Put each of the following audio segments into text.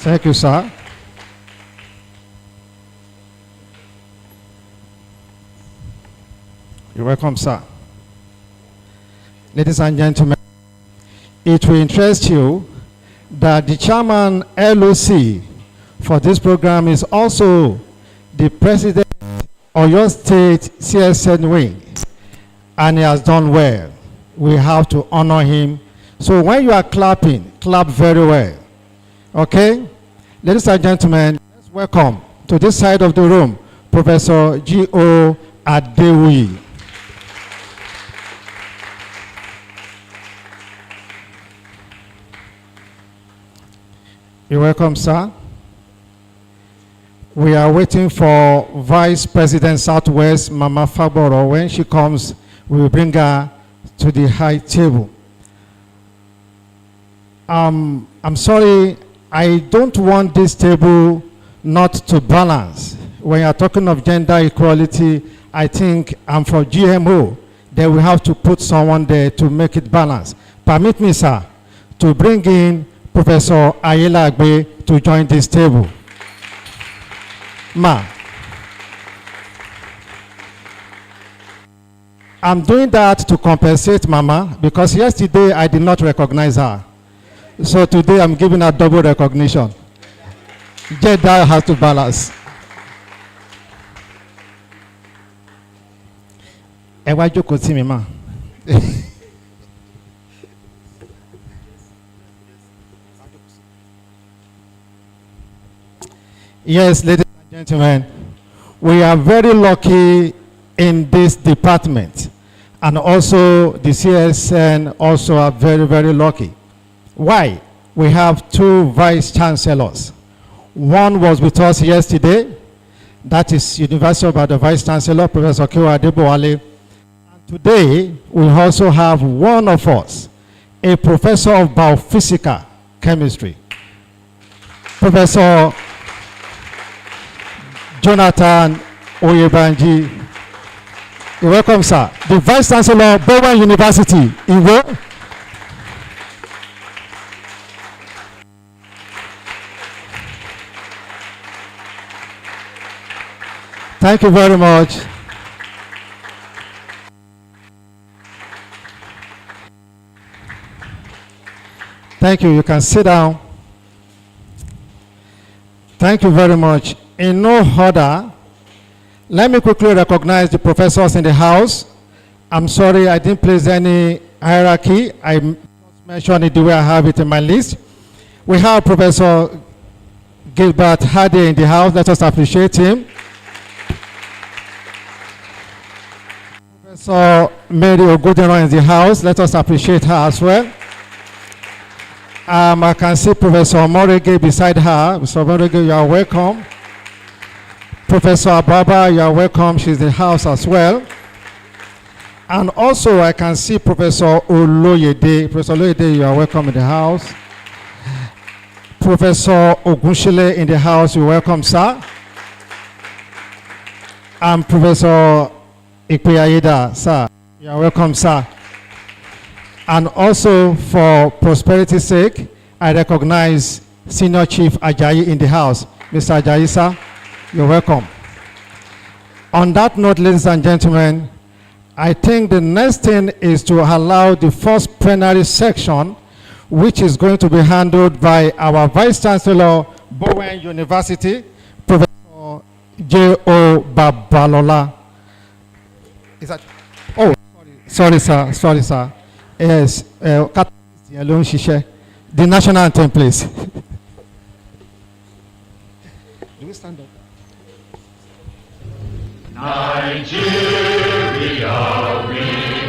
Thank you, sir. You're welcome, sir. Ladies and gentlemen, it will interest you that the chairman LOC for this program is also the president of your state CSN wing, and he has done well. We have to honor him. So when you are clapping, clap very well. Okay? Ladies and gentlemen, let's welcome to this side of the room, Professor G.O. Adewi. You're welcome, sir. We are waiting for Vice President Southwest, Mama Faboro. When she comes, we will bring her to the high table. I'm sorry, I don't want this table not to balance. When you're talking of gender equality, I think I'm for GMO. Then we have to put someone there to make it balance. Permit me, sir, to bring in Professor Ayela Agbe to join this table. Ma. I'm doing that to compensate Mama because yesterday I did not recognize her. So today I'm giving her double recognition. Gender has to balance. Ẹ wá jókòó tì mí, ma. Yes, ladies and gentlemen, we are very lucky in this department, and also the CSN also are very, very lucky. Why? We have two vice chancellors. One was with us yesterday, that is University of Ibadan Vice Chancellor, Professor Kewa Adebowale. And today, we also have one of us, a professor of biophysical chemistry, Professor Jonathan Oyebanji. You're welcome, sir. The Vice Chancellor of Bowen University, Iwo. Thank you very much. Thank you. You can sit down. Thank you very much. In no order, let me quickly recognize the professors in the house. I'm sorry I didn't place any hierarchy. I mentioned it the way I have it in my list. We have Professor Gilbert Hadi in the house. Let us appreciate him. Professor Mary Ogudero in the house. Let us appreciate her as well. I can see Professor Morege beside her. Mr. Morege, you are welcome. Professor Ababa, you are welcome. She's in the house as well. And also, I can see Professor Oloyede. Professor Oloyede, you are welcome in the house. Professor Ogunshile in the house, you are welcome, sir. And Professor Ikpeayeda, sir, you are welcome, sir. And also, for prosperity's sake, I recognize Senior Chief Ajayi in the house. Mr. Ajayi, sir, you're welcome. On that note, ladies and gentlemen, I think the next thing is to allow the first plenary section, which is going to be handled by our Vice Chancellor, Bowen University, Professor J.O. Babalola. Is that? Oh, sorry, sir. Sorry, sir. Yes, the national anthem, please. Do we stand up? Nigeria, we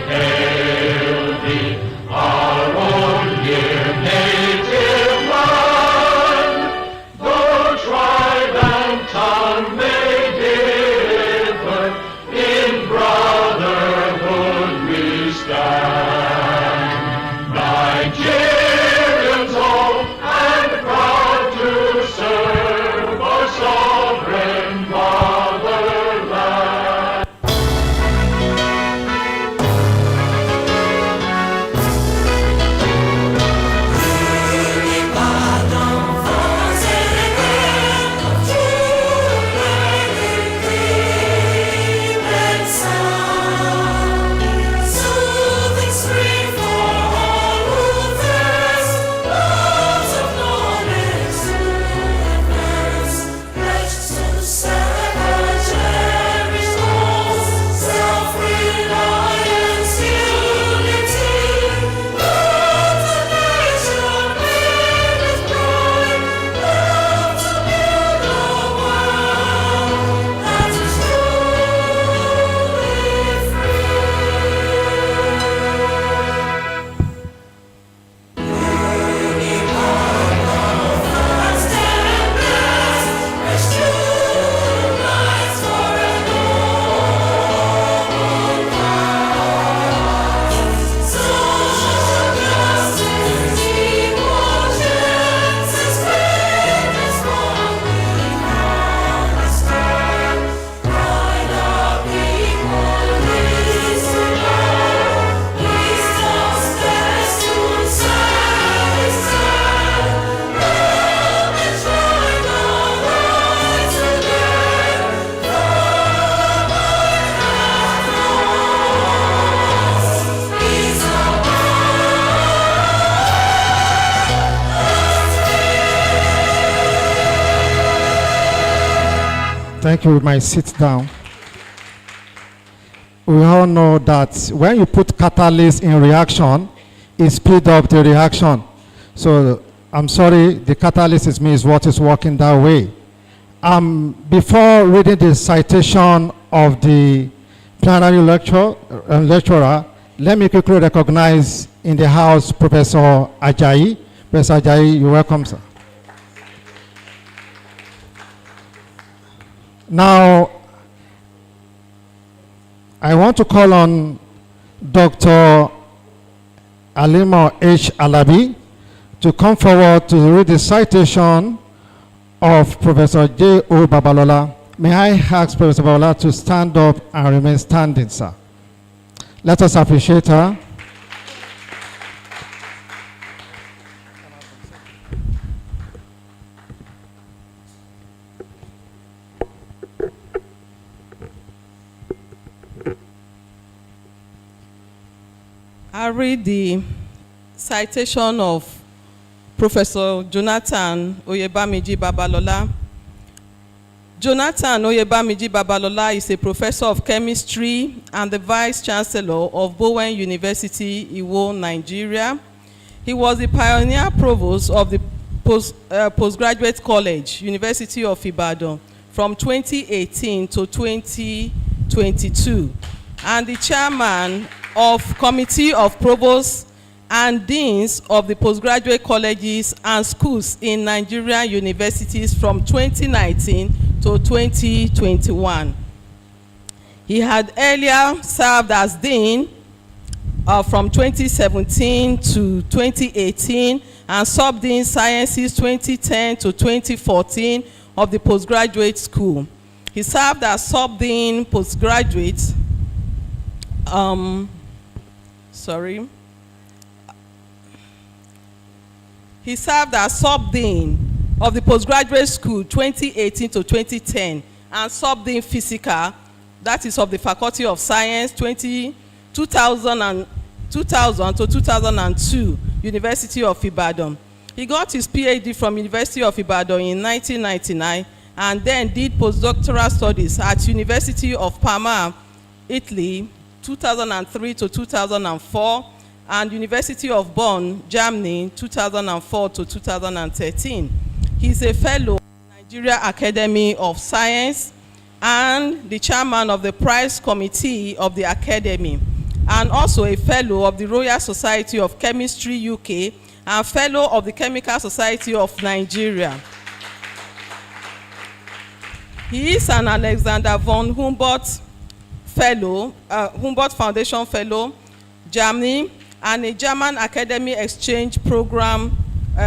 hail thee, our own dear native land. Though tribe and tongue may differ, in brotherhood we stand. Nigerians old and proud to serve our sovereign fatherland. Thank you. We might sit down. We all know that when you put catalyst in reaction, it speeds up the reaction. So I'm sorry, the catalyst is what is working that way. Before reading the citation of the plenary lecturer, let me quickly recognize in the house Professor Ajayi. Professor Ajayi, you're welcome, sir. Now, I want to call on Dr. Alimo H. Alabi to come forward to read the citation of Professor J. O. Babalola. May I ask Professor Babalola to stand up and remain standing, sir. Let us appreciate her. I read the citation of Professor Jonathan Oyebamiji Babalola. Jonathan Oyebamiji Babalola is a professor of chemistry and the vice chancellor of Bowen University, Iwo, Nigeria. He was the pioneer provost of the postgraduate college, University of Ibadan, from 2018 to 2022, and the chairman of Committee of Provosts and Deans of the postgraduate colleges and schools in Nigerian universities from 2019 to 2021. He had earlier served as Dean from 2017 to 2018 and Sub-Dean Sciences 2010 to 2014 of the postgraduate school. He served as Sub-Dean Postgraduate He served as Sub-Dean of the Postgraduate School 2018 to 2010 and Sub-Dean Physical, that is of the Faculty of Science 2000 to 2002, University of Ibadan. He got his PhD from University of Ibadan in 1999 and then did postdoctoral studies at University of Parma, Italy, 2003 to 2004, and University of Bonn, Germany, 2004 to 2013. He's a fellow of the Nigeria Academy of Science and the chairman of the Prize Committee of the Academy, and also a fellow of the Royal Society of Chemistry, UK, and fellow of the Chemical Society of Nigeria. He is an Alexander von Humboldt Fellow, Humboldt Foundation Fellow, Germany, and a German Academy Exchange Program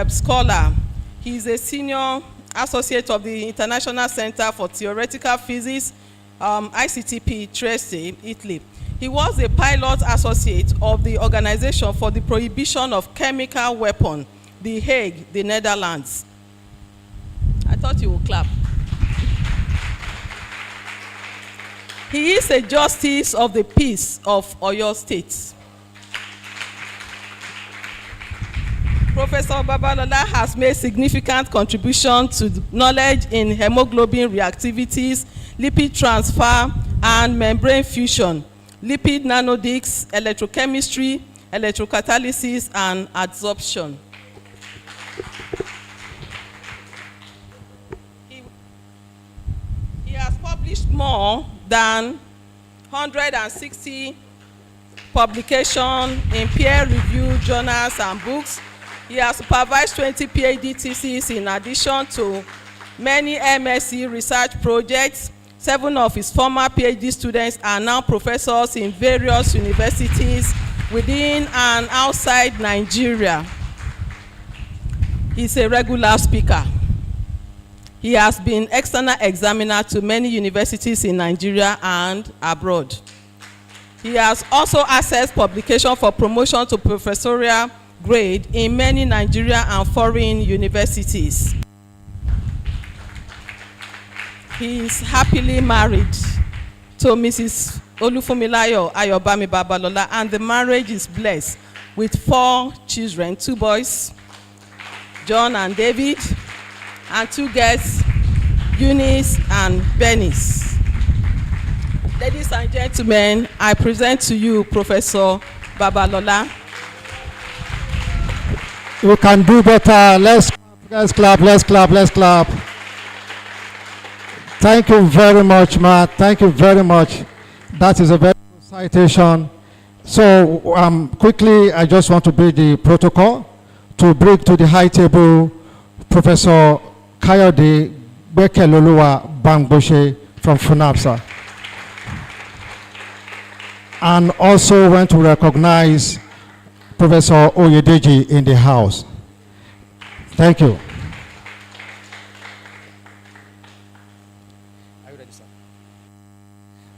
scholar. He is a senior associate of the International Center for Theoretical Physics, ICTP, Trieste, Italy. He was a pilot associate of the Organization for the Prohibition of Chemical Weapons, The Hague, the Netherlands. I thought you would clap. He is a justice of the peace of Oyo State. Professor Babalola has made significant contribution to knowledge in hemoglobin reactivities, lipid transfer, and membrane fusion, lipid nanodiscs, electrochemistry, electrocatalysis, and adsorption. He has published more than 160 publications in peer-reviewed journals and books. He has supervised 20 PhD theses in addition to many MSc research projects. 7 of his former PhD students are now professors in various universities within and outside Nigeria. He's a regular speaker. He has been external examiner to many universities in Nigeria and abroad. He has also accessed publication for promotion to professorial grade in many Nigerian and foreign universities. He is happily married to Mrs. Olufunmilayo Ayobami Babalola, and the marriage is blessed with 4 children, 2 boys, John and David, and 2 girls, Eunice and and Venice. Ladies and gentlemen, I present to you Professor Babalola. We can do better. Let's clap, let's clap, let's clap. Thank you very much, Matt. Thank you very much. That is a very good citation. So quickly, I just want to bring the protocol to bring to the high table Professor Kayode Bekeloluwa Bangboshe from FUNAPSA. And also want to recognize Professor Oyedeji in the house. Thank you.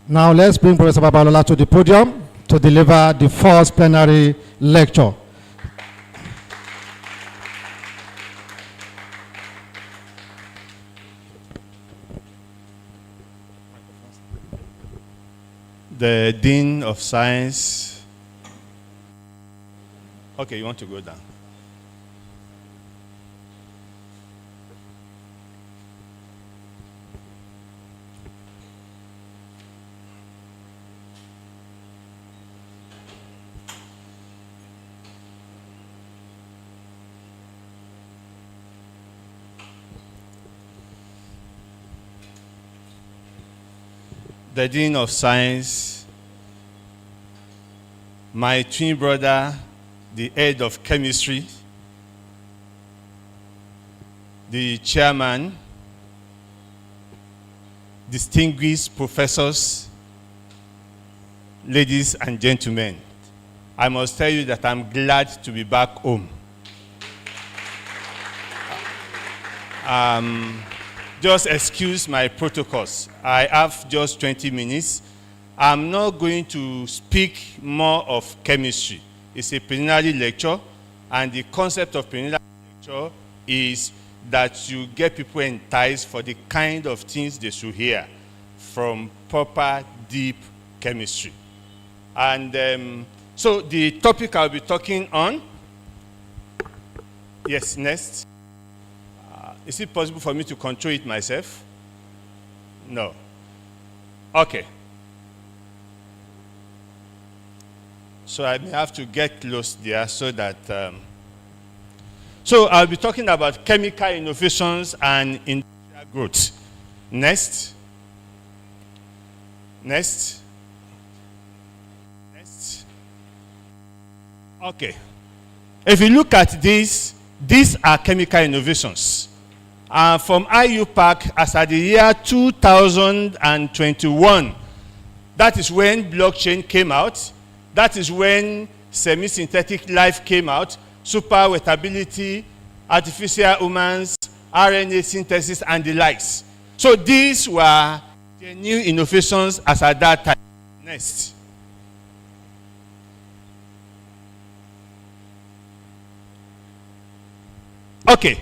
Now let's bring Professor Babalola to the podium to deliver the first plenary lecture. The Dean of Science. Okay, you want to go down. The Dean of Science, my twin brother, the head of chemistry, the chairman, distinguished professors, ladies and gentlemen, I must tell you that I'm glad to be back home. Just excuse my protocols. I have just 20 minutes. I'm not going to speak more of chemistry. It's a preliminary lecture, and the concept of preliminary lecture is that you get people enticed for the kind of things they should hear from proper, deep chemistry. And so the topic I'll be talking on, yes, next. Is it possible for me to control it myself? No. Okay. So I may have to get close there so that... So I'll be talking about chemical innovations and industrial growth. Next. Next. Next. Okay. If you look at these are chemical innovations. From IUPAC, as at the year 2021, that is when blockchain came out. That is when semi-synthetic life came out, super wettability, artificial humans, RNA synthesis, and the likes. So these were the new innovations as at that time. Next. Okay.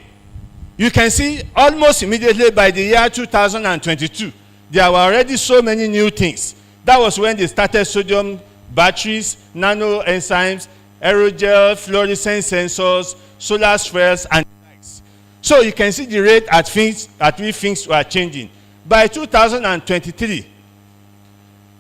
You can see almost immediately by the year 2022, there were already so many new things. That was when they started sodium batteries, nano enzymes, aerogel, fluorescent sensors, solar spheres, and the likes. So you can see the rate at which things were changing. By 2023,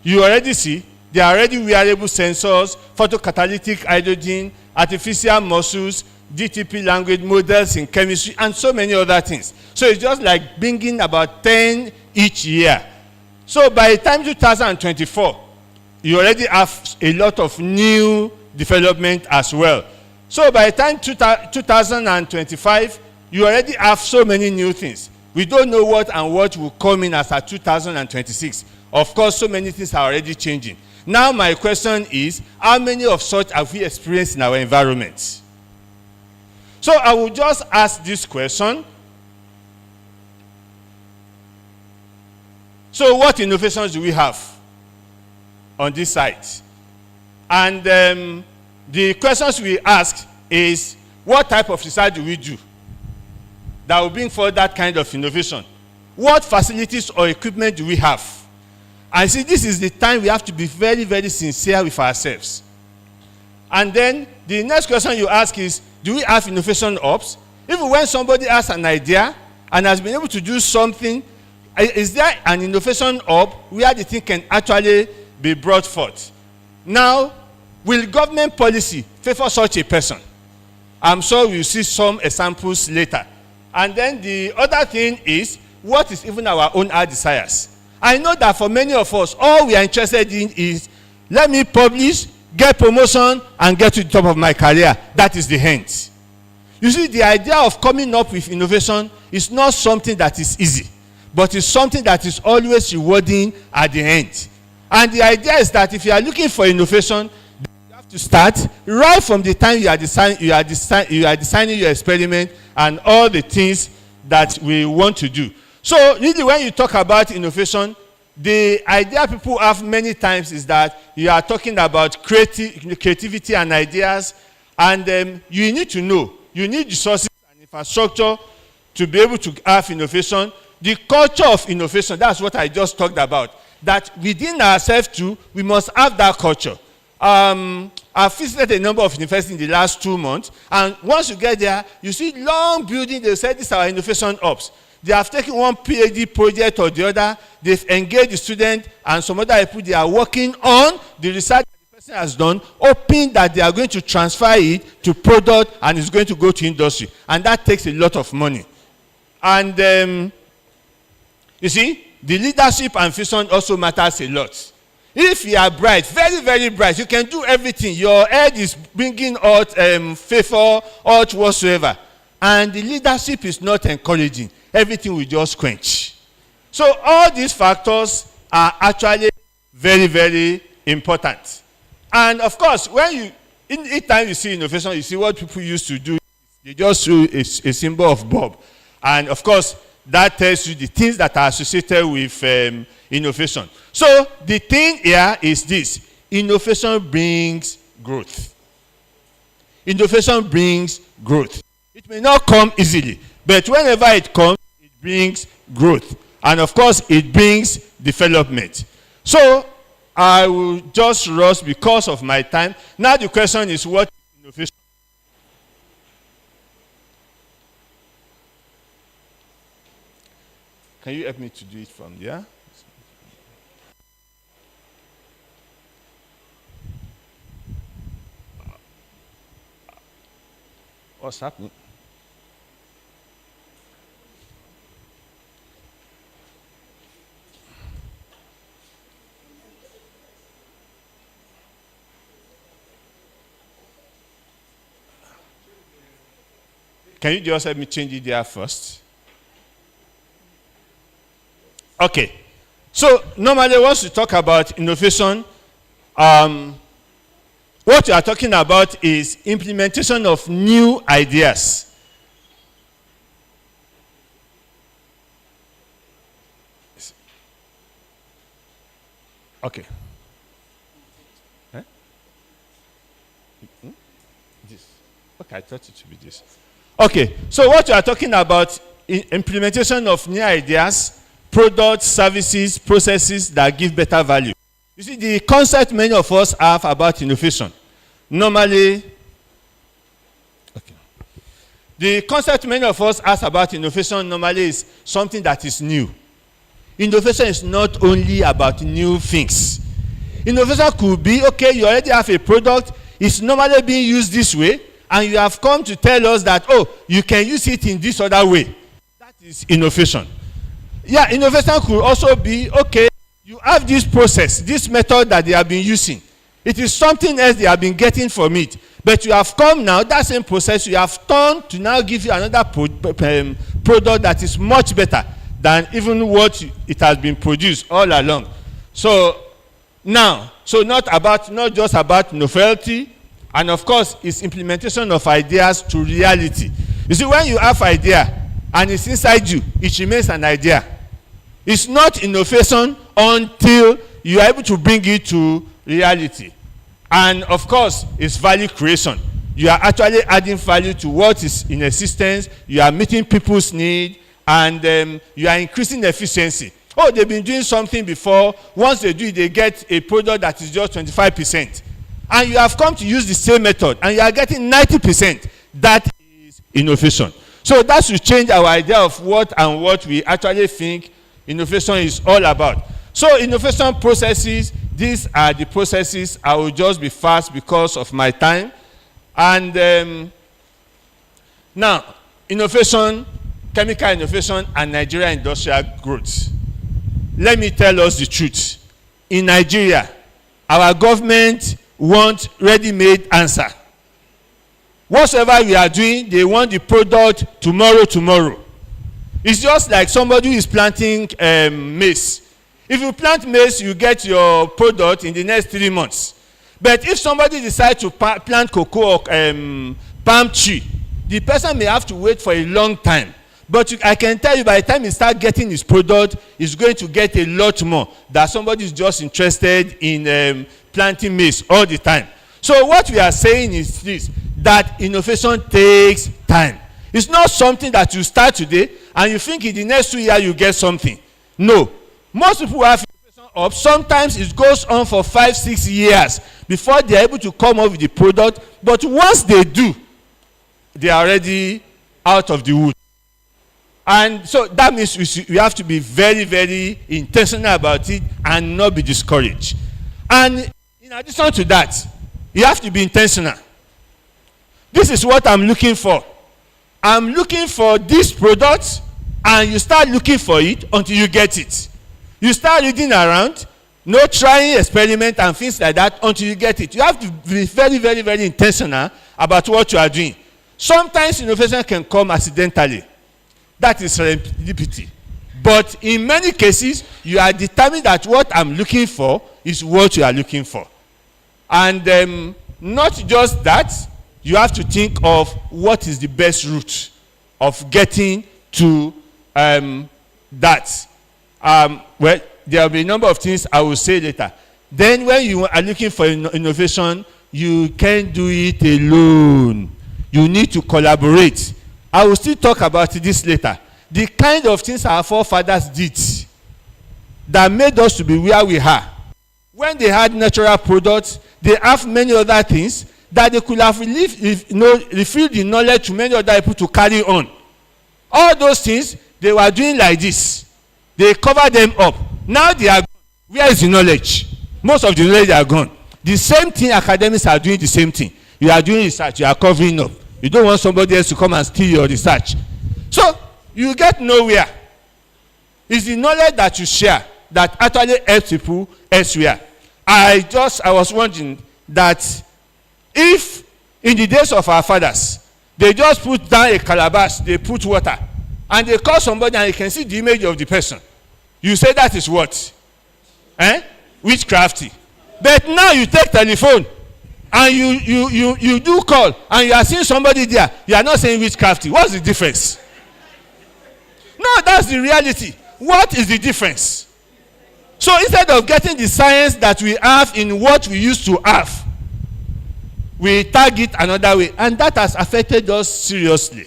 you already see there are already wearable sensors, photocatalytic hydrogen, artificial muscles, GTP language models in chemistry, and so many other things. So it's just like bringing about 10 each year. So by the time 2024, you already have a lot of new development as well. So by the time 2025, you already have so many new things. We don't know what and what will come in as at 2026. Of course, so many things are already changing. Now my question is, how many of such have we experienced in our environment? So I will just ask this question. So what innovations do we have on this site? And the questions we ask is, what type of research do we do that will bring forward that kind of innovation? What facilities or equipment do we have? And see, this is the time we have to be very, very sincere with ourselves. And then the next question you ask is, do we have innovation hubs? Even when somebody has an idea and has been able to do something is there an innovation hub where the thing can actually be brought forth? Now, will government policy favor such a person? I'm sure we'll see some examples later. And then the other thing is, what is even our own heart desires? I know that for many of us, all we are interested in is, let me publish, get promotion, and get to the top of my career. That is the end. You see, the idea of coming up with innovation is not something that is easy, but it's something that is always rewarding at the end. And the idea is that if you are looking for innovation, you have to start right from the time you are designing your experiment and all the things that we want to do. So really, when you talk about innovation, the idea people have many times is that you are talking about creativity and ideas, and you need to know, you need resources and infrastructure to be able to have innovation. The culture of innovation, that's what I just talked about. That within ourselves too, we must have that culture. I've visited a number of universities in the last 2 months, and once you get there, you see long buildings. They say these are innovation hubs. They have taken one PhD project or the other. They've engaged the student and some other people. They are working on the research that the person has done, hoping that they are going to transfer it to product and it's going to go to industry. And that takes a lot of money. And you see, the leadership and vision also matters a lot. If you are bright, very, very bright, you can do everything. Your head is bringing out favor, out whatsoever. And the leadership is not encouraging. Everything will just quench. So all these factors are actually very, very important. And of course, when each time you see innovation, you see what people used to do. They just do a symbol of Bob. And of course, that tells you the things that are associated with innovation. So the thing here is this: innovation brings growth. Innovation brings growth. It may not come easily, but whenever it comes, it brings growth. And of course, it brings development. So I will just rush because of my time. Now the question is, what is innovation? Can you help me to do it from there? What's happening? Can you just help me change it there first? Okay. So normally once you talk about innovation, what you are talking about is implementation of new ideas. Okay. This. Okay, I thought it should be this. Okay, so what you are talking about is implementation of new ideas, products, services, processes that give better value. You see, the concept many of us have about innovation, normally, okay. The concept many of us have about innovation normally is something that is new. Innovation is not only about new things. Innovation could be, okay, you already have a product, it's normally being used this way, and you have come to tell us that, oh, you can use it in this other way. That is innovation. Yeah, innovation could also be, okay, you have this process, this method that they have been using. It is something else they have been getting from it. But you have come now, that same process, you have turned to now give you another product that is much better than even what it has been produced all along. So now, not just about novelty, and of course, it's implementation of ideas to reality. You see, when you have idea and it's inside you, it remains an idea. It's not innovation until you are able to bring it to reality. And of course, it's value creation. You are actually adding value to what is in existence. You are meeting people's need, and you are increasing efficiency. Oh, they've been doing something before. Once they do it, they get a product that is just 25%. And you have come to use the same method, and you are getting 90%. That is innovation. So that should change our idea of what we actually think innovation is all about. So innovation processes, these are the processes. I will just be fast because of my time. And now, innovation, chemical innovation, and Nigeria industrial growth. Let me tell us the truth. In Nigeria, our government wants ready-made answer. Whatever we are doing, they want the product tomorrow. It's just like somebody who is planting maize. If you plant maize, you get your product in the next 3 months. But if somebody decides to plant cocoa or palm tree, the person may have to wait for a long time. But I can tell you, by the time he starts getting his product, he's going to get a lot more than somebody is just interested in planting maize all the time. So what we are saying is this, that innovation takes time. It's not something that you start today and you think in the next 2 years you get something. No. Most people have innovation up. Sometimes it goes on for 5-6 years before they are able to come up with the product. But once they do, they are already out of the wood. And so that means we have to be very, very intentional about it and not be discouraged. And in addition to that, you have to be intentional. This is what I'm looking for. I'm looking for this product, and you start looking for it until you get it. You start reading around, no trying experiment and things like that until you get it. You have to be very, very, very intentional about what you are doing. Sometimes innovation can come accidentally. That is serendipity. But in many cases, you are determined that what I'm looking for is what you are looking for. And not just that, you have to think of what is the best route of getting to that. Well, there will be a number of things I will say later. Then when you are looking for innovation, you can't do it alone. You need to collaborate. I will still talk about this later. The kind of things our forefathers did that made us to be where we are. When they had natural products, they have many other things that they could have refilled the knowledge to many other people to carry on. All those things, they were doing like this. They covered them up. Now they are gone. Where is the knowledge? Most of the knowledge are gone. The same thing, academics are doing the same thing. You are doing research, you are covering up. You don't want somebody else to come and steal your research. So, you get nowhere. It's the knowledge that you share that actually helps people elsewhere. I was wondering that if in the days of our fathers, they just put down a calabash, they put water, and they call somebody and you can see the image of the person. You say that is what? Witchcrafty. But now you take telephone and you do call and you are seeing somebody there. You are not saying witchcrafty. What's the difference? No, that's the reality. What is the difference? So instead of getting the science that we have in what we used to have, we target another way. And that has affected us seriously.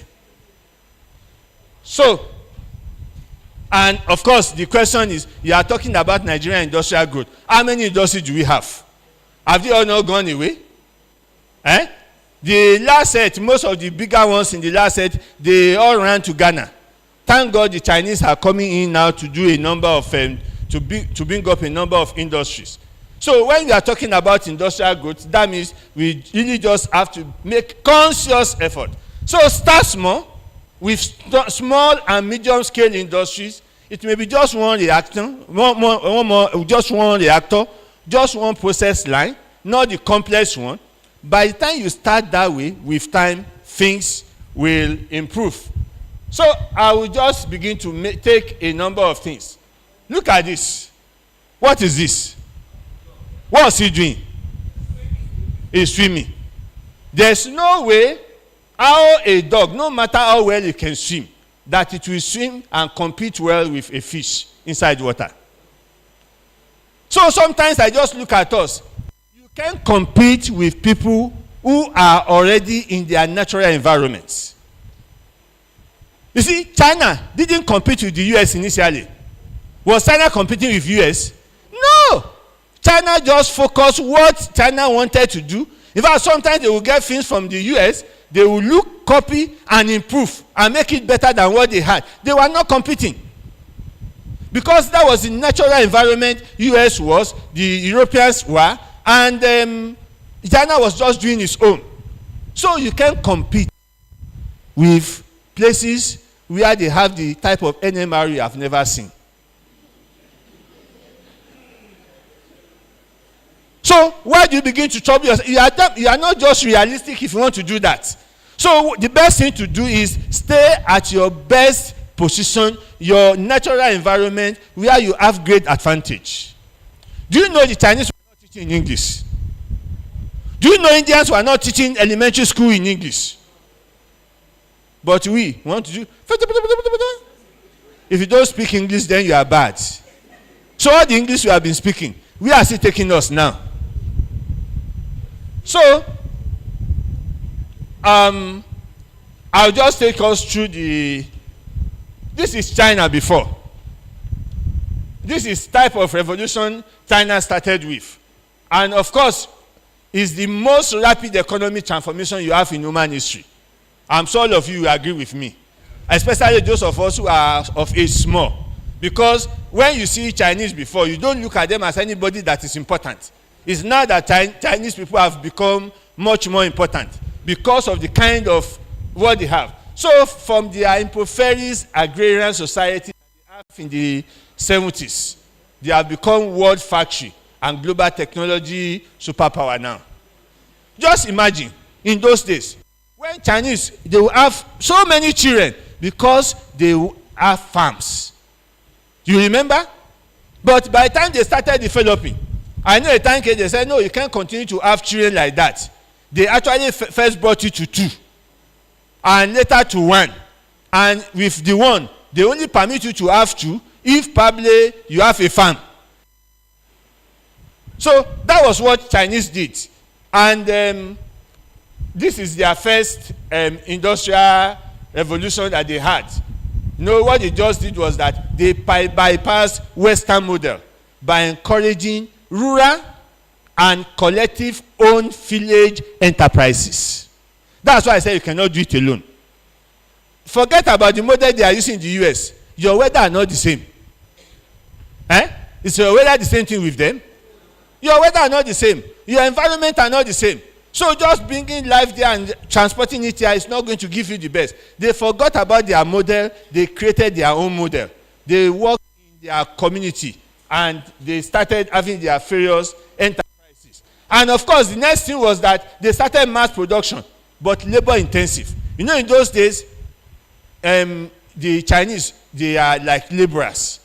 So, and of course, the question is, you are talking about Nigerian industrial growth. How many industries do we have? Have they all not gone away? The last set, most of the bigger ones in the last set, they all ran to Ghana. Thank God the Chinese are coming in now to do a number of, to bring up a number of industries. So when we are talking about industrial growth, that means we really just have to make conscious effort. So start small with small and medium scale industries. It may be just one reactor, just one process line, not the complex one. By the time you start that way, with time, things will improve. So I will just begin to take a number of things. Look at this. What is this? What is he doing? He's swimming. There's no way how a dog, no matter how well it can swim, that it will swim and compete well with a fish inside water. So sometimes I just look at us. You can't compete with people who are already in their natural environments. You see, China didn't compete with the US initially. Was China competing with US? No. China just focused what China wanted to do. In fact, sometimes they will get things from the US, they will look, copy, and improve, and make it better than what they had. They were not competing. Because that was the natural environment US was, the Europeans were, and China was just doing its own. So you can compete with places where they have the type of NMR you have never seen. So why do you begin to trouble yourself? You are not just realistic if you want to do that. So the best thing to do is stay at your best position, your natural environment where you have great advantage. Do you know the Chinese were not teaching in English? Do you know Indians were not teaching elementary school in English? But we want to do. If you don't speak English, then you are bad. So all the English we have been speaking, we are still taking us now. So I'll just take us through the. This is China before. This is type of revolution China started with. And of course, it's the most rapid economic transformation you have in human history. I'm sure all of you agree with me. Especially those of us who are of age small. Because when you see Chinese before, you don't look at them as anybody that is important. It's now that Chinese people have become much more important because of the kind of what they have. So from their impoverished agrarian society that they have in the 70s, they have become world factory and global technology superpower now. Just imagine, in those days, when Chinese, they will have so many children because they will have farms. You remember? But by the time they started developing, I know a time came, they said, no, you can't continue to have children like that. They actually first brought it to 2. And later to 1. And with the 1, they only permit you to have 2 if probably you have a farm. So that was what Chinese did. And this is their first industrial revolution that they had. You know, what they just did was that they bypassed Western model by encouraging rural and collective owned village enterprises. That's why I say you cannot do it alone. Forget about the model they are using in the US. Your weather are not the same. Is your weather the same thing with them? Your weather are not the same. Your environment are not the same. So just bringing life there and transporting it here is not going to give you the best. They forgot about their model. They created their own model. They worked in their community and they started having their various enterprises. And of course, the next thing was that they started mass production, but labor intensive. You know, in those days, the Chinese, they are like laborers.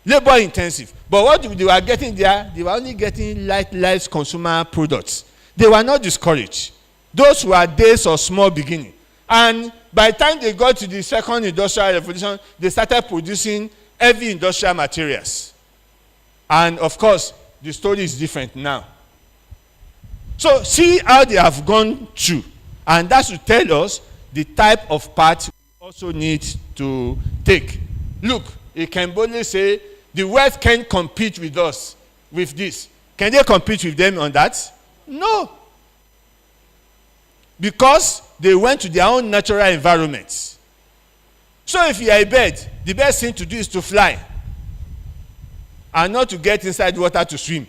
Labor intensive. But what they were getting there, they were only getting light consumer products. They were not discouraged. Those were days of small beginning. And by the time they got to the second industrial revolution, they started producing heavy industrial materials. And of course, the story is different now. So see how they have gone through. And that should tell us the type of path we also need to take. Look, you can boldly say, the West can compete with us with this. Can they compete with them on that? No. Because they went to their own natural environments. So if you are a bird, the best thing to do is to fly. And not to get inside water to swim.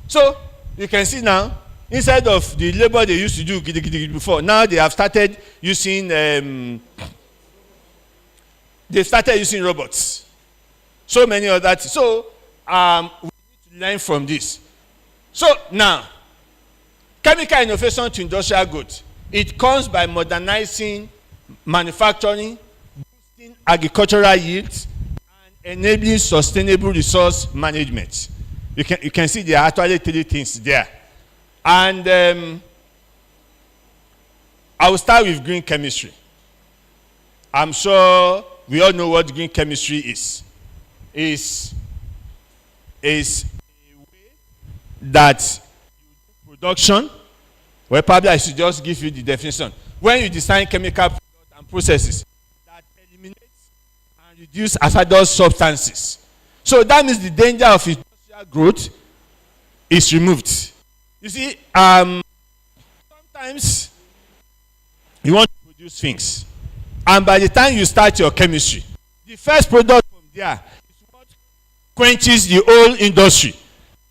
So you can see now, instead of the labor they used to do before, now they have started using robots. So many of that. So we need to learn from this. So now, chemical innovation to industrial goods. It comes by modernizing manufacturing, boosting agricultural yields, and enabling sustainable resource management. You can see there are actually 3 things there. And I will start with green chemistry. I'm sure we all know what green chemistry is. Is a way that production, well, probably I should just give you the definition. When you design chemical products and processes that eliminate and reduce hazardous substances. So that means the danger of industrial growth is removed. You see, sometimes you want to produce things, and by the time you start your chemistry, The first product from there is what quenches the whole industry.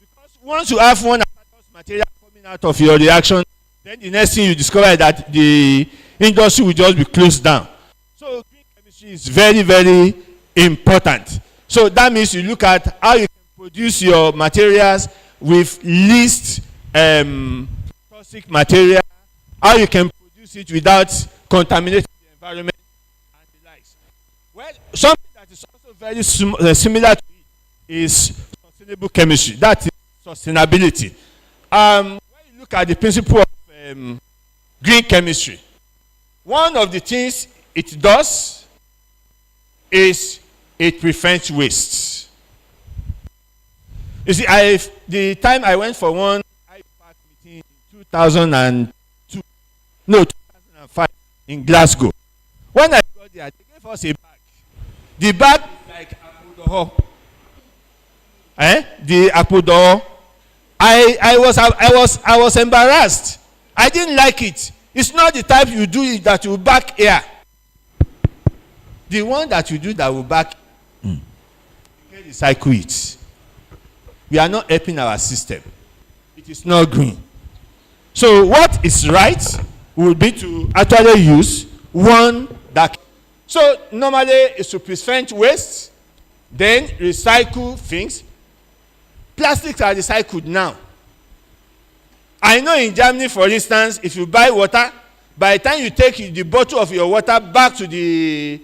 Because once you have one hazardous material coming out of your reaction, then the next thing you discover is that the industry will just be closed down. So green chemistry is very, very important. So that means you look at how you can produce your materials with least toxic material, how you can produce it without contaminating the environment and the likes. Well, something that is also very similar to it is sustainable chemistry. That is sustainability. When you look at the principle of green chemistry, one of the things it does is it prevents waste. You see, the time I went for one IPAC meeting in 2005 in Glasgow. When I got there, they gave us a bag. The bag is like Apodoho. The Apodoho. I was embarrassed. I didn't like it. It's not the type you do it that you back here. The one that you do that will back, you can recycle it. We are not helping our system. It is not green. So what is right would be to actually use one that. So normally it's to prevent waste, then recycle things. Plastics are recycled now. I know in Germany, for instance, if you buy water, by the time you take the bottle of your water back to the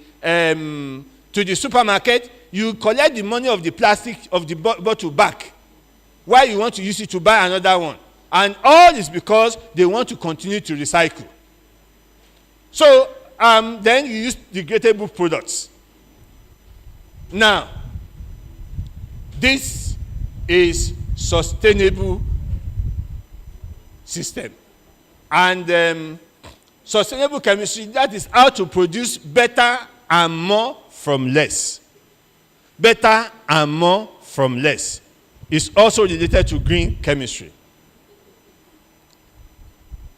supermarket, you collect the money of the plastic of the bottle back. Why you want to use it to buy another one? And all is because they want to continue to recycle. So then you use degradable products. Now, this is sustainable system. And sustainable chemistry, that is how to produce better and more from less. Better and more from less. Is also related to green chemistry.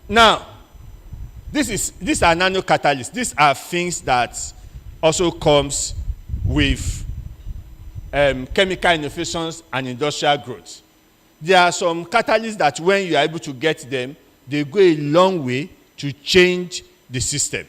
Now, these are nanocatalysts. These are things that also comes with chemical innovations and industrial growth. There are some catalysts that when you are able to get them, they go a long way to change the system.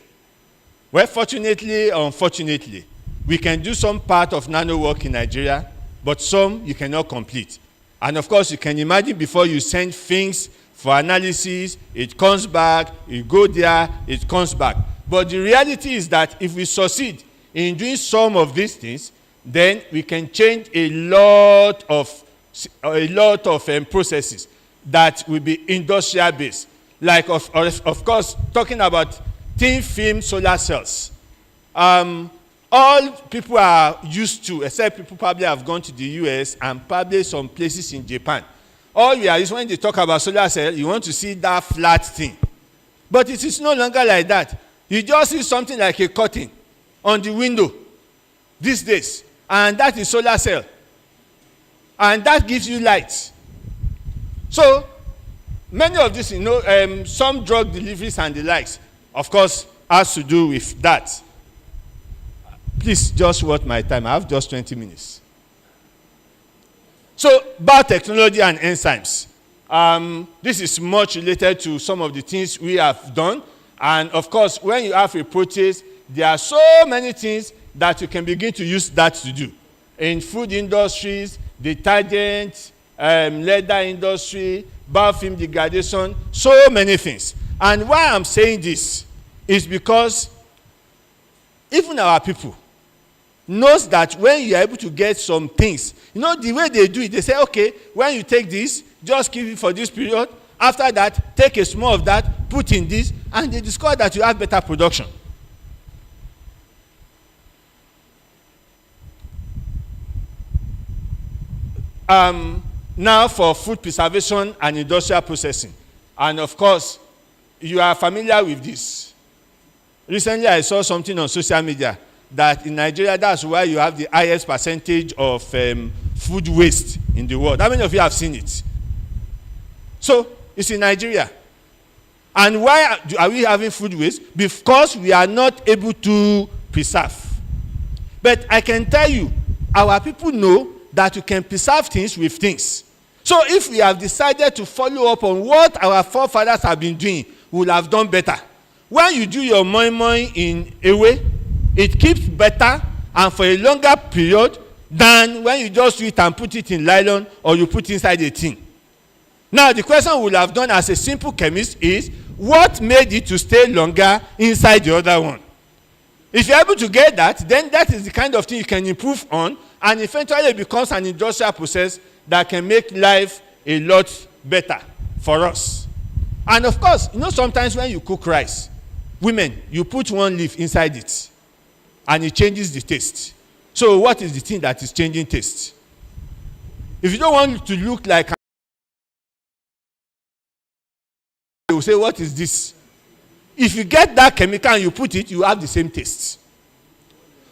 Well, fortunately or unfortunately, we can do some part of nano work in Nigeria, but some you cannot complete. And of course, you can imagine before you send things for analysis, it comes back, you go there, it comes back. But the reality is that if we succeed in doing some of these things, then we can change a lot of processes that will be industrial based. Like of course, talking about thin film solar cells. All people are used to, except people probably have gone to the US and probably some places in Japan. All we are is when they talk about solar cell, you want to see that flat thing. But it is no longer like that. You just see something like a curtain on the window these days, and that is solar cell. And that gives you light. So, many of these, some drug deliveries and the likes, of course, has to do with that. Please just watch my time. I have just 20 minutes. So, biotechnology and enzymes. This is much related to some of the things we have done. And of course, when you have a protease, there are so many things that you can begin to use that to do. In food industries, detergent, leather industry, biofilm degradation, so many things. And why I'm saying this is because even our people knows that when you are able to get some things, the way they do it, they say, okay, when you take this, just keep it for this period. After that, take a small of that, put in this, and they discover that you have better production. Now for food preservation and industrial processing. And of course, you are familiar with this. Recently, I saw something on social media that in Nigeria, that's why you have the highest percentage of food waste in the world. How many of you have seen it? So, it's in Nigeria. And why are we having food waste? Because we are not able to preserve. But I can tell you, our people know that you can preserve things with things. So if we have decided to follow up on what our forefathers have been doing, we will have done better. When you do your moi moi in a way, it keeps better and for a longer period than when you just do it and put it in nylon or you put inside a tin. Now, the question we will have done as a simple chemist is, what made it to stay longer inside the other one? If you're able to get that, then that is the kind of thing you can improve on, and eventually it becomes an industrial process that can make life a lot better for us. And of course, you know, sometimes when you cook rice, women, you put one leaf inside it, and it changes the taste. So what is the thing that is changing taste? If you don't want to look like, you will say, what is this? If you get that chemical and you put it, you have the same taste.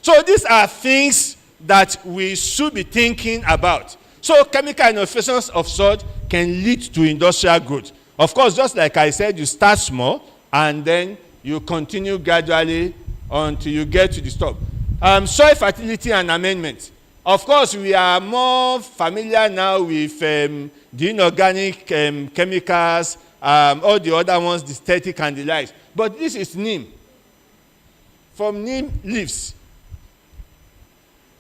So these are things that we should be thinking about. So chemical innovations of sort can lead to industrial growth. Of course, just like I said, you start small and then you continue gradually until you get to the top. Soil fertility and amendment. Of course, we are more familiar now with the inorganic chemicals, all the other ones, the static and the likes. But this is neem, from neem leaves.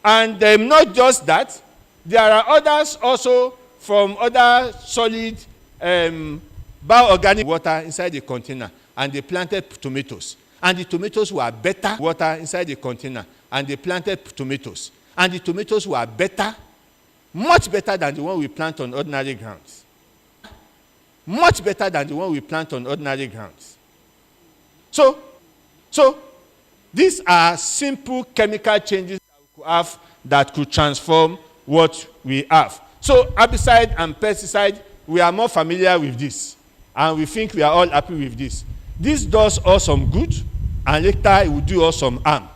And not just that, there are others also from other solid bioorganic water inside the container, and they planted tomatoes. And the tomatoes were better water inside the container, and they planted tomatoes. And the tomatoes were better, much better than the one we plant on ordinary grounds. Much better than the one we plant on ordinary grounds. So these are simple chemical changes that we could have that could transform what we have. So herbicide and pesticide, we are more familiar with this, and we think we are all happy with this. This does us some good, and later it will do us some harm.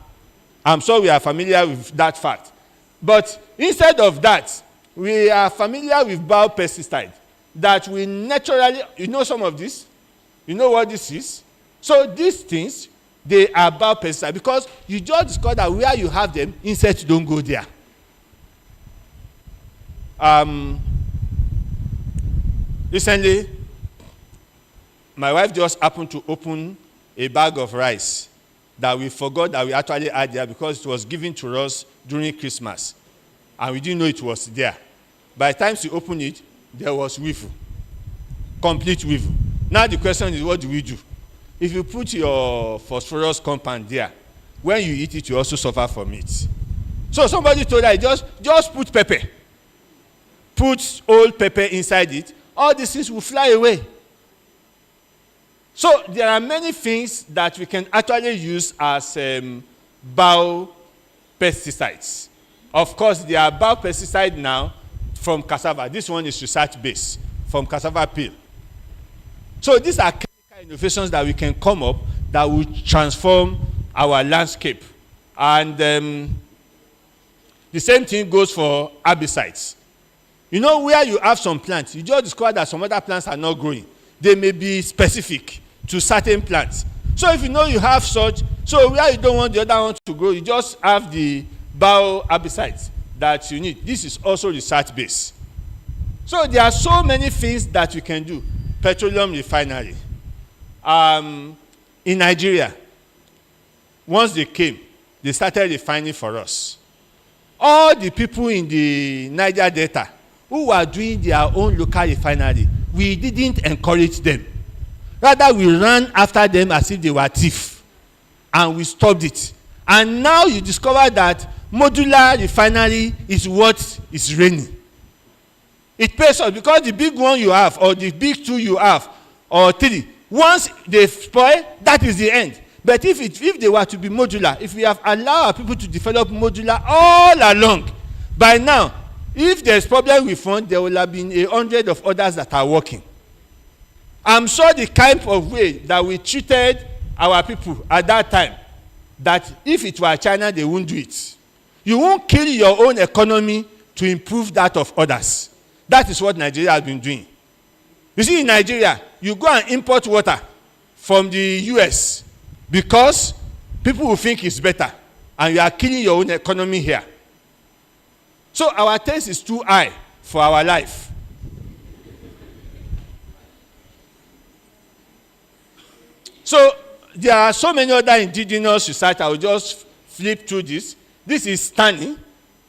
I'm sure we are familiar with that fact. But instead of that, we are familiar with biopesticide that we naturally, you know some of this? You know what this is? So these things, they are biopesticide because you just discover that where you have them, insects don't go there. Recently, my wife just happened to open a bag of rice that we forgot that we actually had there because it was given to us during Christmas. And we didn't know it was there. By the time she opened it, there was weevil. Complete weevil. Now the question is, what do we do? If you put your phosphorus compound there, when you eat it, you also suffer from it. So somebody told her, just put pepper. Put old pepper inside it. All these things will fly away. So there are many things that we can actually use as biopesticides. Of course, there are biopesticides now from cassava. This one is research-based, from cassava peel. So these are chemical innovations that we can come up that will transform our landscape. And the same thing goes for herbicides. You know, where you have some plants, you just discover that some other plants are not growing. They may be specific to certain plants. So if you know you have such, so where you don't want the other one to grow, you just have the bioherbicides that you need. This is also research-based. So there are so many things that we can do. Petroleum refinery. In Nigeria, once they came, they started refining for us. All the people in the Niger Delta who were doing their own local refinery, we didn't encourage them. Rather, we ran after them as if they were thieves, and we stopped it. And now you discover that modular refinery is what is reigning. It pays us because the big one you have, or the big two you have, or three, once they spoil, that is the end. But if they were to be modular, if we have allowed our people to develop modular all along, by now, if there's problem with one, there will have been 100 of others that are working. I'm sure the kind of way that we treated our people at that time, that if it were China, they won't do it. You won't kill your own economy to improve that of others. That is what Nigeria has been doing. You see, in Nigeria, you go and import water from the US because people will think it's better. and you are killing your own economy here. So our taste is too high for our life. So there are so many other indigenous societies. I will just flip through this. This is tanning,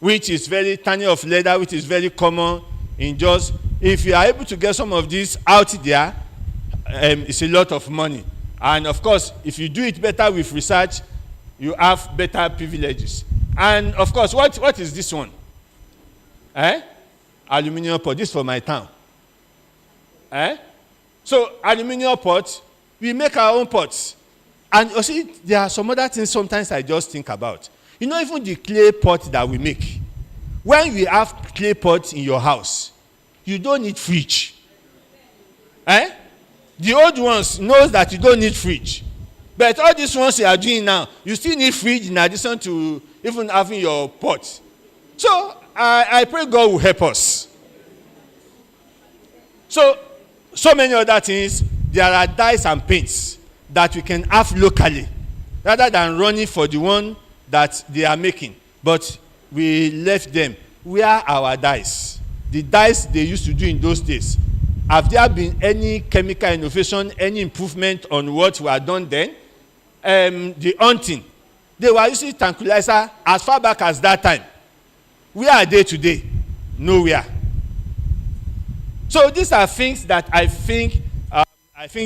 which is tanning of leather, which is very common in just, if you are able to get some of this out there, it's a lot of money. And of course, if you do it better with research, you have better privileges. And of course, what is this one? Aluminium pot. This is for my town. So aluminium pot, we make our own pots. And you see, there are some other things sometimes I just think about. You know, even the clay pot that we make. When we have clay pots in your house, you don't need fridge. The old ones knows that you don't need fridge. But all these ones you are doing now, you still need fridge in addition to even having your pot. So I pray God will help us. So many other things. There are dyes and paints that we can have locally, rather than running for the one that they are making. But we left them. Where are our dyes? The dyes they used to do in those days. Have there been any chemical innovation, any improvement on what were done then? The hunting. They were using tranquilizer as far back as that time. Where are they today? Nowhere. So these are things that I think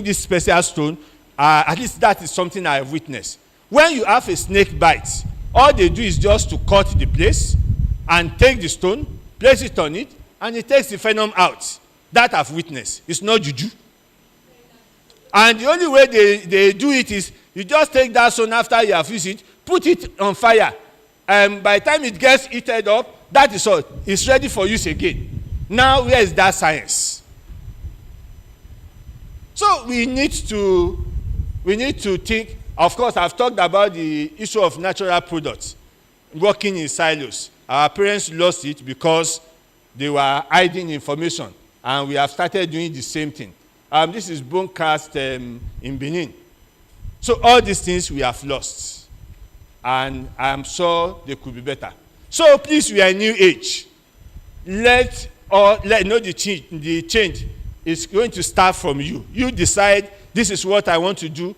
this special stone, at least that is something I have witnessed. When you have a snake bite, all they do is just to cut the place and take the stone, place it on it, and it takes the venom out. That I've witnessed. It's not juju. And the only way they do it is you just take that stone after you have used it, put it on fire. And by the time it gets heated up, that is all. It's ready for use again. Now, where is that science? So we need to think. Of course, I've talked about the issue of natural products, working in silos. Our parents lost it because they were hiding information. And we have started doing the same thing. This is bone cast in Benin. So all these things we have lost. And I'm sure they could be better. So please, we are a new age. Let know the change is going to start from you. You decide, this is what I want to do.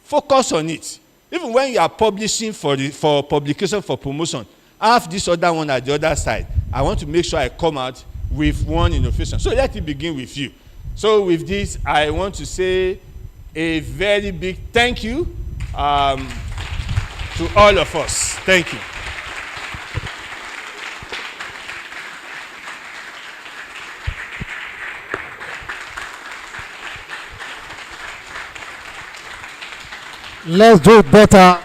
Focus on it. Even when you are publishing for publication, for promotion, I have this other one at the other side. I want to make sure I come out with one innovation. So let it begin with you. So with this, I want to say a very big thank you to all of us. Thank you. Let's do it better.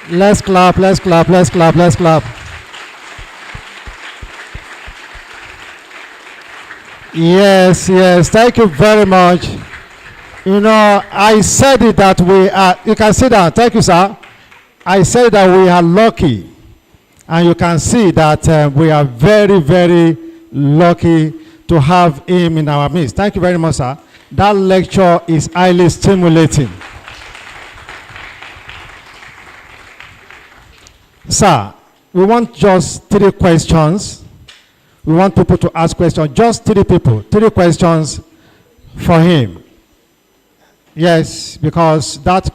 Let's clap, let's clap, let's clap, let's clap. Yes, thank you very much. You know, I said it that we are, you can sit down, thank you, sir. I said that we are lucky, and you can see that we are very, very lucky to have him in our midst. Thank you very much, sir. That lecture is highly stimulating. Sir, we want just 3 questions. We want people to ask questions. Just 3 people. 3 questions for him. Yes, because that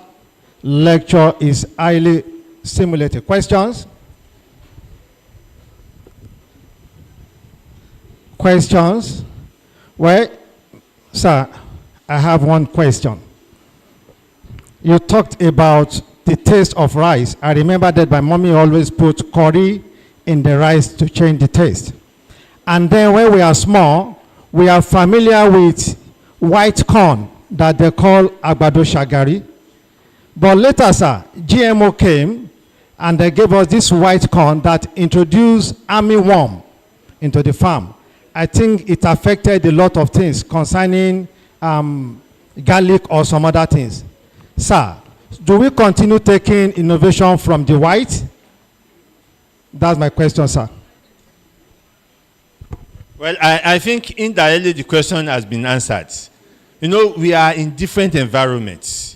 lecture is highly stimulating. Questions? Questions? Well, sir, I have one question. You talked about the taste of rice. I remember that my mommy always put curry in the rice to change the taste. And then when we are small, we are familiar with white corn that they call agbado shagari. But later, sir, GMO came and they gave us this white corn that introduced army worm into the farm. I think it affected a lot of things concerning garlic or some other things. Sir, do we continue taking innovation from the white? That's my question, sir. Well, I think indirectly the question has been answered. You know, we are in different environments.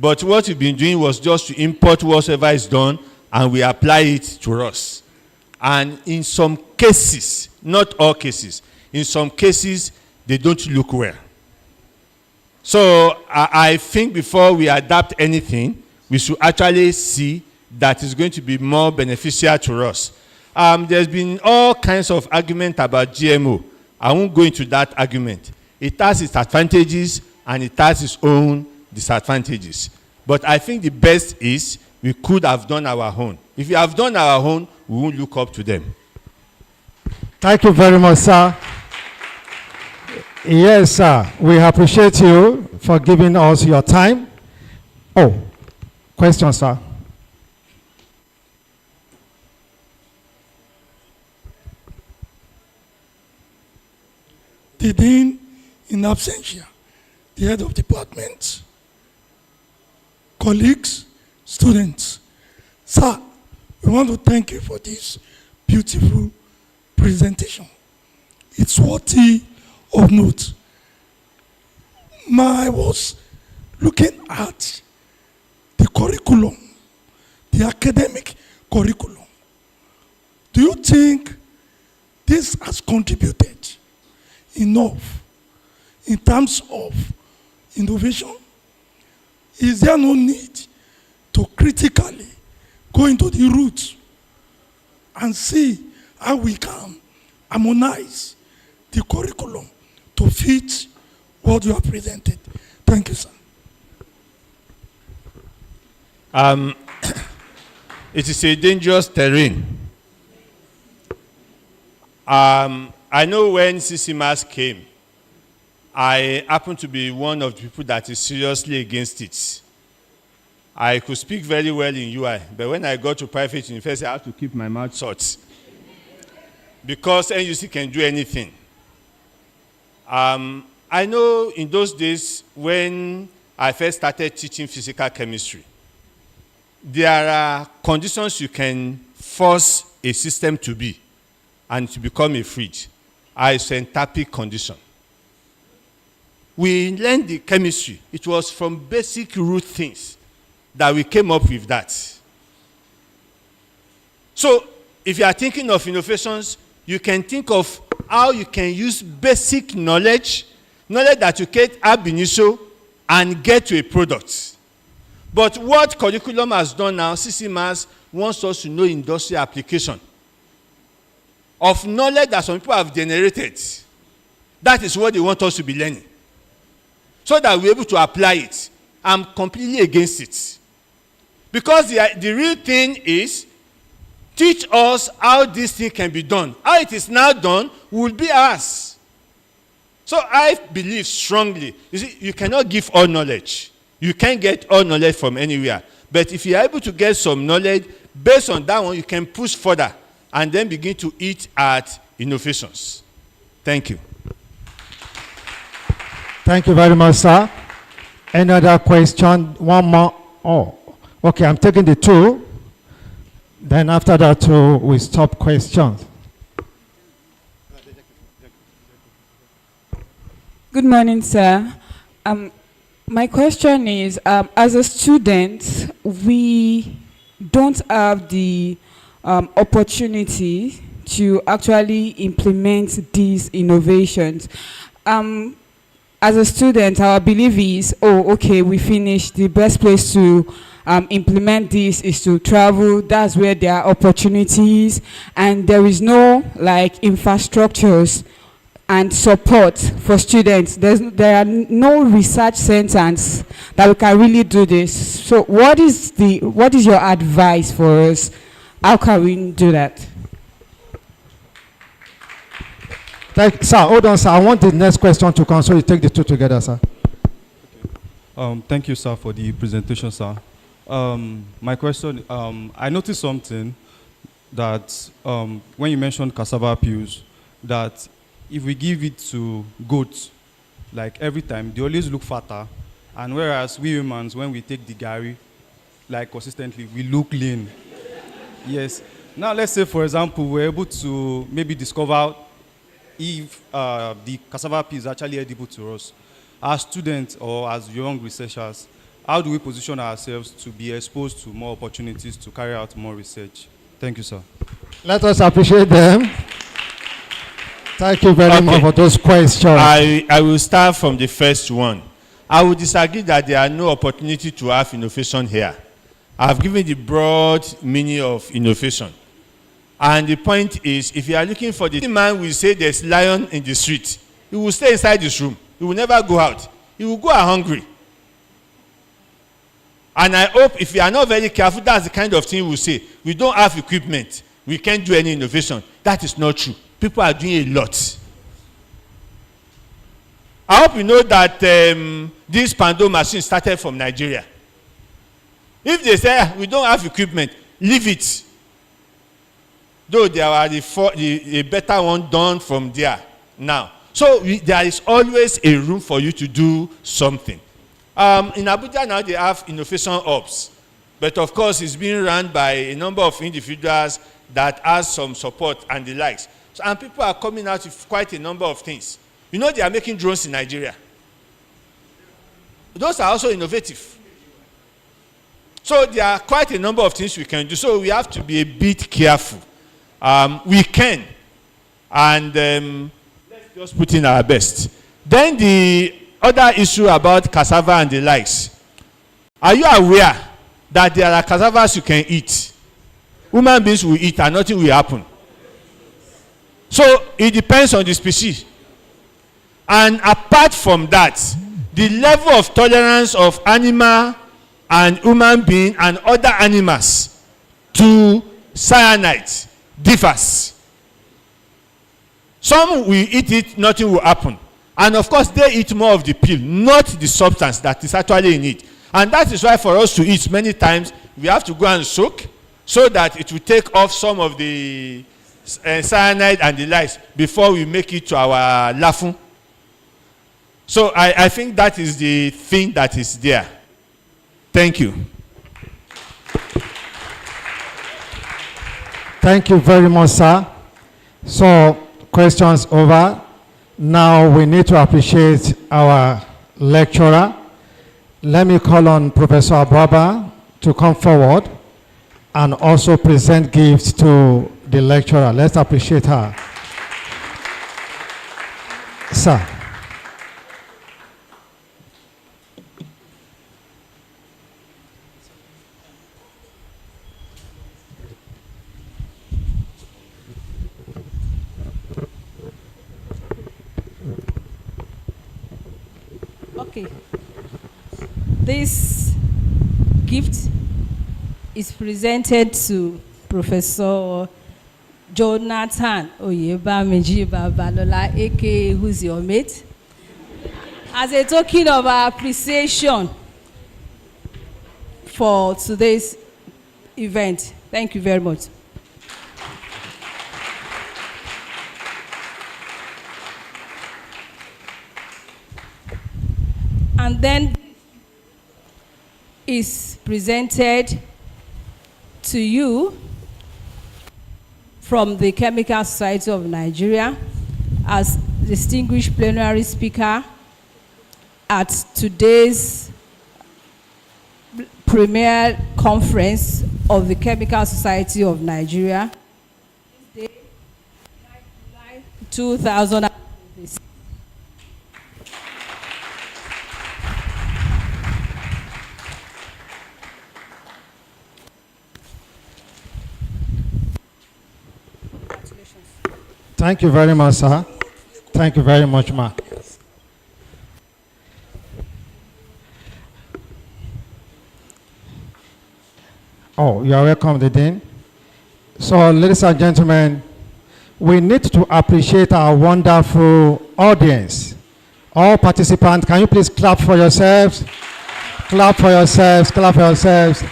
But what we've been doing was just to import whatever is done and we apply it to us. And in some cases, not all cases, in some cases, they don't look well. So I think before we adapt anything, we should actually see that it's going to be more beneficial to us. There's been all kinds of argument about GMO. I won't go into that argument. It has its advantages and it has its own disadvantages. But I think the best is we could have done our own. If we have done our own, we won't look up to them. Thank you very much, sir. Yes, sir. We appreciate you for giving us your time. Oh, question, sir. The dean in absentia, the head of department, colleagues, students. Sir, we want to thank you for this beautiful presentation. It's worthy of note. I was looking at the curriculum, the academic curriculum. Do you think this has contributed enough in terms of innovation? Is there no need to critically go into the roots and see how we can harmonize the curriculum to fit what you have presented? Thank you, sir. It is a dangerous terrain. I know when CCMAS came, I happened to be one of the people that is seriously against it. I could speak very well in UI, but when I got to private university, I had to keep my mouth shut. Because NUC can do anything. I know in those days when I first started teaching physical chemistry, there are conditions you can force a system to be and to become a fridge. Isentropic condition. We learned the chemistry. It was from basic root things that we came up with that. So if you are thinking of innovations, you can think of how you can use basic knowledge that you get ab initio and get to a product. But what curriculum has done now, CCMAS wants us to know industrial application of knowledge that some people have generated. That is what they want us to be learning. So that we're able to apply it. I'm completely against it. Because the real thing is, teach us how this thing can be done. How it is now done will be ours. So I believe strongly, you see, you cannot give all knowledge. You can't get all knowledge from anywhere. But if you're able to get some knowledge, based on that one, you can push further and then begin to eat at innovations. Thank you. Thank you very much, sir. Any other question? One more. Oh, okay, I'm taking the two. Then after that, we stop questions. Good morning, sir. My question is, as a student, we don't have the opportunity to actually implement these innovations. As a student, our belief is, oh, okay, we finished. The best place to implement this is to travel. That's where there are opportunities, and there is no like infrastructures and support for students. There are no research centers that we can really do this. So what is your advice for us? How can we do that? Sir, hold on, sir. I want the next question to come, so you take the two together, sir. Thank you, sir, for the presentation, sir. My question, I noticed something that when you mentioned cassava peels, that if we give it to goats, like every time, they always look fatter. And whereas we humans, when we take the gari, like consistently, we look lean. Yes. Now, let's say, for example, we're able to maybe discover if the cassava peel is actually edible to us. As students or as young researchers, how do we position ourselves to be exposed to more opportunities to carry out more research? Thank you, sir. Let us appreciate them. Thank you very much for those questions. I will start from the first one. I would disagree that there are no opportunity to have innovation here. I've given the broad meaning of innovation. And the point is, if you are looking for the man will say there's lion in the street, he will stay inside this room. He will never go out. He will go out hungry. And I hope if you are not very careful, that's the kind of thing we say. We don't have equipment. We can't do any innovation. That is not true. People are doing a lot. I hope you know that this Pando machine started from Nigeria. If they say we don't have equipment, leave it. Though there are the better one done from there now. So there is always a room for you to do something. In Abuja now they have innovation hubs. But of course it's being run by a number of individuals that has some support and the likes. So, and people are coming out with quite a number of things. You know they are making drones in Nigeria. Those are also innovative. So there are quite a number of things we can do. So we have to be a bit careful. We can. And let's just put in our best. Then the other issue about cassava and the likes. Are you aware that there are cassavas you can eat? Human beings will eat and nothing will happen. So it depends on the species. And apart from that, the level of tolerance of animal and human being and other animals to cyanide differs. Some will eat it, nothing will happen. And of course, they eat more of the peel, not the substance that is actually in it. And that is why for us to eat many times, we have to go and soak so that it will take off some of the cyanide and the lice before we make it to our lafun. So I think that is the thing that is there. Thank you. Thank you very much, sir. So, questions over. Now we need to appreciate our lecturer. Let me call on Professor Ababa to come forward and also present gifts to the lecturer. Let's appreciate her. Sir. Okay. This gift is presented to Professor Jonathan Oyebamiji Babalola, aka Who's Your Mate, as a token of our appreciation for today's event. Thank you very much. And then is presented to you from the Chemical Society of Nigeria as distinguished plenary speaker at today's premier conference of the Chemical Society of Nigeria, 2006. Thank you very much, sir. Thank you very much, ma. Oh, you are welcome, the Dean. So, ladies and gentlemen, we need to appreciate our wonderful audience. All participants, can you please clap for yourselves? Clap for yourselves, clap for yourselves.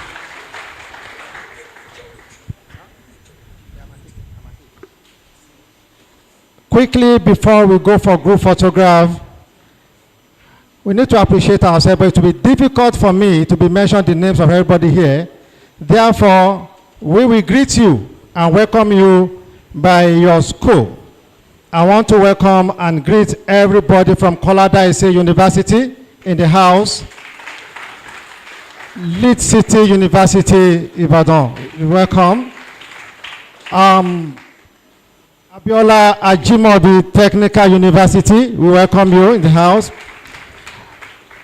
Quickly, before we go for group photograph, we need to appreciate ourselves, but it will be difficult for me to be mentioning the names of everybody here. Therefore, we will greet you and welcome you by your school. I want to welcome and greet everybody from Kolada Ise University in the house. Lead City University, Ibadan. You're welcome. Abiola Ajimobi Technical University, we welcome you in the house.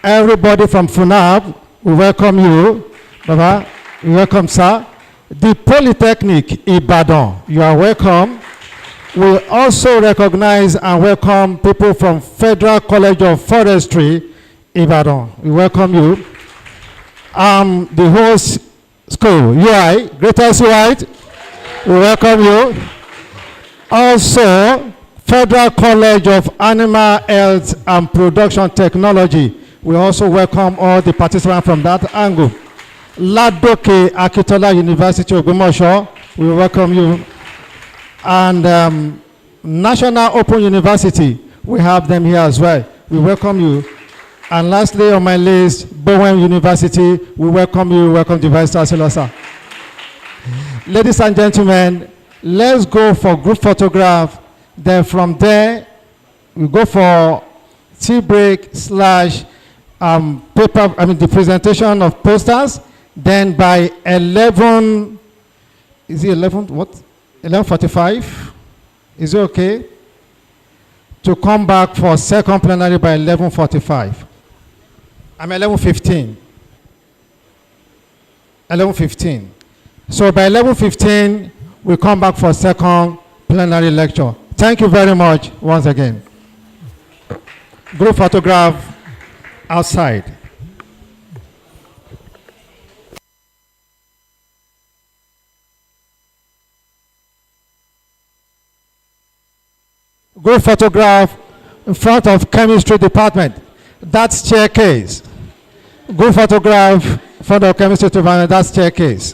Everybody from FUNAB, we welcome you. Baba, we welcome, sir. The Polytechnic, Ibadan, you are welcome. We also recognize and welcome people from Federal College of Forestry, Ibadan. We welcome you. The host school, UI, Greatest White, we welcome you. Also, Federal College of Animal Health and Production Technology, we also welcome all the participants from that angle. Ladoke Akitola University of Ogbomoso, we welcome you. And National Open University, we have them here as well. We welcome you. And lastly on my list, Bowen University, we welcome you. Welcome to Vice Chancellor, sir. Ladies and gentlemen, let's go for group photograph. Then from there, we go for tea break / paper, the presentation of posters. Then by 11, is it 11, what? 11:45? Is it okay? To come back for second plenary by 11:45. I'm 11:15. 11:15. So by 11:15, we come back for second plenary lecture. Thank you very much once again. Group photograph outside. Group photograph in front of chemistry department. That's staircase. Group photograph in front of chemistry department. That's staircase.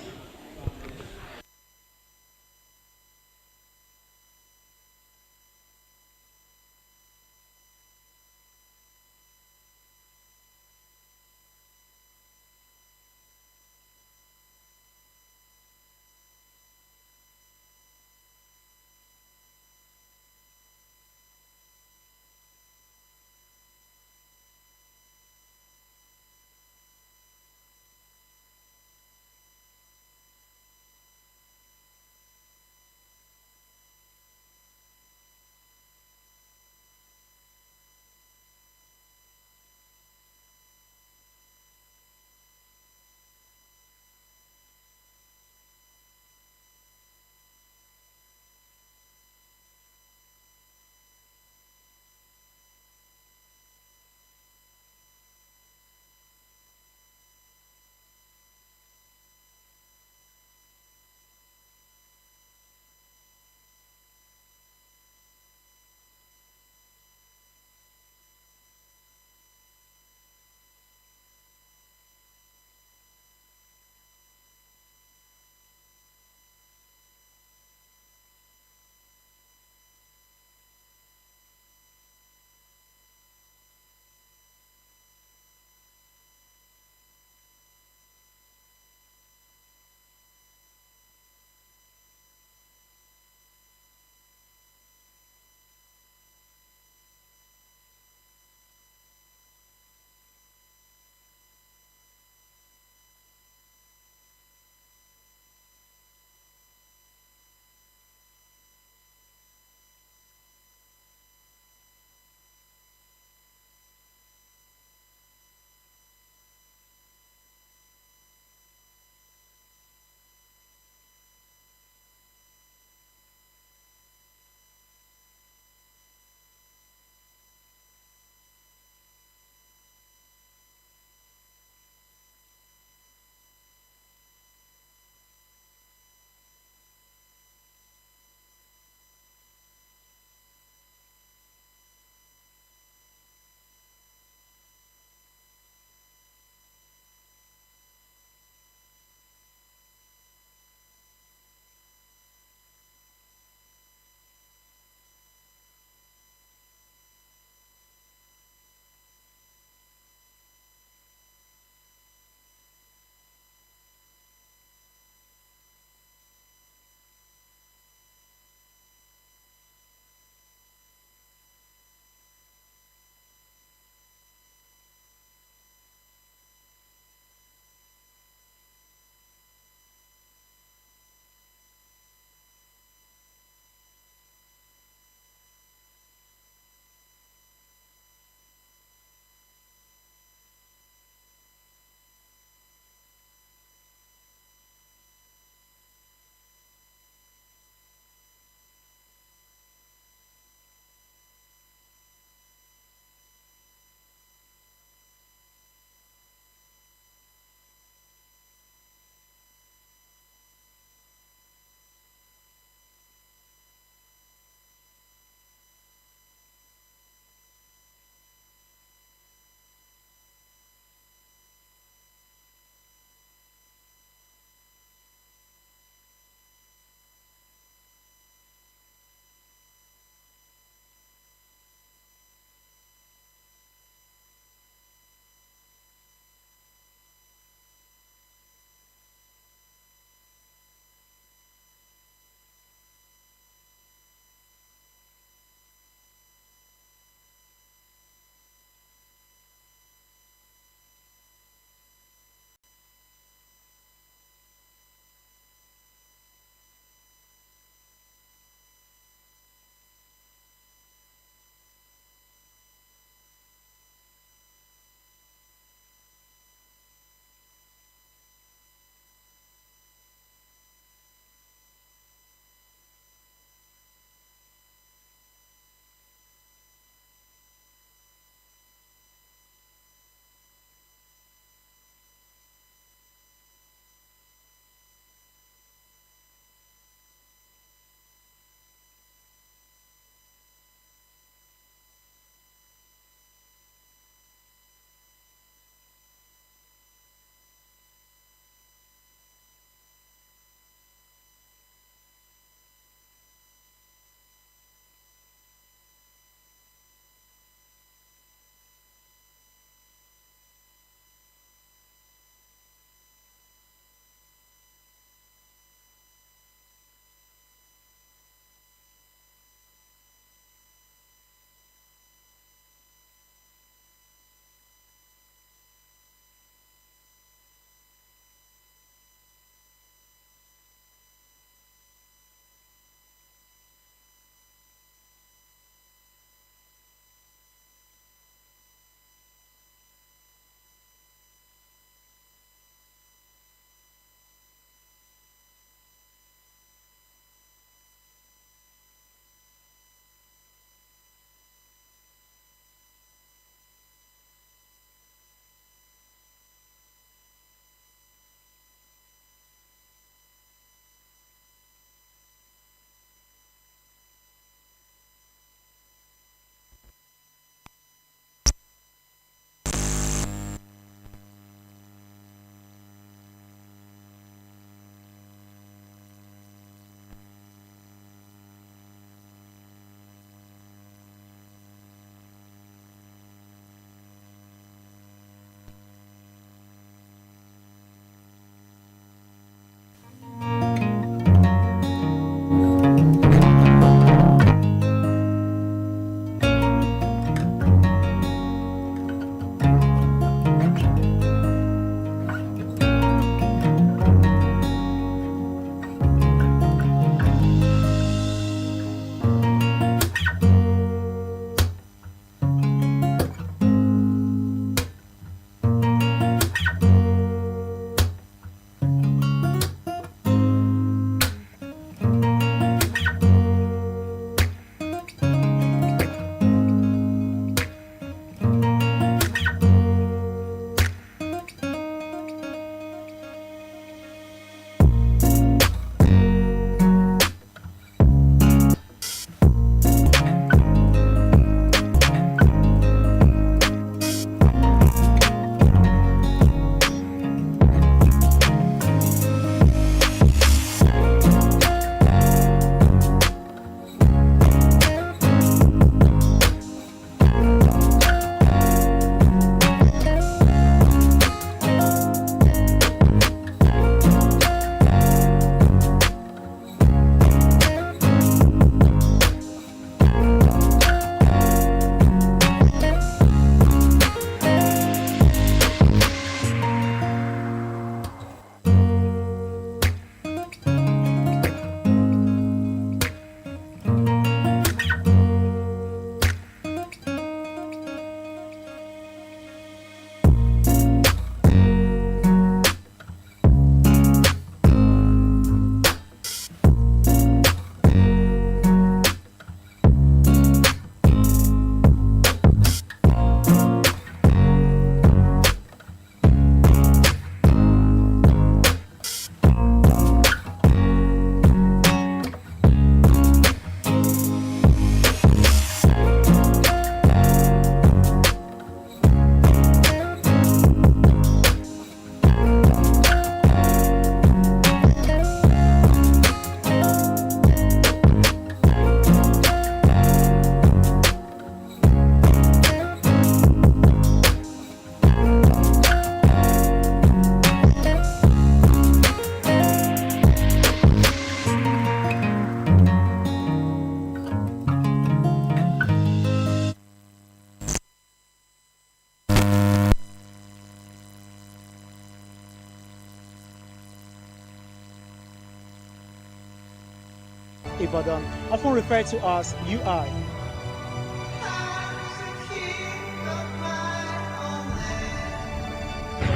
Ibadan, often referred to as UI.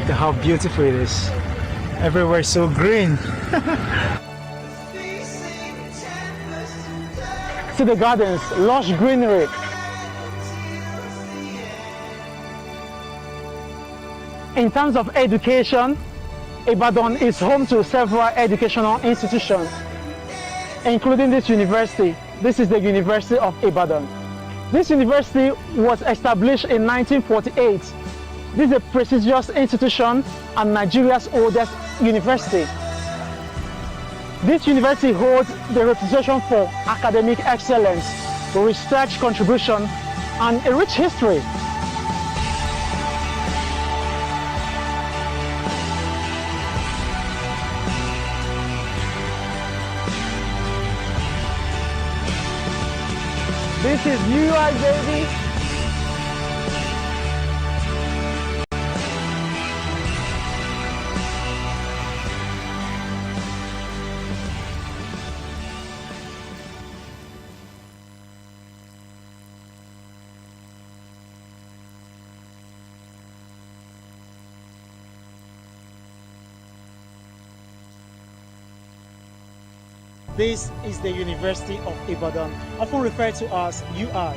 Look at how beautiful it is. Everywhere so green. See the gardens, lush greenery. In terms of education, Ibadan is home to several educational institutions, including this university. This is the University of Ibadan. This university was established in 1948. This is a prestigious institution and Nigeria's oldest university. This university holds the reputation for academic excellence, research contribution, and a rich history. This is UI, baby. This is the University of Ibadan, often referred to as UI.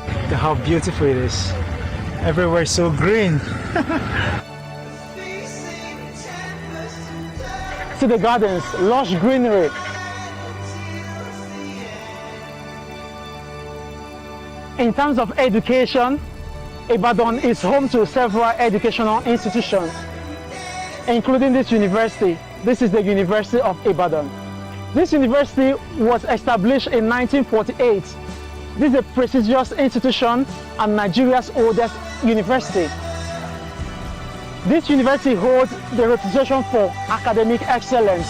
Look at how beautiful it is. Everywhere so green. See the gardens, lush greenery. In terms of education, Ibadan is home to several educational institutions, including this university. This is the University of Ibadan. This university was established in 1948. This is a prestigious institution and Nigeria's oldest university. This university holds the reputation for academic excellence,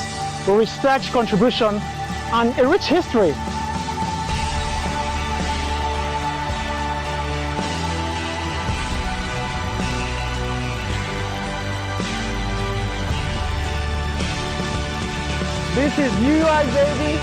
research contribution, and a rich history. This is UI, baby.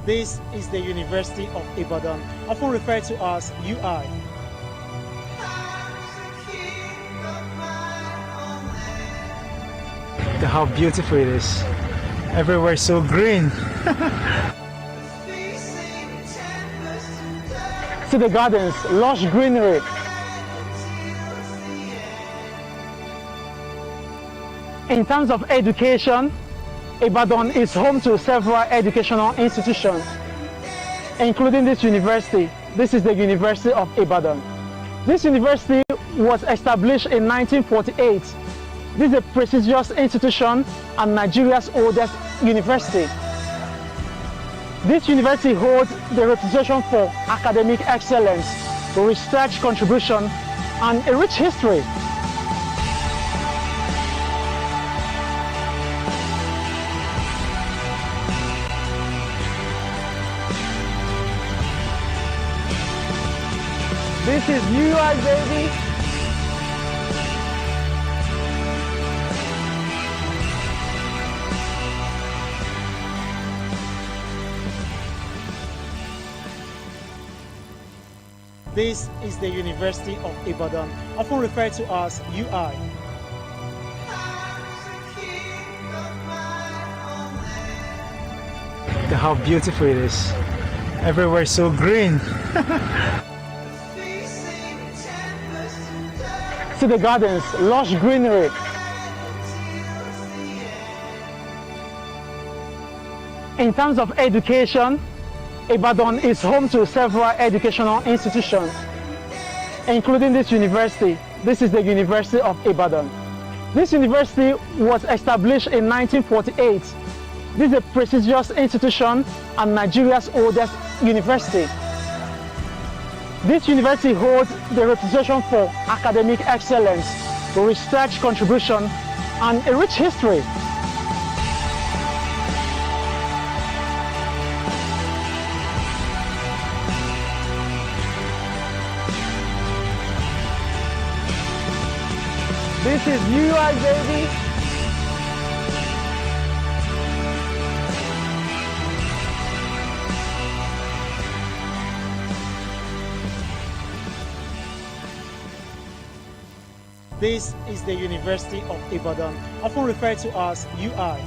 This is the University of Ibadan, often referred to as UI. Look at how beautiful it is. Everywhere so green. See the gardens, lush greenery. In terms of education, Ibadan is home to several educational institutions, including this university. This is the University of Ibadan. This university was established in 1948. This is a prestigious institution and Nigeria's oldest university. This university holds the reputation for academic excellence, research contribution, and a rich history. This is UI, baby. This is the University of Ibadan, often referred to as UI. Look at how beautiful it is. Everywhere so green. See the gardens, lush greenery. In terms of education, Ibadan is home to several educational institutions, including this university. This is the University of Ibadan. This university was established in 1948. This is a prestigious institution and Nigeria's oldest university. This university holds the reputation for academic excellence, research contribution, and a rich history. This is UI, baby. This is the University of Ibadan, often referred to as UI.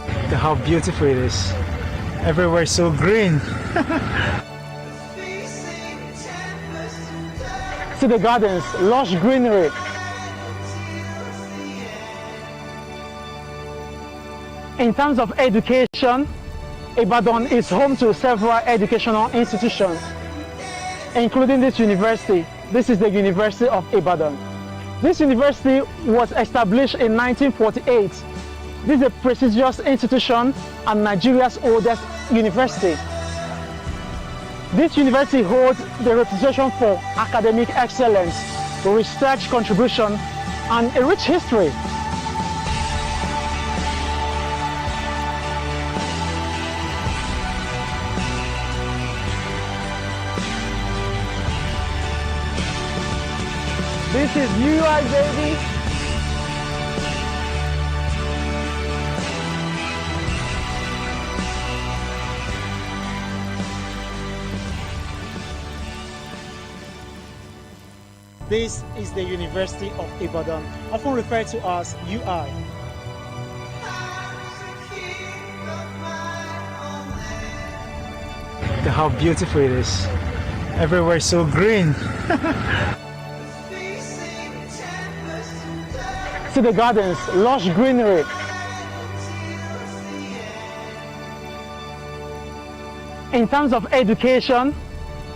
Look at how beautiful it is. Everywhere so green. See the gardens, lush greenery. In terms of education, Ibadan is home to several educational institutions, including this university. This is the University of Ibadan. This university was established in 1948. This is a prestigious institution and Nigeria's oldest university. This university holds the reputation for academic excellence, research contribution, and a rich history. This is UI, baby. This is the University of Ibadan, often referred to as UI. Look at how beautiful it is. Everywhere so green. See the gardens, lush greenery. In terms of education,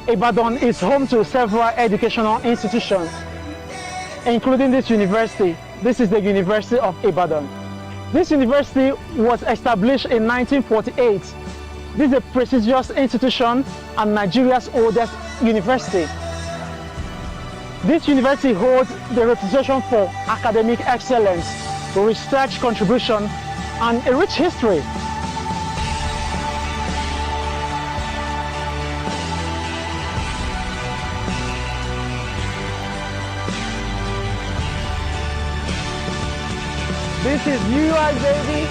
Ibadan is home to several educational institutions, including this university. This is the University of Ibadan. This university was established in 1948. This is a prestigious institution and Nigeria's oldest university. This university holds the reputation for academic excellence, research contribution, and a rich history. This is UI, baby.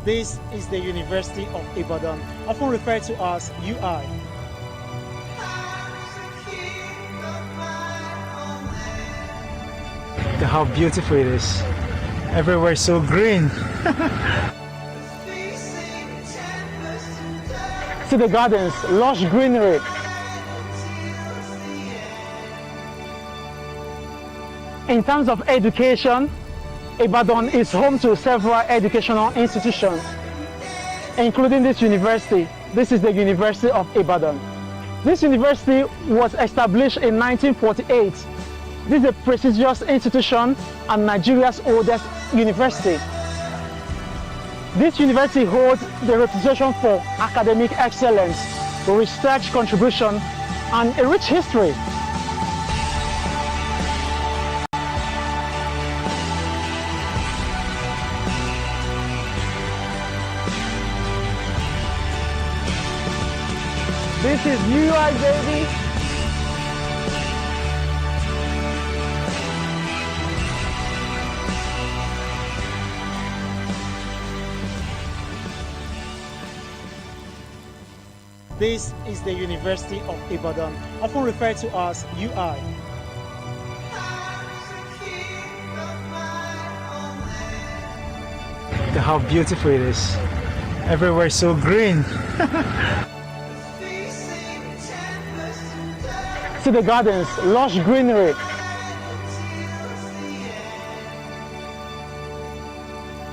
This is the University of Ibadan, often referred to as UI. Look at how beautiful it is. Everywhere is so green. See the gardens, lush greenery. In terms of education, Ibadan is home to several educational institutions, including this university. This is the University of Ibadan. This university was established in 1948. This is a prestigious institution and Nigeria's oldest university. This university holds the reputation for academic excellence, research contribution, and a rich history. This is UI, baby. This is the University of Ibadan, often referred to as UI. Look at how beautiful it is. Everywhere is so green. See the gardens, lush greenery.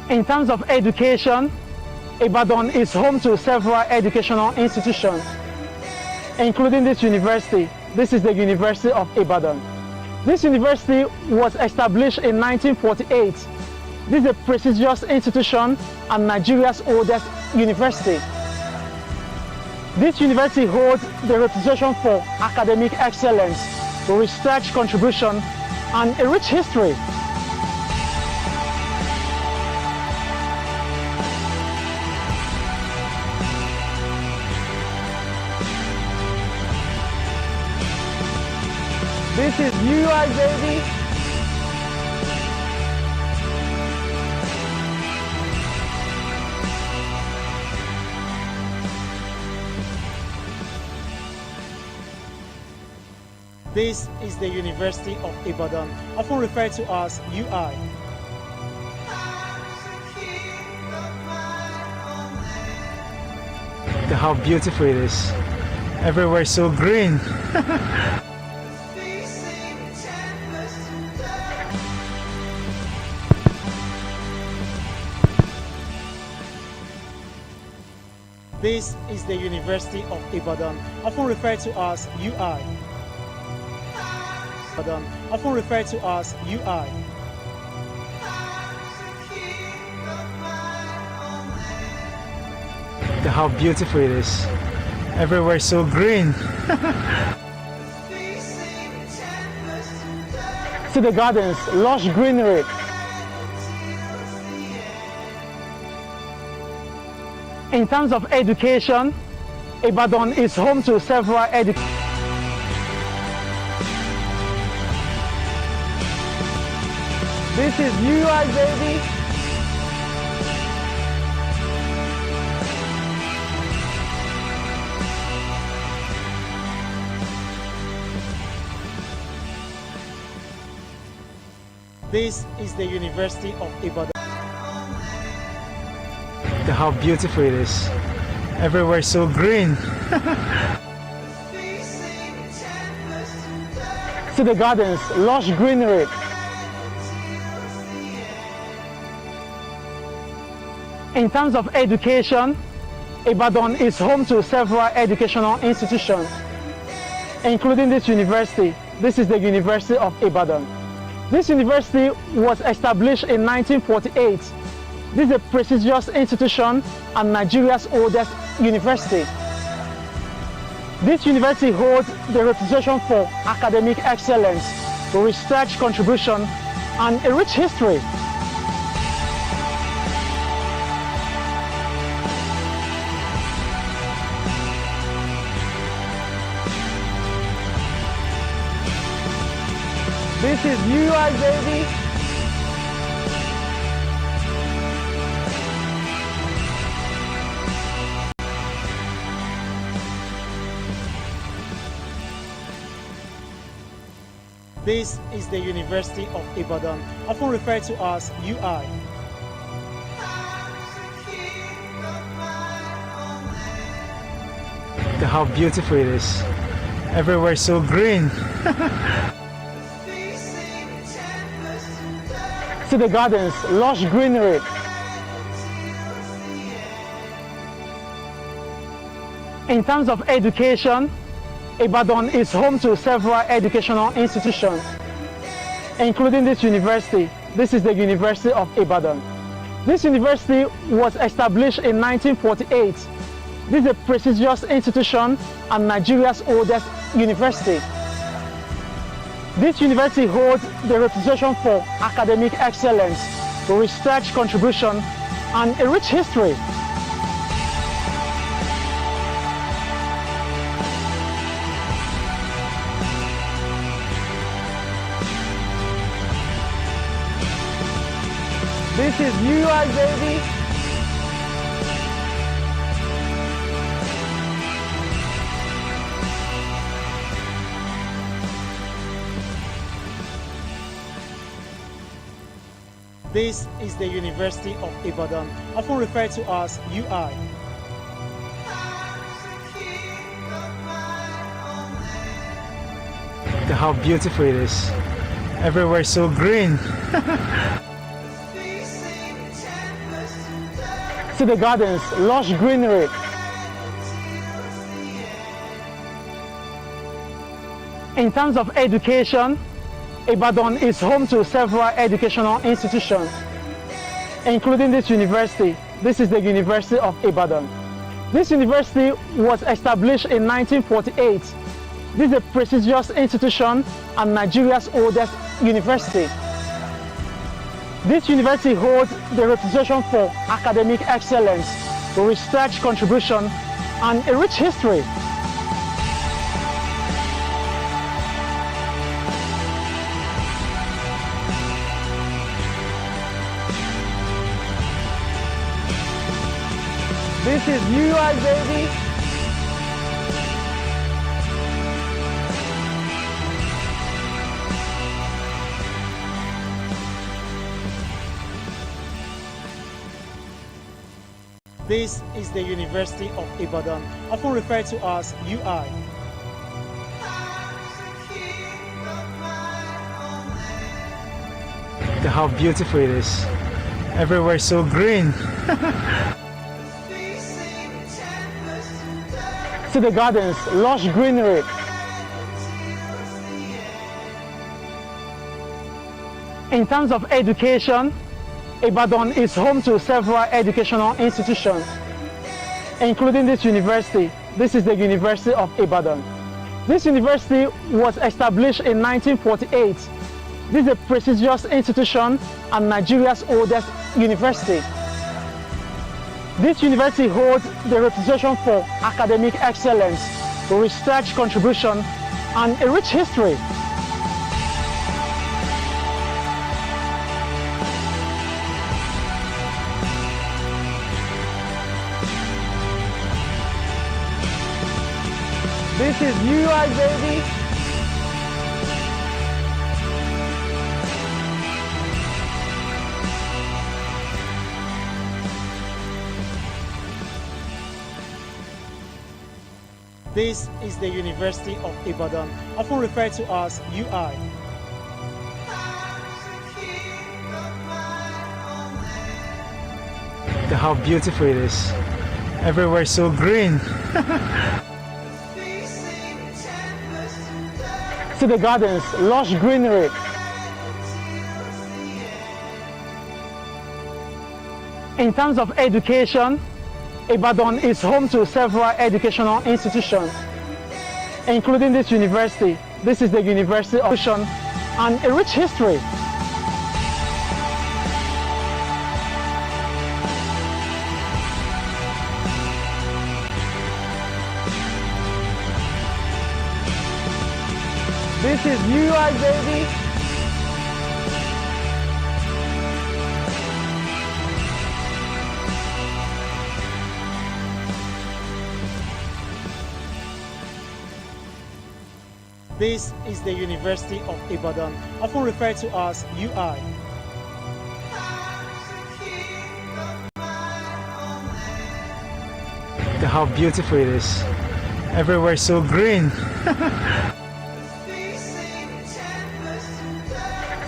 In terms of education, Ibadan is home to several educational institutions, including this university. This is the University of Ibadan. This university was established in 1948. This is a prestigious institution and Nigeria's oldest university. This university holds the reputation for academic excellence, research contribution, and a rich history. This is UI, baby. This is the University of Ibadan, often referred to as UI. Look at how beautiful it is. Everywhere is so green. This is the University of Ibadan, often referred to as UI. Ibadan, often referred to as UI. Look at how beautiful it is. Everywhere is so green. See the gardens, lush greenery. In terms of education, Ibadan is home to several This is UI, baby. This is the University of Ibadan. Look at how beautiful it is. Everywhere is so green. See the gardens, lush greenery. In terms of education, Ibadan is home to several educational institutions, including this university. This is the University of Ibadan. This university was established in 1948. This is a prestigious institution and Nigeria's oldest university. This university holds the reputation for academic excellence, research contribution, and a rich history. This is UI, baby. This is the University of Ibadan, often referred to as UI. Look at how beautiful it is. Everywhere is so green. See the gardens, lush greenery. In terms of education, Ibadan is home to several educational institutions, including this university. This is the University of Ibadan. This university was established in 1948. This is a prestigious institution and Nigeria's oldest university. This university holds the reputation for academic excellence, research contribution, and a rich history. This is UI, baby. This is the University of Ibadan, often referred to as UI. Look at how beautiful it is. Everywhere is so green. See the gardens, lush greenery. In terms of education, Ibadan is home to several educational institutions, including this university. This is the University of Ibadan. This university was established in 1948. This is a prestigious institution and Nigeria's oldest university. This university holds the reputation for academic excellence, research contribution, and a rich history. This is UI, baby. This is the University of Ibadan, often referred to as UI. Look at how beautiful it is. Everywhere is so green. See the gardens, lush greenery. In terms of education, Ibadan is home to several educational institutions, including this university. This is the University of Ibadan. This university was established in 1948. This is a prestigious institution and Nigeria's oldest university. This university holds the reputation for academic excellence, research contribution, and a rich history. This is UI, baby. This is the University of Ibadan, often referred to as UI. Look at how beautiful it is. Everywhere is so green. See the gardens, lush greenery. In terms of education, Ibadan is home to several educational institutions, including this university. This is the University of Ibadan, and a rich history. This is UI, baby. This is the University of Ibadan, often referred to as UI. Look at how beautiful it is. Everywhere is so green.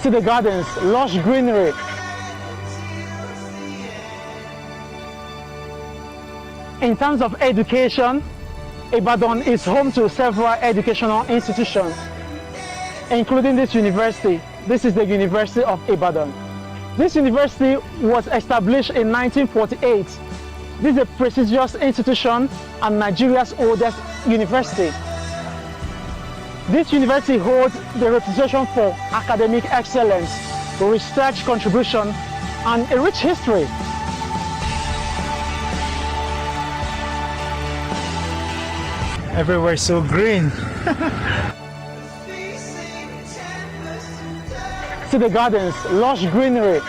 See the gardens, lush greenery. In terms of education, Ibadan is home to several educational institutions, including this university. This is the University of Ibadan. This university was established in 1948. This is a prestigious institution and Nigeria's oldest university. This university holds the reputation for academic excellence, research contribution, and a rich history. Everywhere is so green. See the gardens, lush greenery.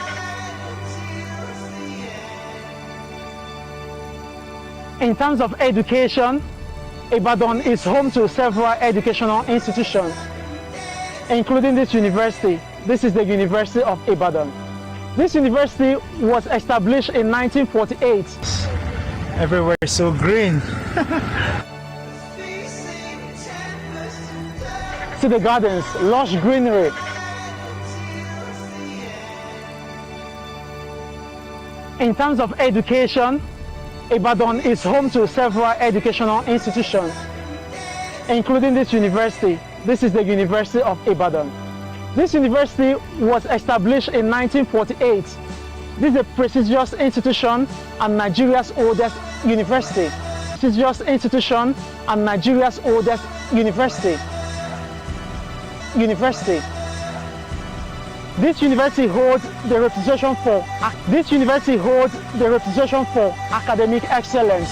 In terms of education, Ibadan is home to several educational institutions, including this university. This is the University of Ibadan. This university was established in 1948. Everywhere is so green. See the gardens, lush greenery. In terms of education, Ibadan is home to several educational institutions, including this university. This is the University of Ibadan. This university was established in 1948. This is a prestigious institution and Nigeria's oldest university. Prestigious institution and Nigeria's oldest university. This university holds the reputation for academic excellence,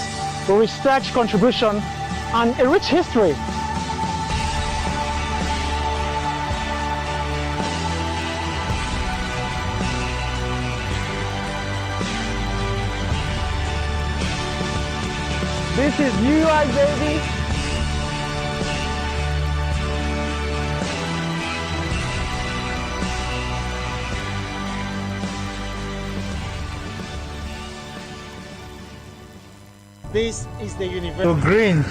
research contribution, and a rich history. This is UI, baby. This is the university. So green.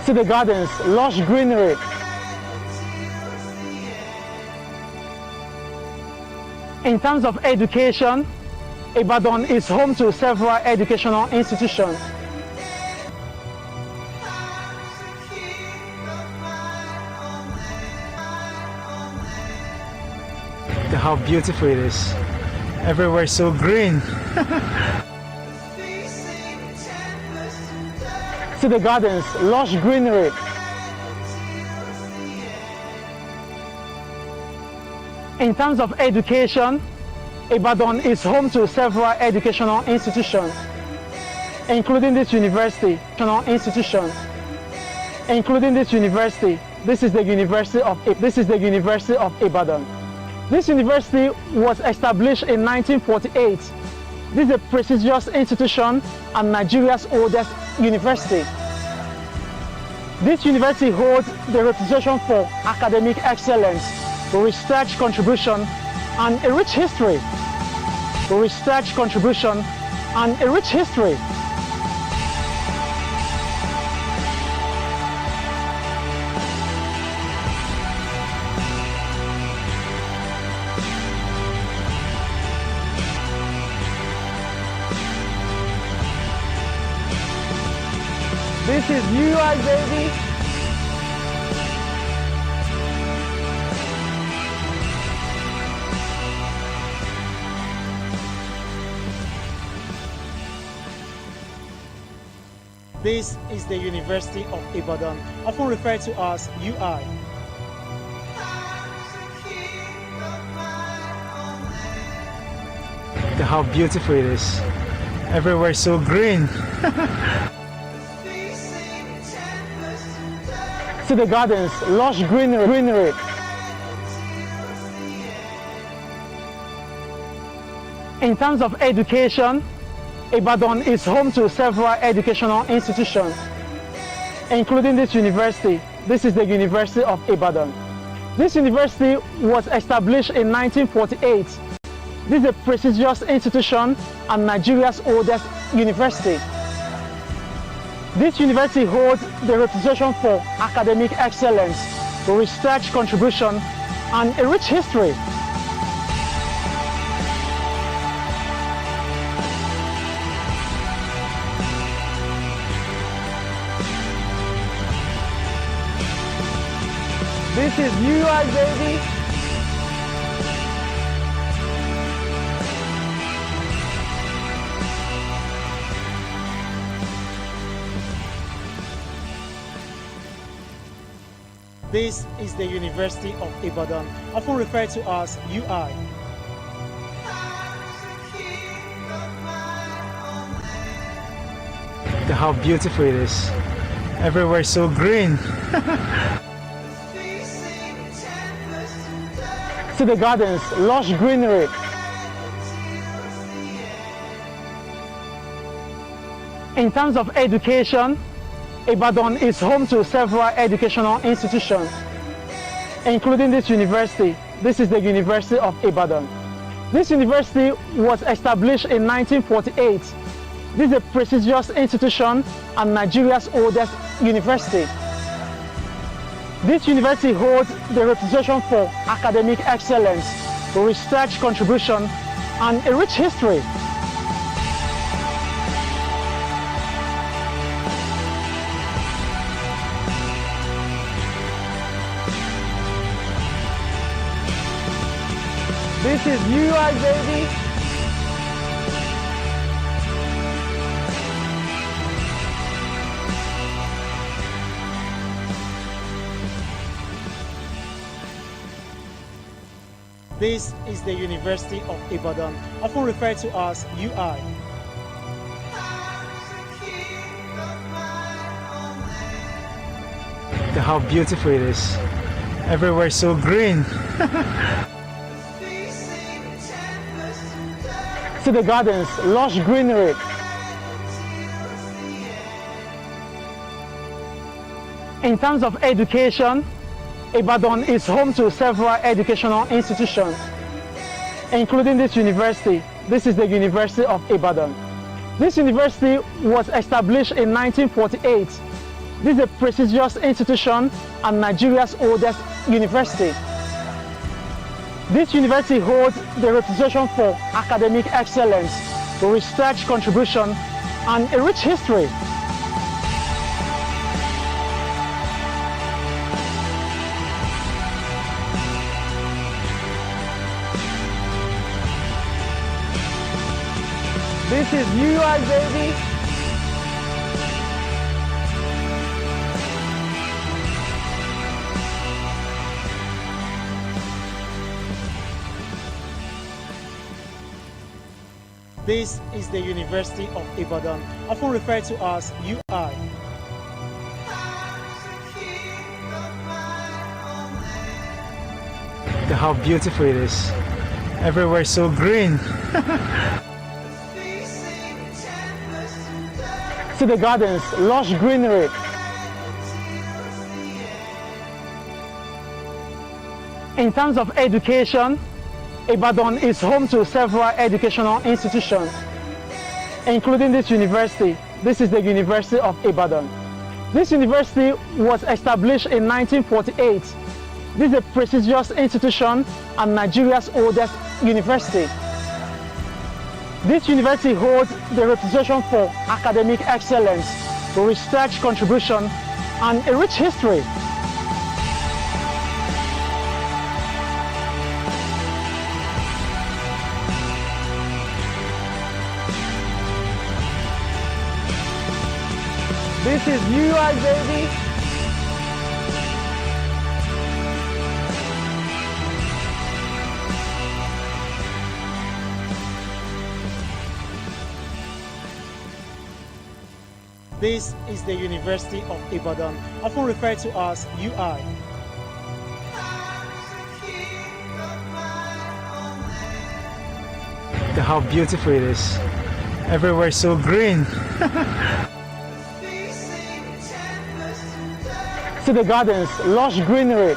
See the gardens, lush greenery. In terms of education, Ibadan is home to several educational institutions. Look at how beautiful it is. Everywhere is so green. See the gardens, lush greenery. In terms of education, Ibadan is home to several educational institutions, including this university. This is the University of Ibadan. This university was established in 1948. This is a prestigious institution and Nigeria's oldest university. This university holds the reputation for academic excellence, research contribution, and a rich history. This is UI, baby. This is the University of Ibadan, often referred to as UI. Look at how beautiful it is. Everywhere is so green. See the gardens, lush greenery. In terms of education, Ibadan is home to several educational institutions, including this university. This is the University of Ibadan. This university was established in 1948. This is a prestigious institution and Nigeria's oldest university. This university holds the reputation for academic excellence, research contribution, and a rich history. This is UI, baby. This is the University of Ibadan, often referred to as UI. Look at how beautiful it is. Everywhere is so green. See the gardens, lush greenery. In terms of education, Ibadan is home to several educational institutions, including this university. This is the University of Ibadan. This university was established in 1948. This is a prestigious institution and Nigeria's oldest university. This university holds the reputation for academic excellence, research contribution, and a rich history. This is UI, baby. This is the University of Ibadan, often referred to as UI. Look at how beautiful it is. Everywhere is so green. See the gardens, lush greenery. In terms of education, Ibadan is home to several educational institutions, including this university. This is the University of Ibadan. This university was established in 1948. This is a prestigious institution and Nigeria's oldest university. This university holds the reputation for academic excellence, research contribution, and a rich history. This is UI, baby. This is the University of Ibadan, often referred to as UI. Look at how beautiful it is. Everywhere is so green. See the gardens, lush greenery. In terms of education, Ibadan is home to several educational institutions, including this university. This is the University of Ibadan. This university was established in 1948. This is a prestigious institution and Nigeria's oldest university. This university holds the reputation for academic excellence, research contribution, and a rich history. This is UI, baby. This is the University of Ibadan, often referred to as UI. Look at how beautiful it is. Everywhere is so green. See the gardens, lush greenery.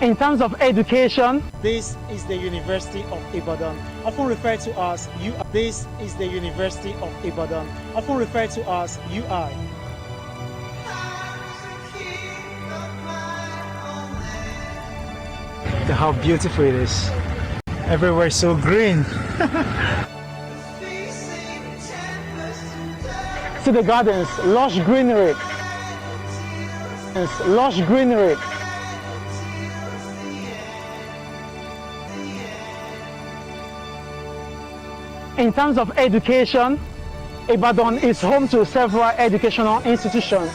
In terms of education, this is the University of Ibadan, often referred to as UI. This is the University of Ibadan, often referred to as UI. Look at how beautiful it is. Everywhere so green. See the gardens, lush greenery. It's lush greenery. In terms of education, Ibadan is home to several educational institutions,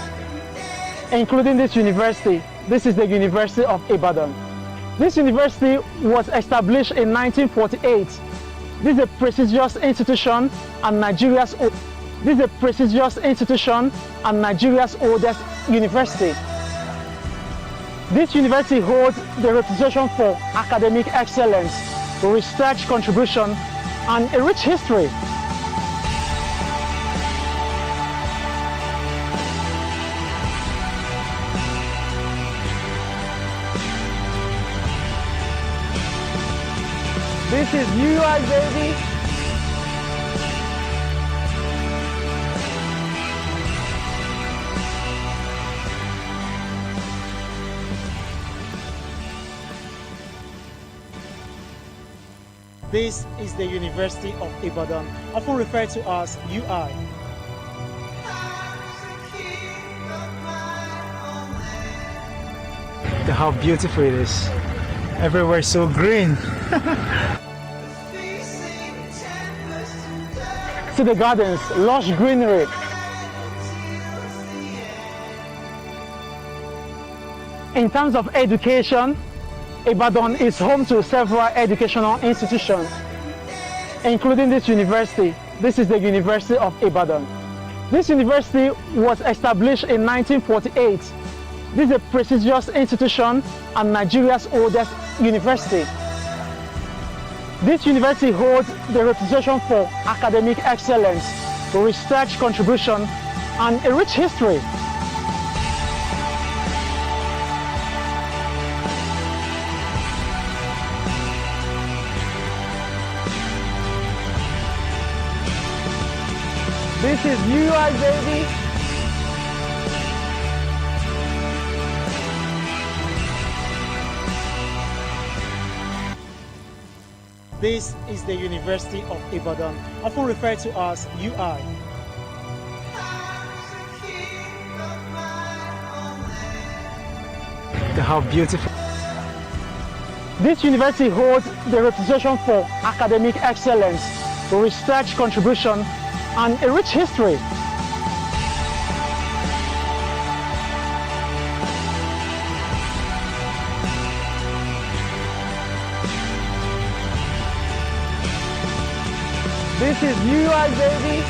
including this university. This is the University of Ibadan. This university was established in 1948. This is a prestigious institution and Nigeria's oldest university. This university holds the reputation for academic excellence, research contribution, and a rich history. This is UI, baby. This is the University of Ibadan, often referred to as UI. Look at how beautiful it is. Everywhere so green. See the gardens, lush greenery. In terms of education, Ibadan is home to several educational institutions, including this university. This is the University of Ibadan. This university was established in 1948. This is a prestigious institution and Nigeria's oldest university. This university holds the reputation for academic excellence, research contribution, and a rich history. This is UI, baby. This is the University of Ibadan, often referred to as UI. Look at how beautiful. This university holds the reputation for academic excellence, research contribution, and a rich history. This is UI, baby.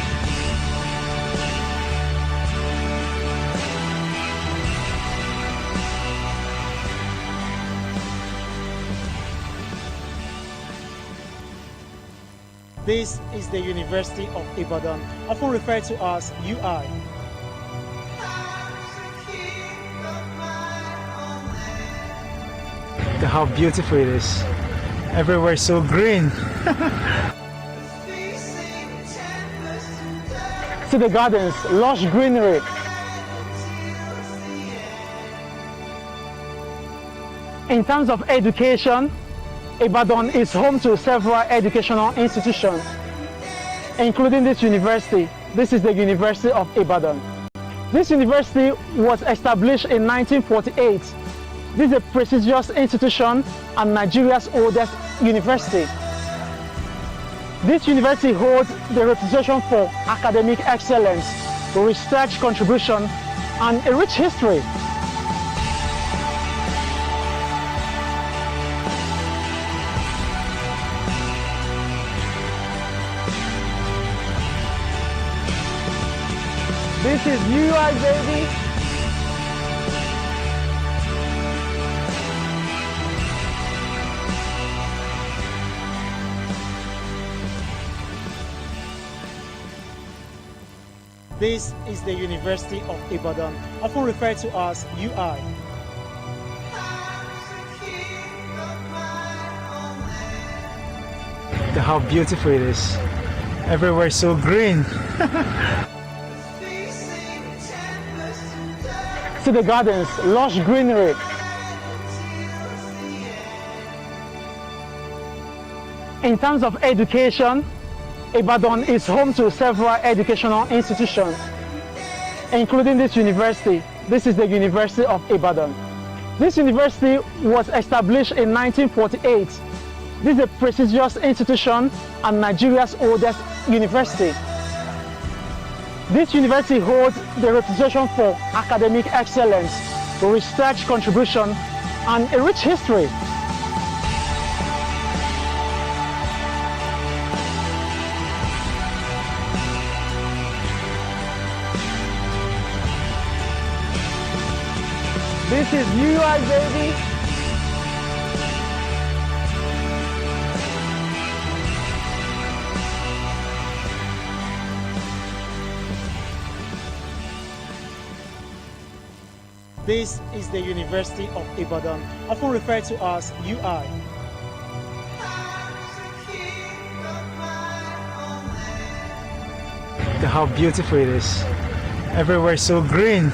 This is the University of Ibadan, often referred to as UI. Look at how beautiful it is. Everywhere so green. See the gardens, lush greenery. In terms of education, Ibadan is home to several educational institutions, including this university. This is the University of Ibadan. This university was established in 1948. This is a prestigious institution and Nigeria's oldest university. This university holds the reputation for academic excellence, research contribution, and a rich history. This is UI, baby. This is the University of Ibadan, often referred to as UI. Look how beautiful it is. Everywhere so green. See the gardens, lush greenery. In terms of education, Ibadan is home to several educational institutions, including this university. This is the University of Ibadan. This university was established in 1948. This is a prestigious institution and Nigeria's oldest university. This university holds the reputation for academic excellence, research contribution, and a rich history. This is UI, baby. This is the University of Ibadan, often referred to as UI. Look how beautiful it is. Everywhere so green.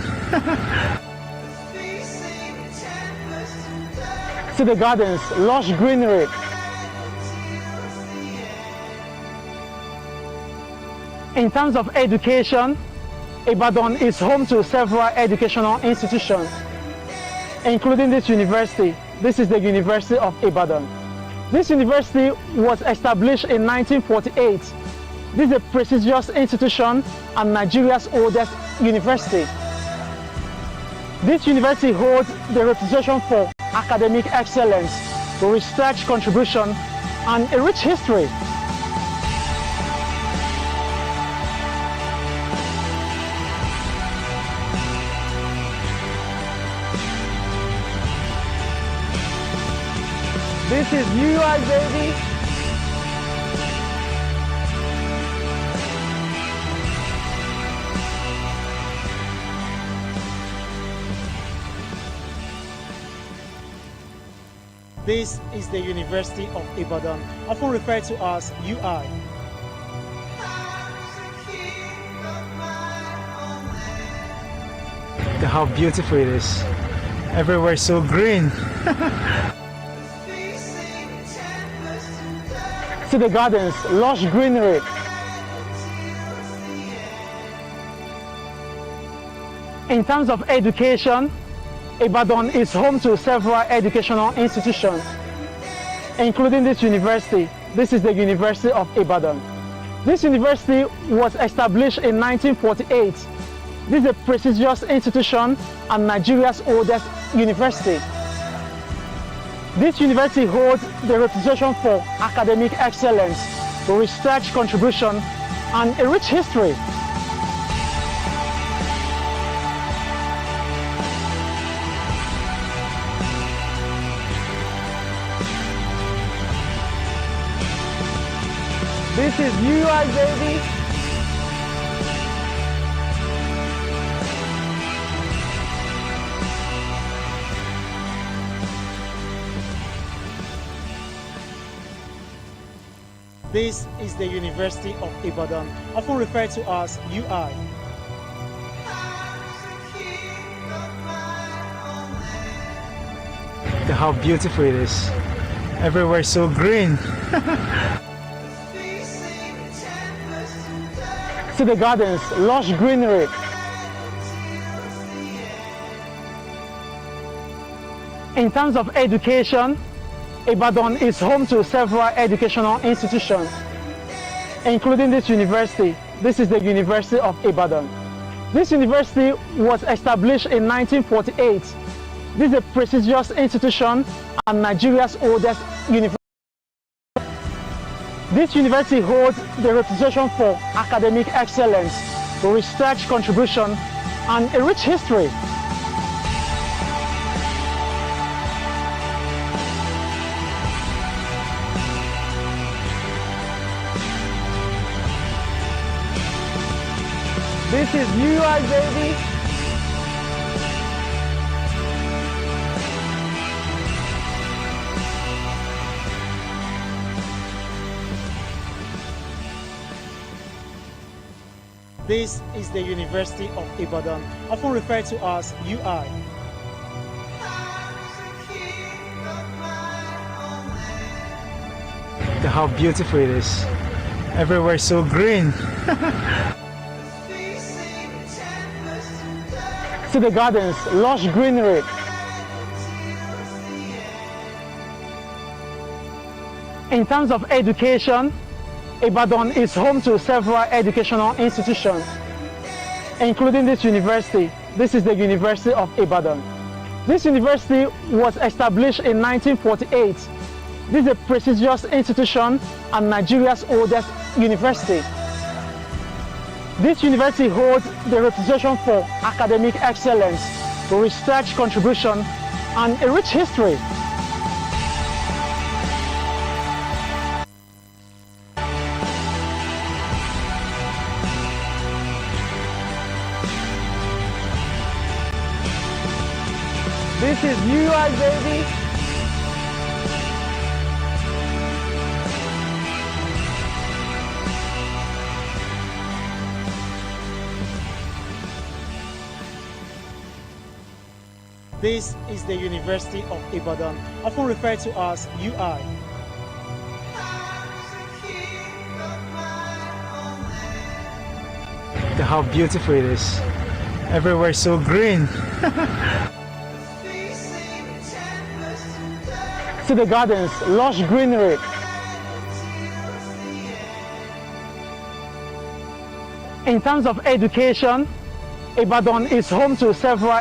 See the gardens, lush greenery. In terms of education, Ibadan is home to several educational institutions, including this university. This is the University of Ibadan. This university was established in 1948. This is a prestigious institution and Nigeria's oldest university. This university holds the reputation for academic excellence, research contribution, and a rich history. This is UI, baby. This is the University of Ibadan, often referred to as UI. Look how beautiful it is. Everywhere so green. See the gardens, lush greenery. In terms of education, Ibadan is home to several educational institutions, including this university. This is the University of Ibadan. This university was established in 1948. This is a prestigious institution and Nigeria's oldest university. This university holds the reputation for academic excellence, research contribution, and a rich history. This is UI, baby. This is the University of Ibadan, often referred to as UI. Look how beautiful it is. Everywhere so green. See the gardens, lush greenery. In terms of education, Ibadan is home to several educational institutions, including this university. This is the University of Ibadan. This university was established in 1948. This is a prestigious institution and Nigeria's oldest university. This university holds the reputation for academic excellence, research contribution, and a rich history. This This is UI, baby. This is the University of Ibadan, often referred to as UI. Look at how beautiful it is. Everywhere is so green. See the gardens, lush greenery. In terms of education, Ibadan is home to several educational institutions, including this university. This is the University of Ibadan. This university was established in 1948. This is a prestigious institution and Nigeria's oldest university. This university holds the reputation for academic excellence, research contribution, and a rich history. This is UI, baby. This is the University of Ibadan, often referred to as UI. Look at how beautiful it is. Everywhere is so green. See the gardens, lush greenery. In terms of education, Ibadan is home to several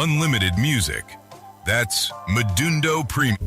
unlimited music. That's Medundo Premium.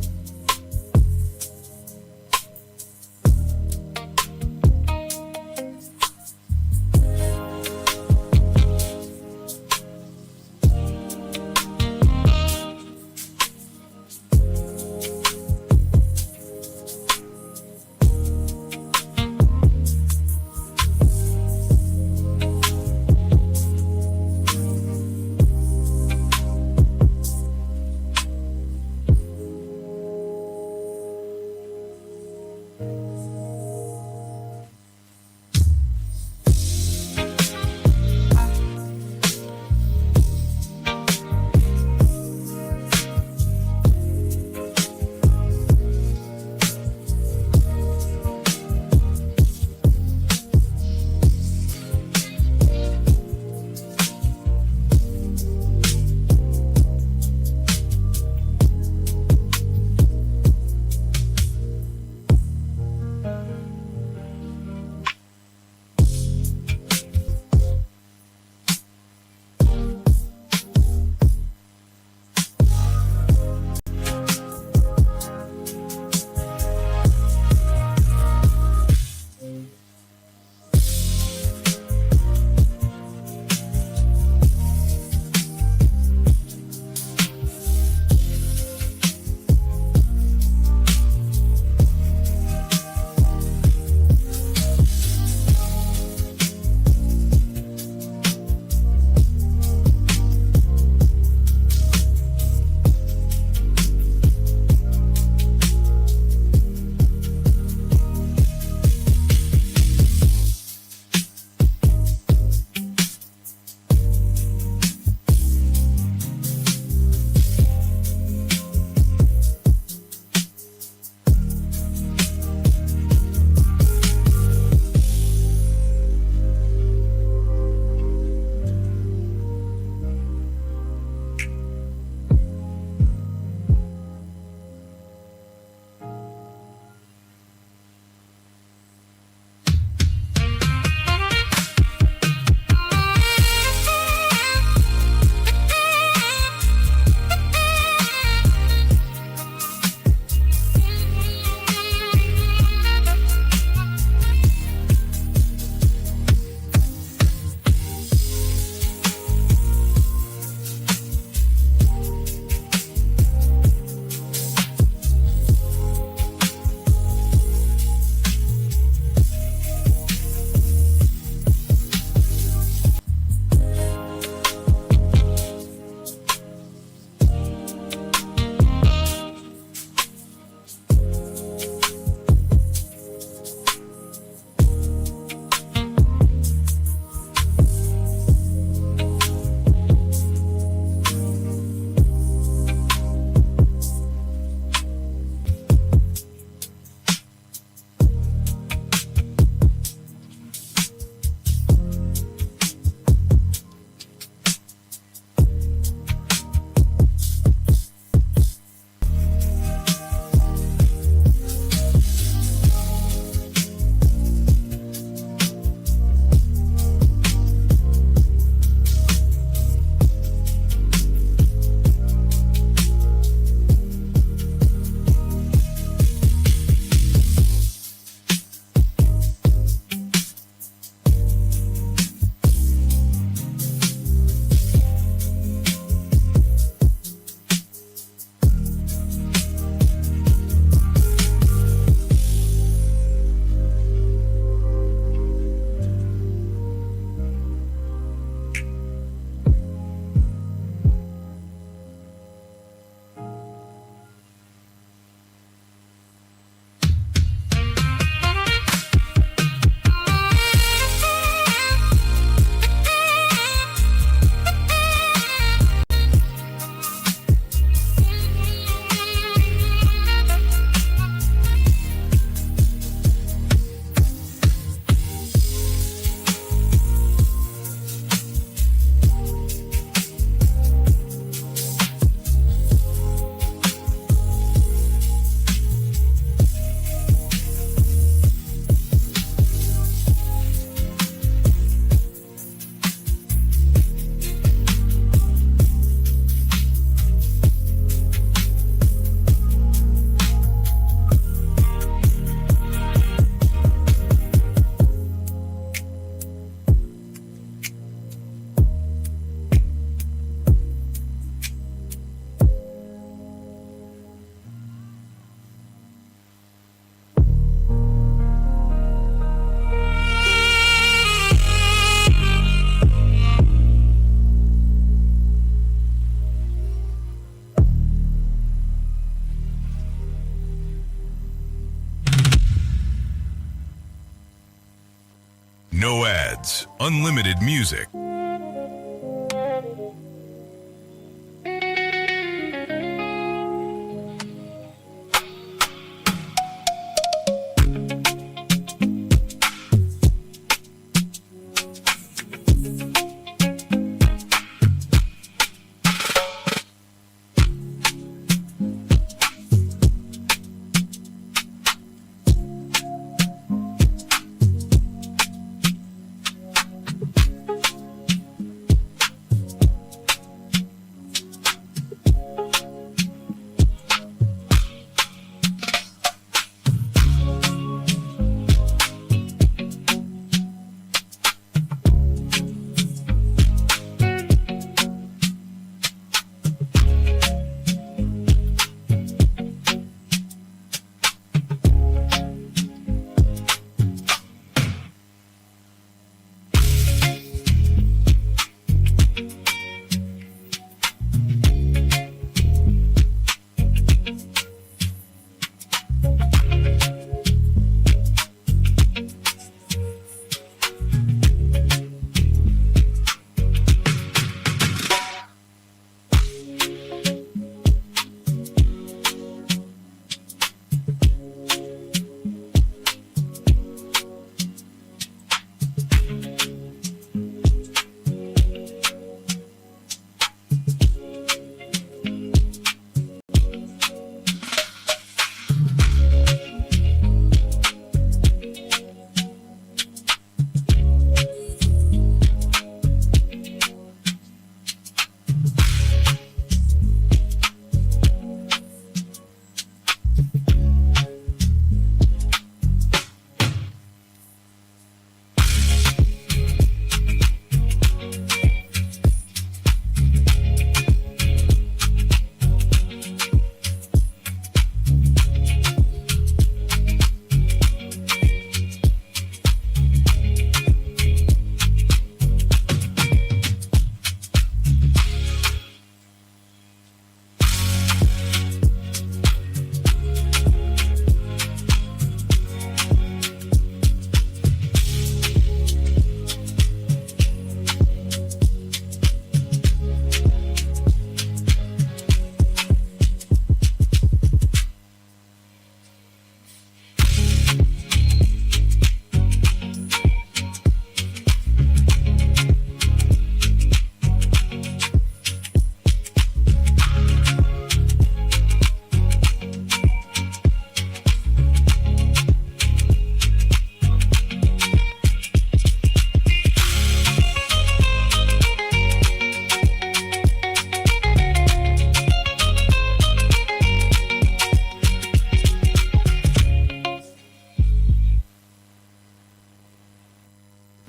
No ads, unlimited music.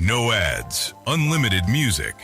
No ads, unlimited music.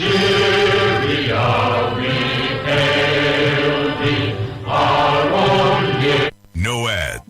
Nigeria, we hail thee, our own dear. No ad.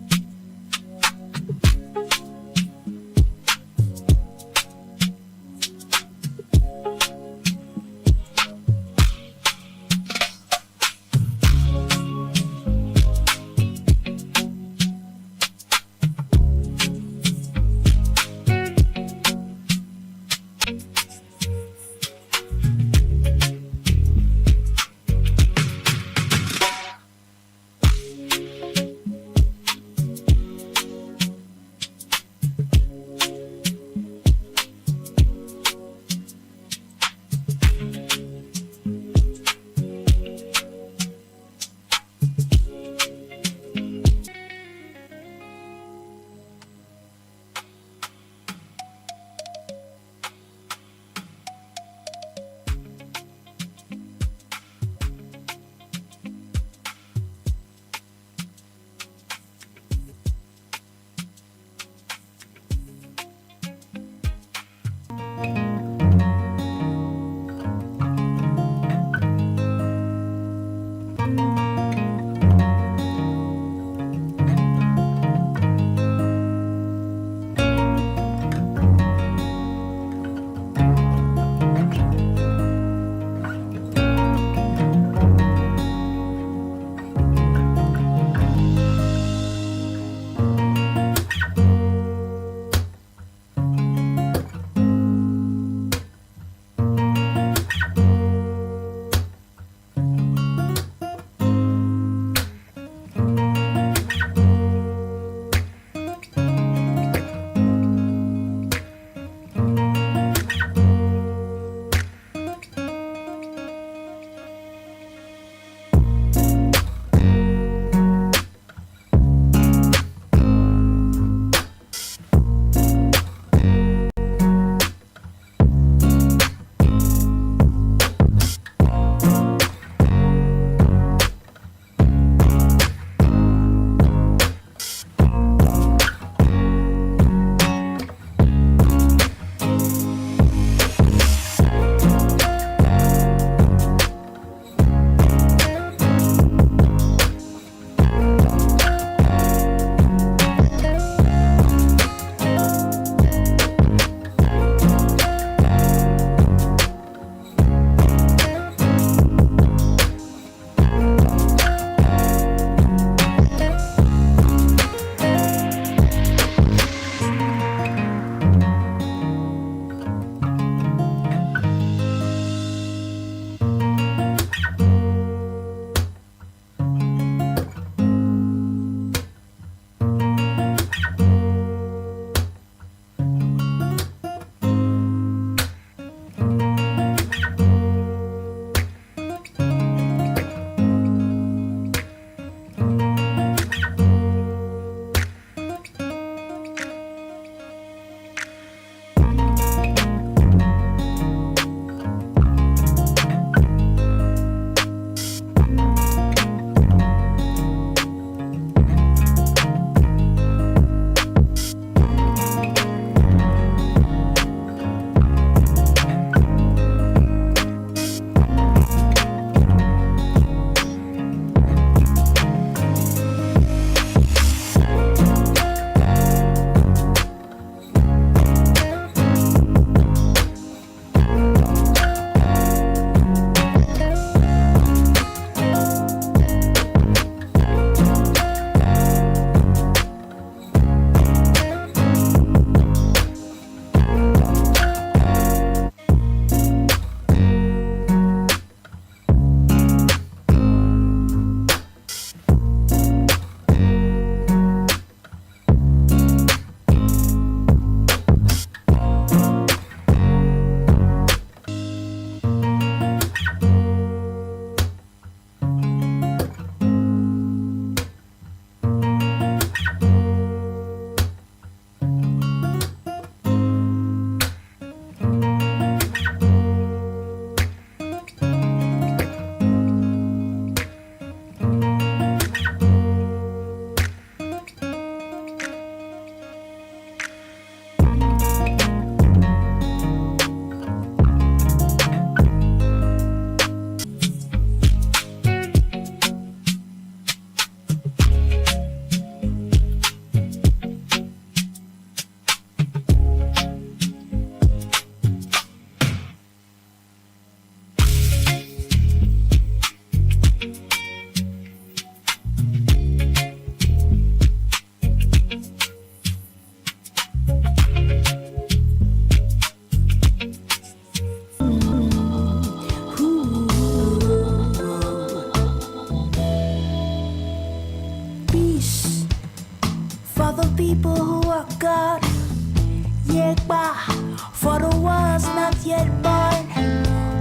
for the world's not yet born.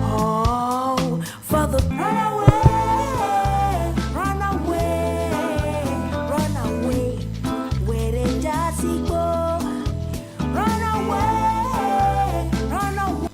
Oh, for the run away, run away, run away. Where did Jazzy go? Run away, run away.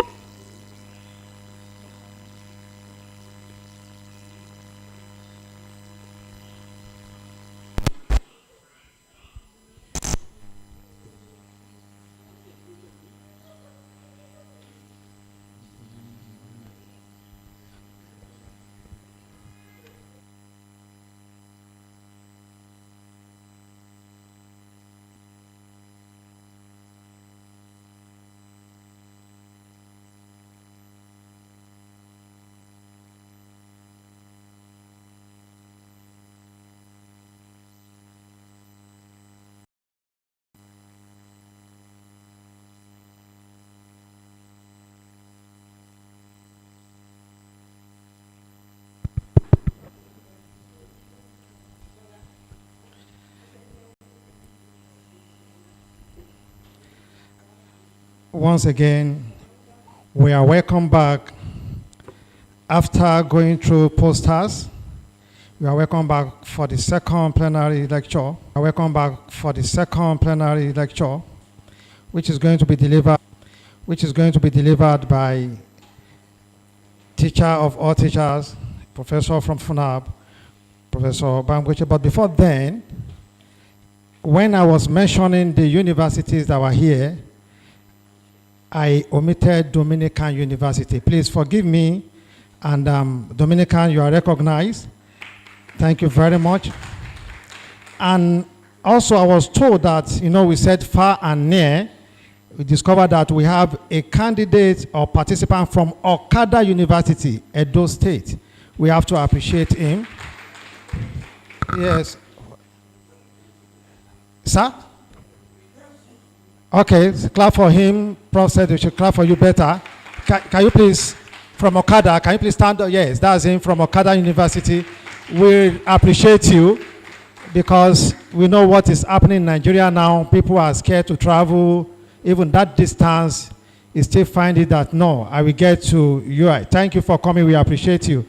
Once again, we are welcome back after going through posters. We are welcome back for the second plenary lecture. We are welcome back for the second plenary lecture, which is going to be delivered by teacher of all teachers, professor from FUNAB, Professor Bangweche. But before then, when I was mentioning the universities that were here, I omitted Dominican University. Please forgive me. And Dominican, you are recognized. Thank you very much. And also, I was told that, we said far and near. We discovered that we have a candidate or participant from Okada University, Edo State. We have to appreciate him. Yes. Sir? Okay, clap for him. Prof said we should clap for you better. Can you please, from Okada, can you please stand up? Yes, that's him from Okada University. We appreciate you because we know what is happening in Nigeria now. People are scared to travel. Even that distance, you still find it that, no, I will get to you. Thank you for coming. We appreciate you.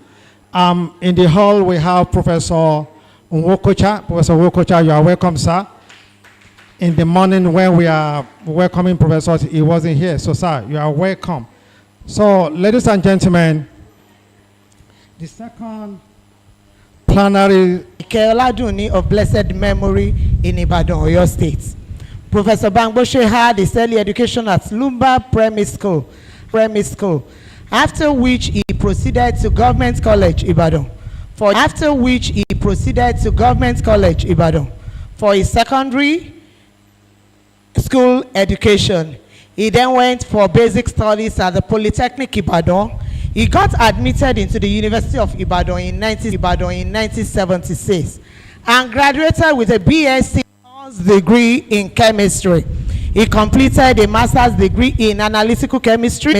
In the hall, we have Professor Nwokocha. Professor Nwokocha, you are welcome, sir. In the morning when we are welcoming Professor, he wasn't here. So, sir, you are welcome. So, ladies and gentlemen, the second plenary Ikeoladuni of blessed memory in Ibadan, Oyo State. Professor Bangboshe had his early education at Lumba Primary School, after which he proceeded to Government College, Ibadan. For his secondary school education. He then went for basic studies at the Polytechnic Ibadan. He got admitted into the University of Ibadan in 1976 and graduated with a BSc degree in chemistry. He completed a master's degree in analytical chemistry.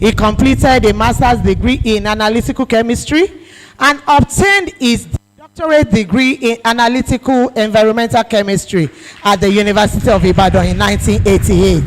He completed a master's degree in analytical chemistry and obtained his doctorate degree in analytical environmental chemistry at the University of Ibadan in 1988.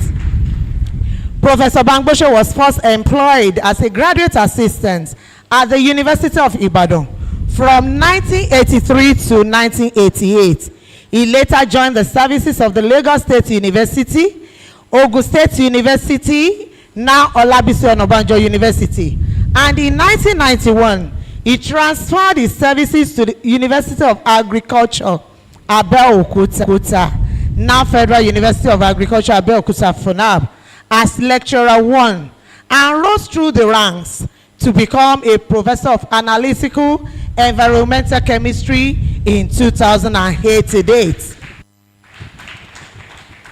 Professor Bangboshe was first employed as a graduate assistant at the University of Ibadan from 1983 to 1988. He later joined the services of the Lagos State University, Ogun State University, now Olabisi Onabanjo University. And in 1991, he transferred his services to the University of Agriculture, Abeokuta, now Federal University of Agriculture, Abeokuta, FUNAB, as Lecturer 1, and rose through the ranks to become a Professor of Analytical Environmental Chemistry in 2008 to date.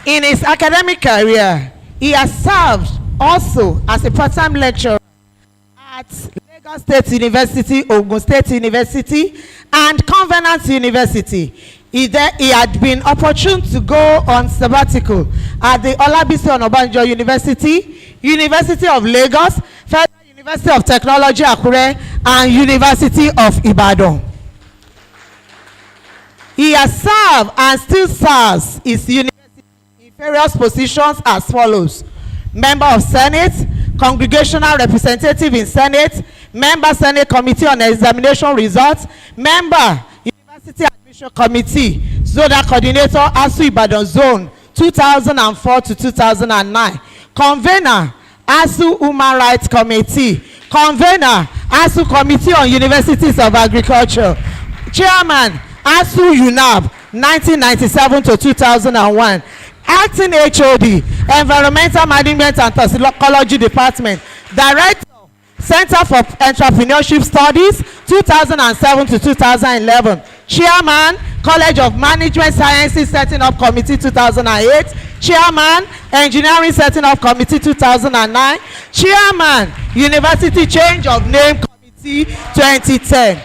In his academic career, he has served also as a part-time lecturer at Lagos State University, Ogun State University, and Covenant University. He had been opportune to go on sabbatical at the Olabisi Onabanjo University, University of Lagos, Federal University of Technology Akure, and University of Ibadan. He has served and still serves his university in various positions as follows: Member of Senate, Congregational Representative in Senate, Member Senate Committee on Examination Results, Member University Admission Committee, Zonal Coordinator, ASU Ibadan Zone 2004 to 2009, Convener, ASU Human Rights Committee, Convener, ASU Committee on Universities of Agriculture, Chairman, ASU UNAB 1997 to 2001, Acting HOD, Environmental Management and Toxicology Department, Director, Center for Entrepreneurship Studies 2007 to 2011, Chairman, College of Management Sciences Setting Up Committee 2008, Chairman, Engineering Setting Up Committee 2009, Chairman, University Change of Name Committee 2010.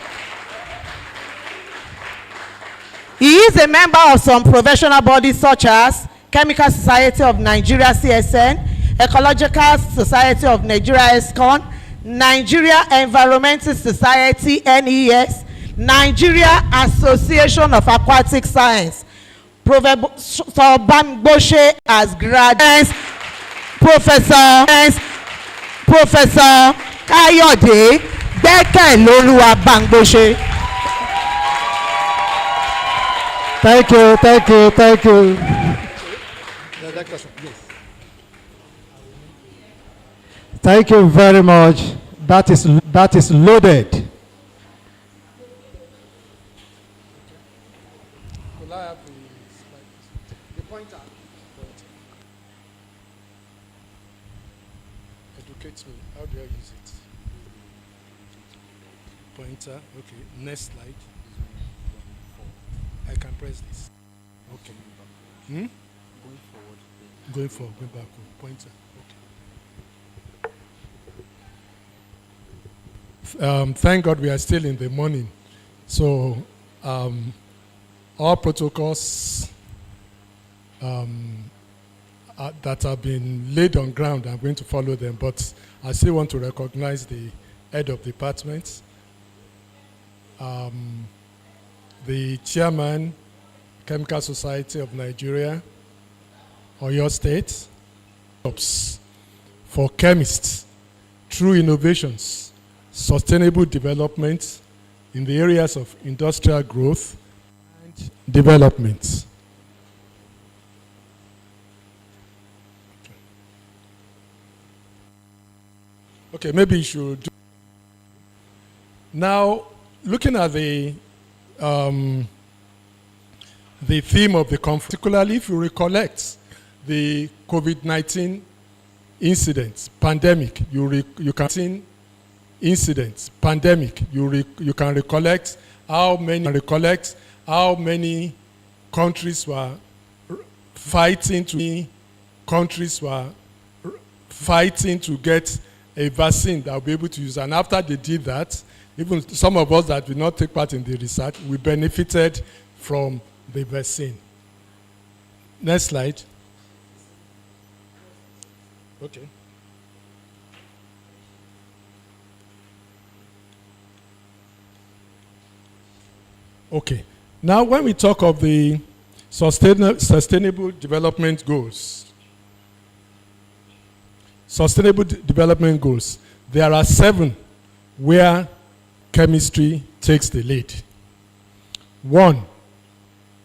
He is a member of some professional bodies such as Chemical Society of Nigeria CSN, Ecological Society of Nigeria ESCON, Nigeria Environmental Society NES, Nigeria Association of Aquatic Science. Professor Bangboshe as graduate, Professor Kayode Dekeloluwa Bangboshe. Thank you, thank you, thank you. Thank you very much. That is loaded. Will I have the pointer? Educate me. How do I use it? Pointer. Okay. Next slide. I can press this. Okay. Going forward. Going forward. Going backward. Pointer. Okay. Thank God we are still in the morning. So all protocols that have been laid on ground, I'm going to follow them. But I still want to recognize the head of department, the chairman, Chemical Society of Nigeria, Oyo State, for chemists through innovations, sustainable development in the areas of industrial growth and development. Okay, maybe you should do. Now, looking at the theme of the conference, particularly if you recollect the COVID-19 incidents, pandemic, you can recollect how many countries were fighting to get a vaccine that will be able to use. And after they did that, even some of us that did not take part in the research, we benefited from the vaccine. Next slide. Okay. Okay. Now, when we talk of the sustainable development goals, there are 7 where chemistry takes the lead. 1,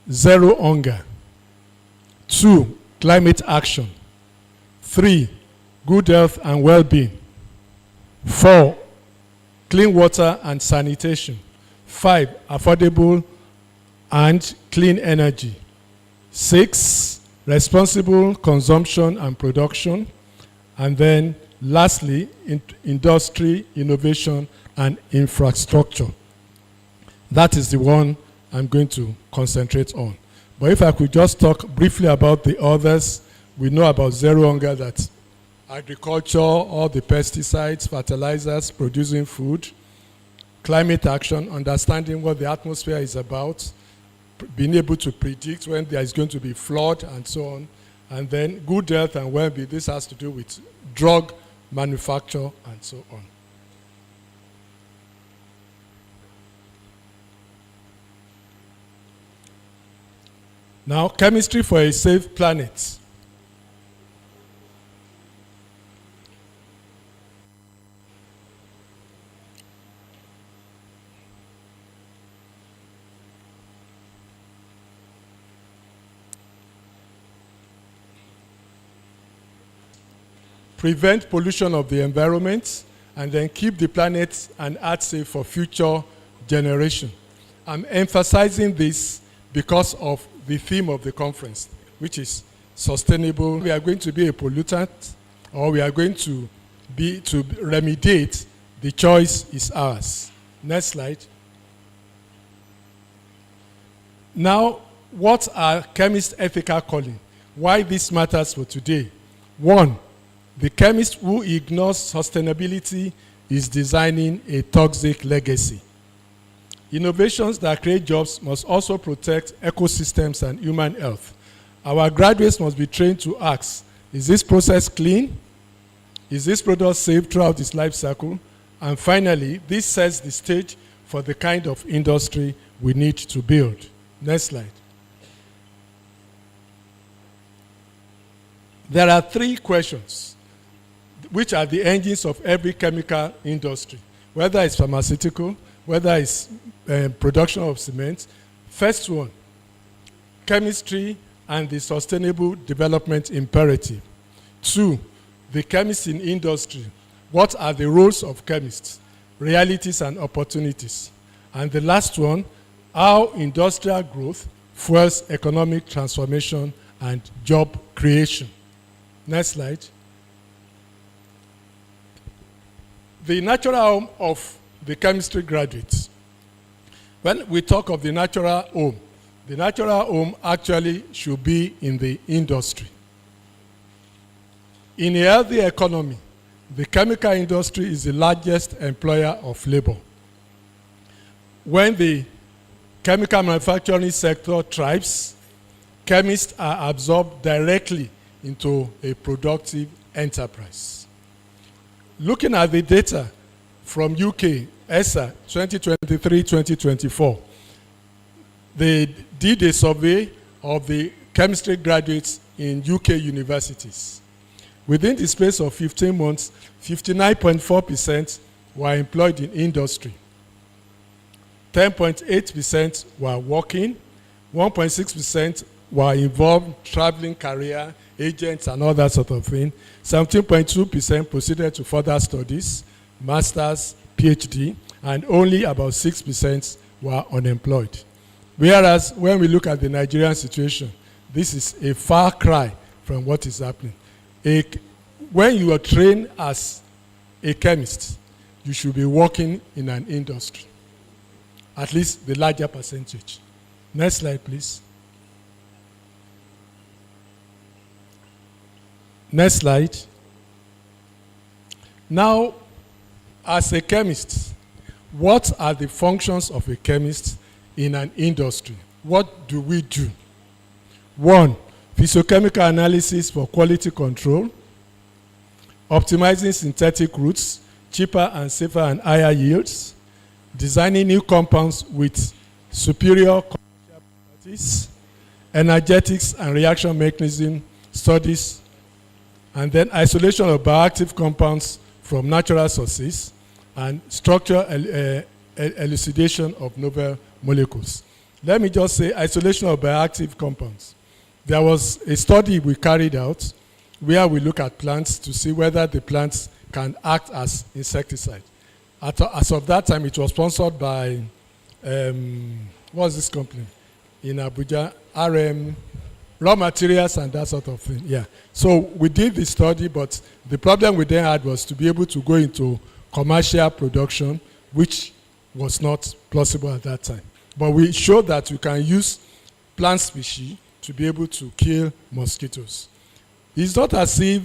zero hunger. 2, climate action. 3, good health and well-being. 4, clean water and sanitation. 5, affordable and clean energy. 6, responsible consumption and production. And then lastly, industry, innovation, and infrastructure. That is the one I'm going to concentrate on. But if I could just talk briefly about the others, we know about zero hunger, that agriculture, all the pesticides, fertilizers, producing food, climate action, understanding what the atmosphere is about, being able to predict when there is going to be flood and so on, and then good health and well-being. This has to do with drug manufacture and so on. Now, chemistry for a safe planet. prevent pollution of the environment, and then keep the planet and earth safe for future generations. I'm emphasizing this because of the theme of the conference, which is sustainable. We are going to be a pollutant, or we are going to remediate. The choice is ours. Next slide. Now, what are chemists' ethical calling? Why this matters for today? One, the chemist who ignores sustainability is designing a toxic legacy. Innovations that create jobs must also protect ecosystems and human health. Our graduates must be trained to ask, is this process clean? Is this product safe throughout its life cycle? And finally, this sets the stage for the kind of industry we need to build. Next slide. There are three questions which are the engines of every chemical industry, whether it's pharmaceutical, whether it's production of cement. First one, chemistry and the sustainable development imperative. Two, the chemists in industry. What are the roles of chemists, realities and opportunities? And the last one, how industrial growth fuels economic transformation and job creation. Next slide. The natural home of the chemistry graduates. When we talk of the natural home actually should be in the industry. In a healthy economy, the chemical industry is the largest employer of labor. When the chemical manufacturing sector thrives, chemists are absorbed directly into a productive enterprise. Looking at the data from UK, ESA 2023-2024, they did a survey of the chemistry graduates in UK universities. Within the space of 15 months, 59.4% were employed in industry. 10.8% were working, 1.6% were involved traveling career, agents and all that sort of thing. 17.2% proceeded to further studies, masters, PhD, and only about 6% were unemployed. Whereas when we look at the Nigerian situation, this is a far cry from what is happening. When you are trained as a chemist, you should be working in an industry, at least the larger percentage. Next slide, please. Next slide. Now, as a chemist, what are the functions of a chemist in an industry? What do we do? One, physiochemical analysis for quality control, optimizing synthetic routes, cheaper and safer and higher yields, designing new compounds with superior commercial properties, energetics and reaction mechanism studies, and then isolation of bioactive compounds from natural sources, and structural elucidation of novel molecules. Let me just say isolation of bioactive compounds. There was a study we carried out where we look at plants to see whether the plants can act as insecticide. As of that time, it was sponsored by, what's this company? In Abuja, RM, raw materials and that sort of thing, yeah. So we did the study, but the problem we then had was to be able to go into commercial production, which was not possible at that time. But we showed that we can use plant species to be able to kill mosquitoes. It's not as if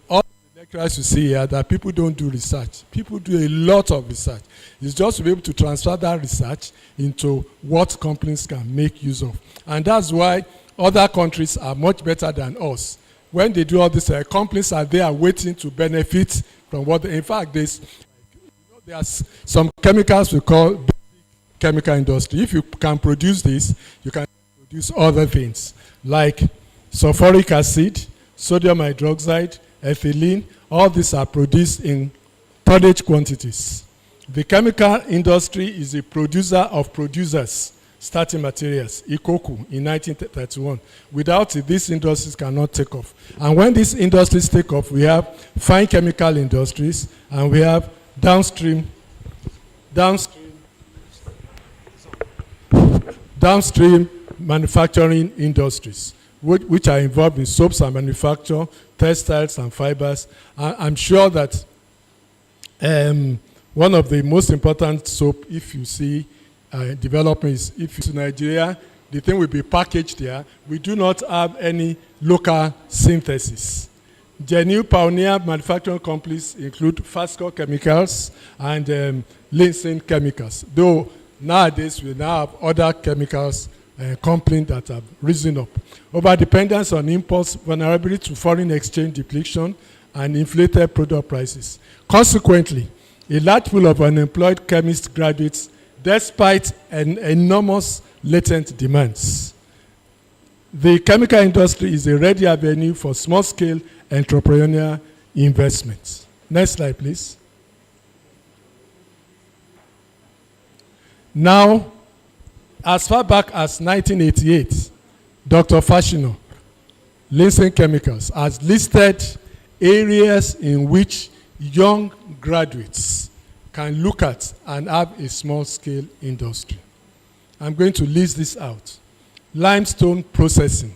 all the lecturers you see here that people don't do research. People do a lot of research. It's just to be able to transfer that research into what companies can make use of. And that's why other countries are much better than us. When they do all this, companies are there waiting to benefit from what in fact, there's some chemicals we call basic chemical industry. If you can produce this, you can produce other things like sulfuric acid, sodium hydroxide, ethylene. All these are produced in tonnage quantities. The chemical industry is a producer of producers. starting materials, Ikoku, in 1931. Without it, these industries cannot take off. And when these industries take off, we have fine chemical industries, and we have downstream manufacturing industries, which are involved in soaps and manufacture, textiles and fibers. I'm sure that one of the most important soap, if you see development, is if you to Nigeria, the thing will be packaged there. We do not have any local synthesis. Genuine pioneer manufacturing companies include Fasco Chemicals and Linson Chemicals. Though nowadays we now have other chemicals companies that have risen up. Over-dependence on imports, vulnerability to foreign exchange depletion, and inflated product prices. Consequently, a large pool of unemployed chemist graduates despite an enormous latent demands. The chemical industry is a ready avenue for small-scale entrepreneurial investments. Next slide, please. Now, as far back as 1988, Dr. Fashino, Linson Chemicals, has listed areas in which young graduates can look at and have a small-scale industry. I'm going to list this out. Limestone processing,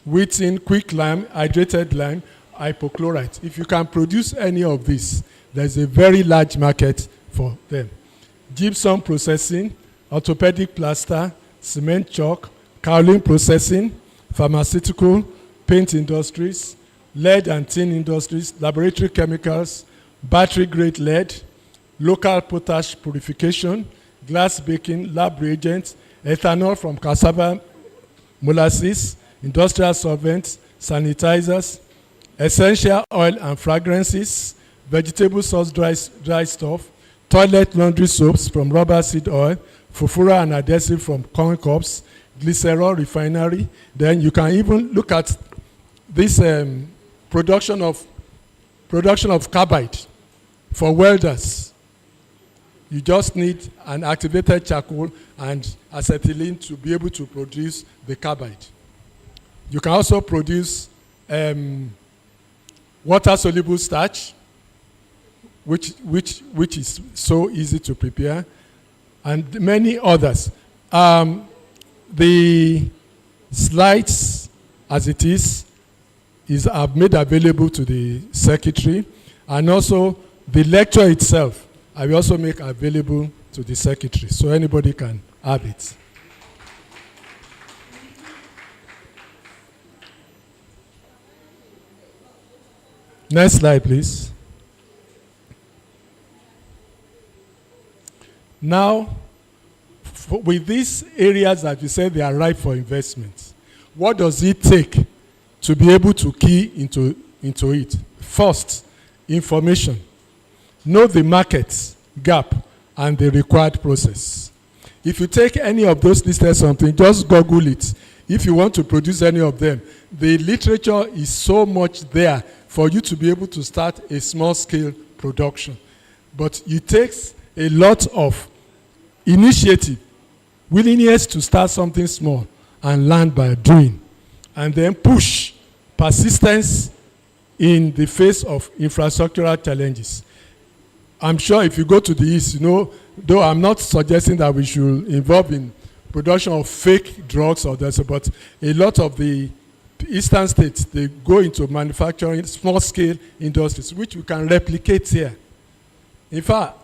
wheating, quick lime, hydrated lime, hypochlorite. If you can produce any of this, there's a very large market for them. Gypsum processing, orthopedic plaster, cement chalk, kaolin processing, pharmaceutical, paint industries, lead and tin industries, laboratory chemicals, battery-grade lead, local potash purification, glass baking, lab reagents, ethanol from cassava molasses, industrial solvents, sanitizers, essential oil and fragrances, vegetable sauce dry stuff, toilet laundry soaps from rubber seed oil, fufura and adhesive from corn cobs, glycerol refinery. Then you can even look at this production of carbide for welders. You just need an activated charcoal and acetylene to be able to produce the carbide. You can also produce water-soluble starch, which is so easy to prepare, and many others. The slides, as it is made available to the secretary, and also the lecture itself I will also make available to the secretary, so anybody can have it. Next slide, please. Now, with these areas that you said they are ripe for investment, what does it take to be able to key into it? First, information. Know the market gap and the required process. If you take any of those listed something, just Google it. If you want to produce any of them, the literature is so much there for you to be able to start a small-scale production. But it takes a lot of initiative, willingness to start something small and learn by doing, and then push, persistence in the face of infrastructural challenges. I'm sure if you go to the East, though I'm not suggesting that we should involve in production of fake drugs or that, but a lot of the Eastern states, they go into manufacturing small-scale industries, which we can replicate here. In fact,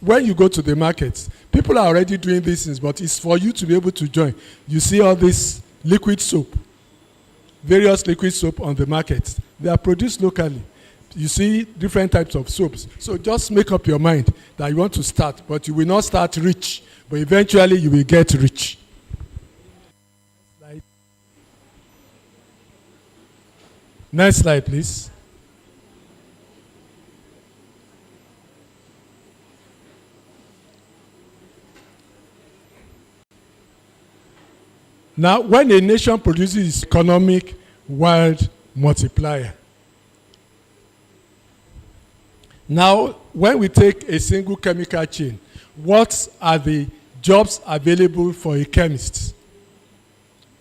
when you go to the markets, people are already doing these things, but it's for you to be able to join. You see all this liquid soap, various liquid soap on the market. They are produced locally. You see different types of soaps. So just make up your mind that you want to start, but you will not start rich, but eventually you will get rich. Next slide, please. Now, when a nation produces its economic world multiplier, now, when we take a single chemical chain, what are the jobs available for a chemist.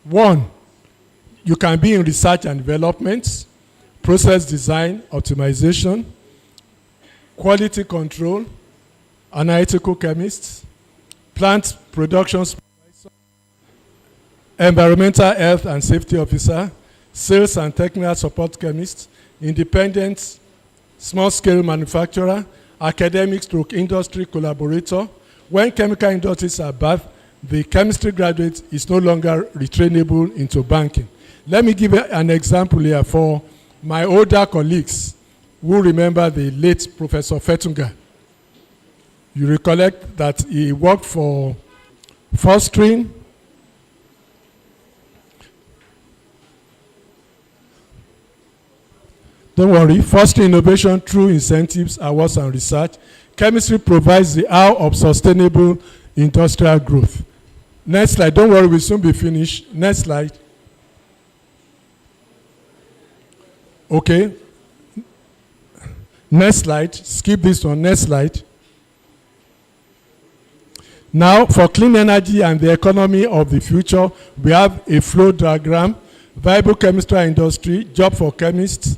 One, you can be in research and development, process design, optimization, quality control, analytical chemist, plant production supervisor, environmental health and safety officer, sales and technical support chemist, independent small-scale manufacturer, academic stroke industry collaborator. When chemical industries are bad, the chemistry graduate is no longer retrainable into banking. Let me give an example here for my older colleagues who remember the late Professor Fetunga. You recollect that he worked for Fostering, don't worry, fostering innovation through incentives, awards, and research. Chemistry provides the how of sustainable industrial growth. Next slide. Don't worry, we'll soon be finished. Next slide. Okay. Next slide. Skip this one. Next slide. Now, for clean energy and the economy of the future, we have a flow diagram, viable chemistry industry, job for chemists,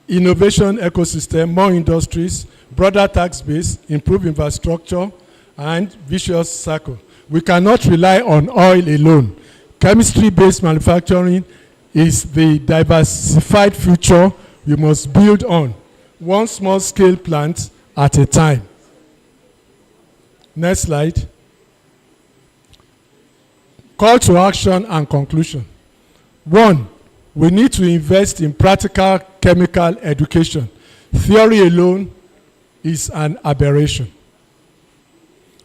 innovation ecosystem, more industries, broader tax base, improved infrastructure, and vicious circle. We cannot rely on oil alone. Chemistry-based manufacturing is the diversified future we must build on, one small-scale plant at a time. Next slide. Call to action and conclusion. One, we need to invest in practical chemical education. Theory alone is an aberration.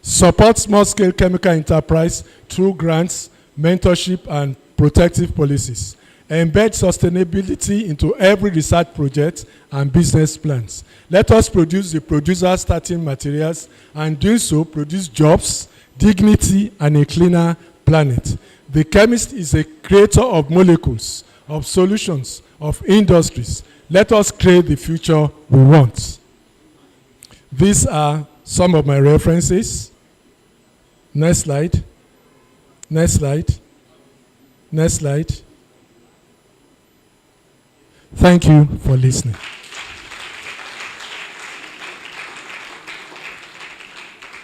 Support small-scale chemical enterprise through grants, mentorship, and protective policies. Embed sustainability into every research project and business plans. Let us produce the producer starting materials, and doing so produce jobs, dignity, and a cleaner planet. The chemist is a creator of molecules, of solutions, of industries. Let us create the future we want. These are some of my references. Next slide. Next slide. Next slide. Thank you for listening.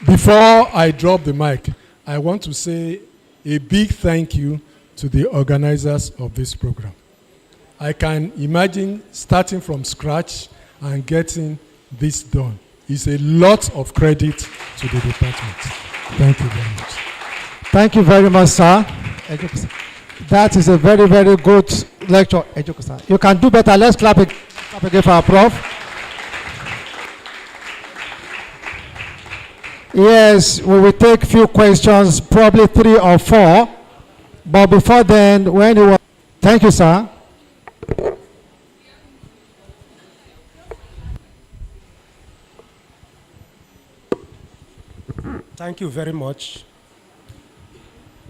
Before I drop the mic, I want to say a big thank you to the organizers of this program. I can imagine starting from scratch and getting this done. It's a lot of credit to the department. Thank you very much. Thank you very much, sir. That is a very, very good lecture. You can do better. Let's clap again for our prof. Yes, we will take a few questions, probably 3 or 4. But before then, when you thank you, sir. Thank you very much.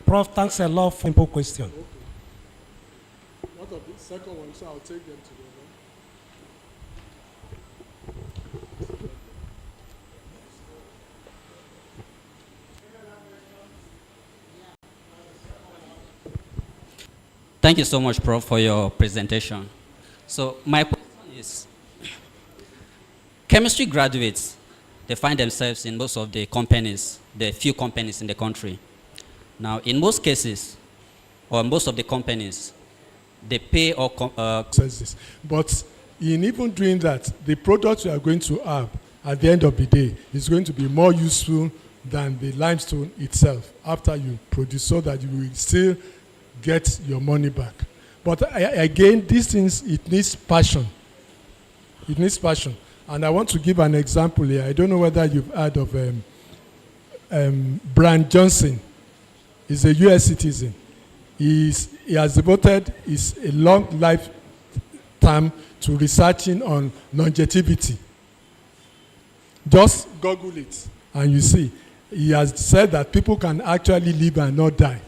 Prof, thanks a lot for simple question. What of the second one, so I'll take them together. Thank you so much, Prof, for your presentation. So my question is, chemistry graduates, they find themselves in most of the companies, the few companies in the country. Now, in most cases, or most of the companies, they pay or but in even doing that, the product you are going to have at the end of the day is going to be more useful than the limestone itself after you produce, so that you will still get your money back. But again, these things, it needs passion. It needs passion. And I want to give an example here. I don't know whether you've heard of Brian Johnson. He's a US citizen. He has devoted his a long lifetime to researching on longevity. Just Google it and you see. He has said that people can actually live and not die.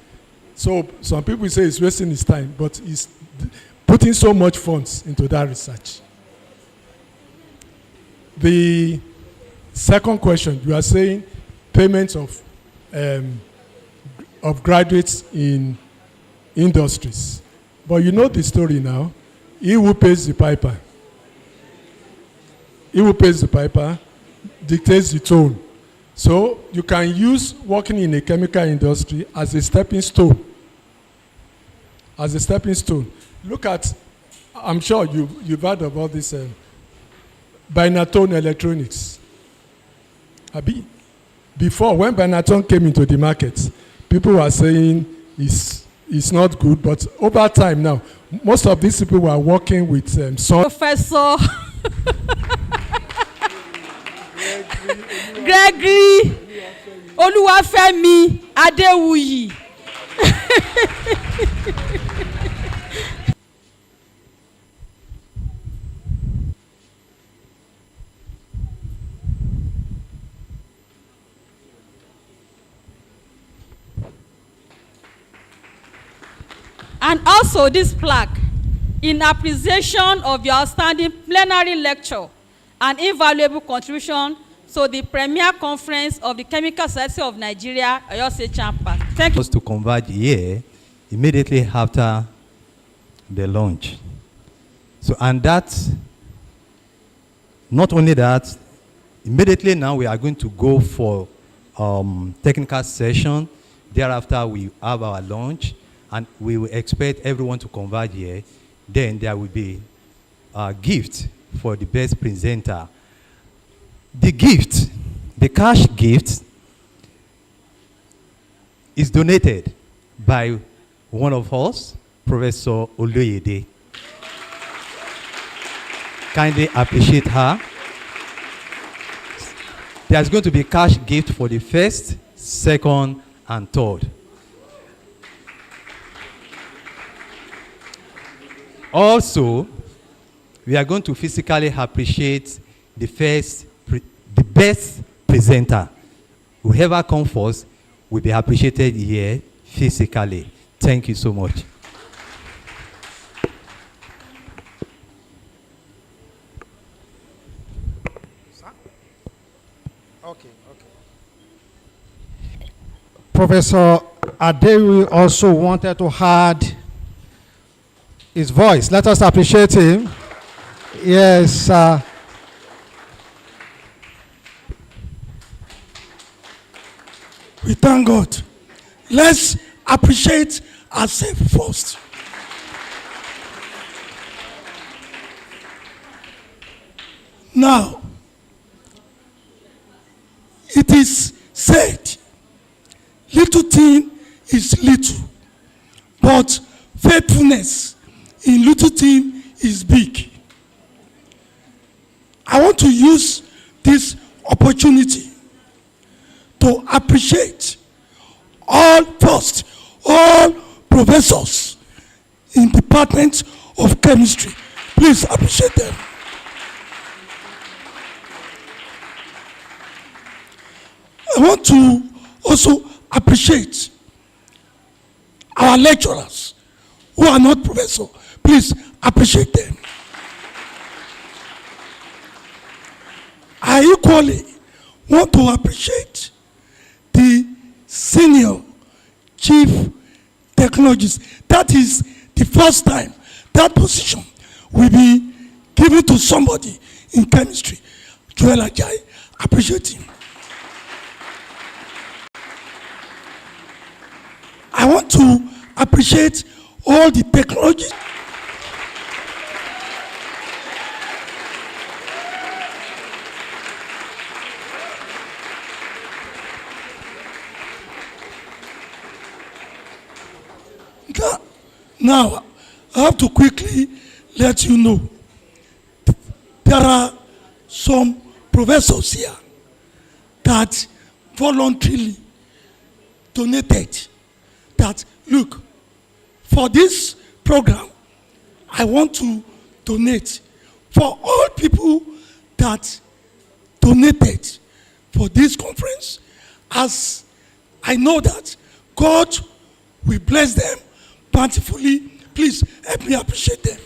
So some people say he's wasting his time, but he's putting so much funds into that research. The second question, you are saying payments of of graduates in industries. But you know the story now. He who pays the piper. He who pays the piper dictates the tone. So you can use working in a chemical industry as a stepping stone. As a stepping stone. Look at, I'm sure you've heard about this Binatone Electronics. Before, when Binatone came into the market, people were saying it's not good, but over time now, most of these people were working with Professor Gregory Oluwafemi Adewuyi. And also this plaque, in appreciation of your outstanding plenary lecture and invaluable contribution to the premier conference of the Chemical Society of Nigeria, Oyo State Chamber. Thank you. Was to converge here immediately after the launch. So, and that, not only that, immediately now we are going to go for technical session. Thereafter, we have our launch. And we will expect everyone to converge here. Then there will be a gift for the best presenter. The gift, the cash gift, is donated by one of us, Professor Oloyede. Kindly appreciate her. There's going to be cash gift for the first, second, and third. Also, we are going to physically appreciate the best presenter. Whoever comes first will be appreciated here physically. Thank you so much. Professor Adewi also wanted to add his voice. Let us appreciate him. Yes. We thank God. Let's appreciate ourselves first. Now, it is said, little thing is little, but faithfulness in little thing is big. I want to use this opportunity to appreciate all professors in Department of Chemistry. Please appreciate them. I want to also appreciate our lecturers who are not professors. Please appreciate them. I equally want to appreciate the senior chief technologist. That is the first time that position will be given to somebody in chemistry. Joel Ajay, appreciate him. I want to appreciate all the technologies. Now, I have to quickly let you know, there are some professors here that voluntarily donated. That, look, for this program, I want to donate. For all people that donated for this conference, as I know that God will bless them bountifully, please help me appreciate them.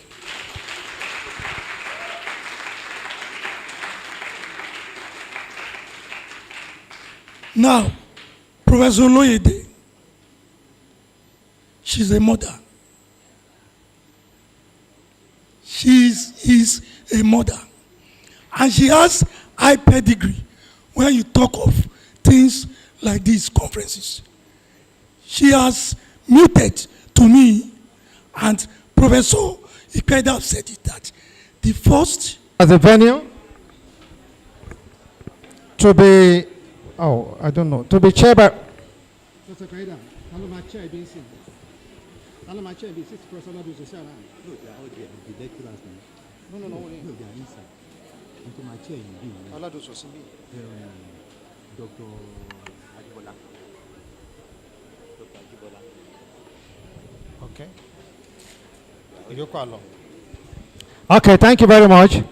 Now, Professor Loyede, she's a mother. She is a mother. And she has high pedigree when you talk of things like these conferences. She has muted to me, and Professor Ikeda said it, that the first... As a venue, to be, I don't know, to be chaired by... Okay. Okay, thank you very much.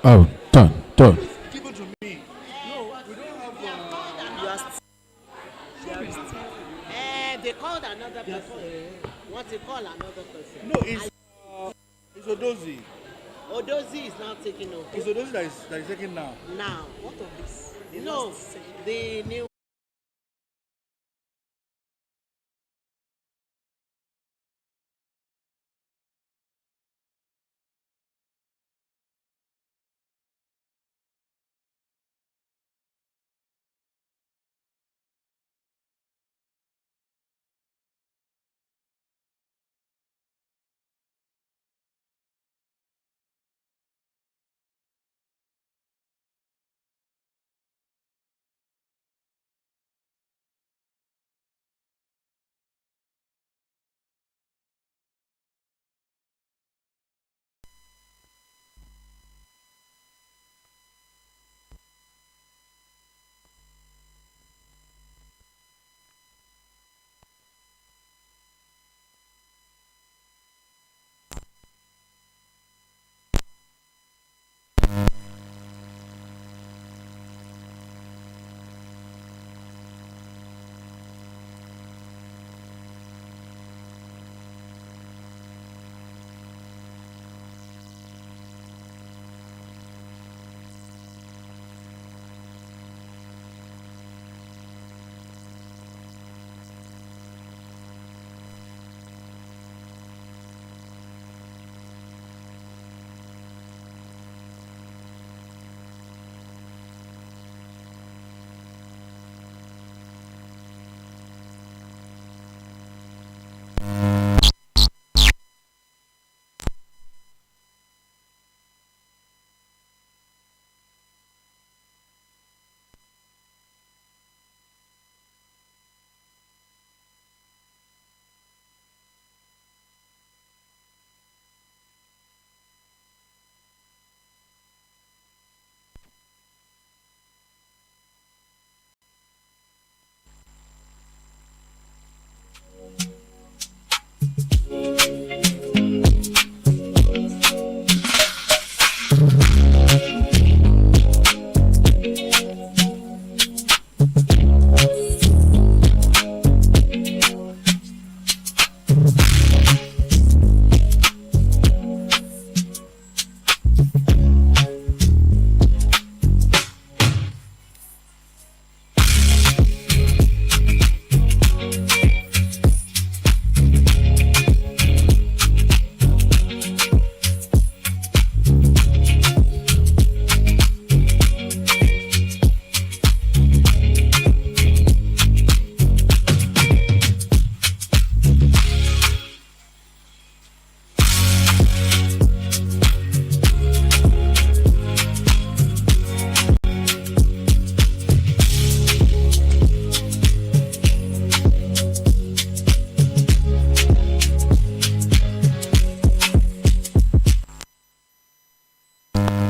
Oh, done. Given to me. No, we don't have. They called another person. What they call another person? No, it's Odozi. Odozi is now taking over. It's Odozi that is taking now. Now, what of this? No, the new.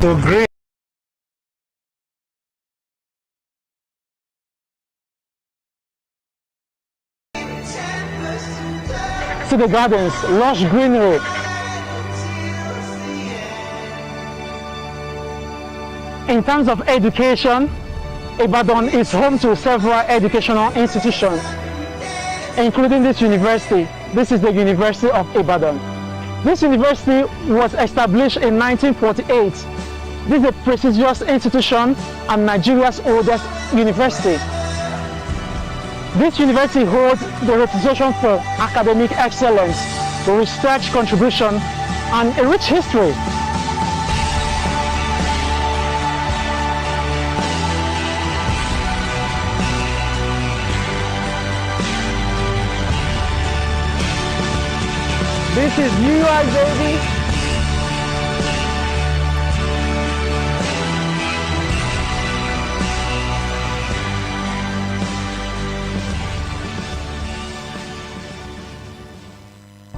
So great. To the gardens, lush greenery. In terms of education, Ibadan is home to several educational institutions, including this university. This is the University of Ibadan. This university was established in 1948. This is a prestigious institution and Nigeria's oldest university. This university holds the reputation for academic excellence, research contribution, and a rich history. This is New York, baby.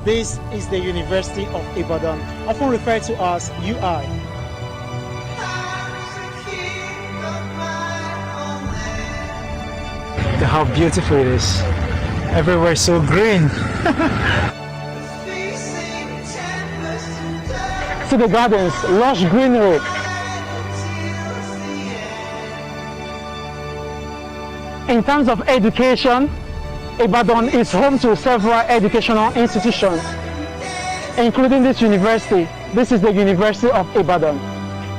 This is the University of Ibadan, often referred to as UI. Look how beautiful it is. Everywhere so green. To the gardens, lush greenery. In terms of education, Ibadan is home to several educational institutions, including this university. This is the University of Ibadan.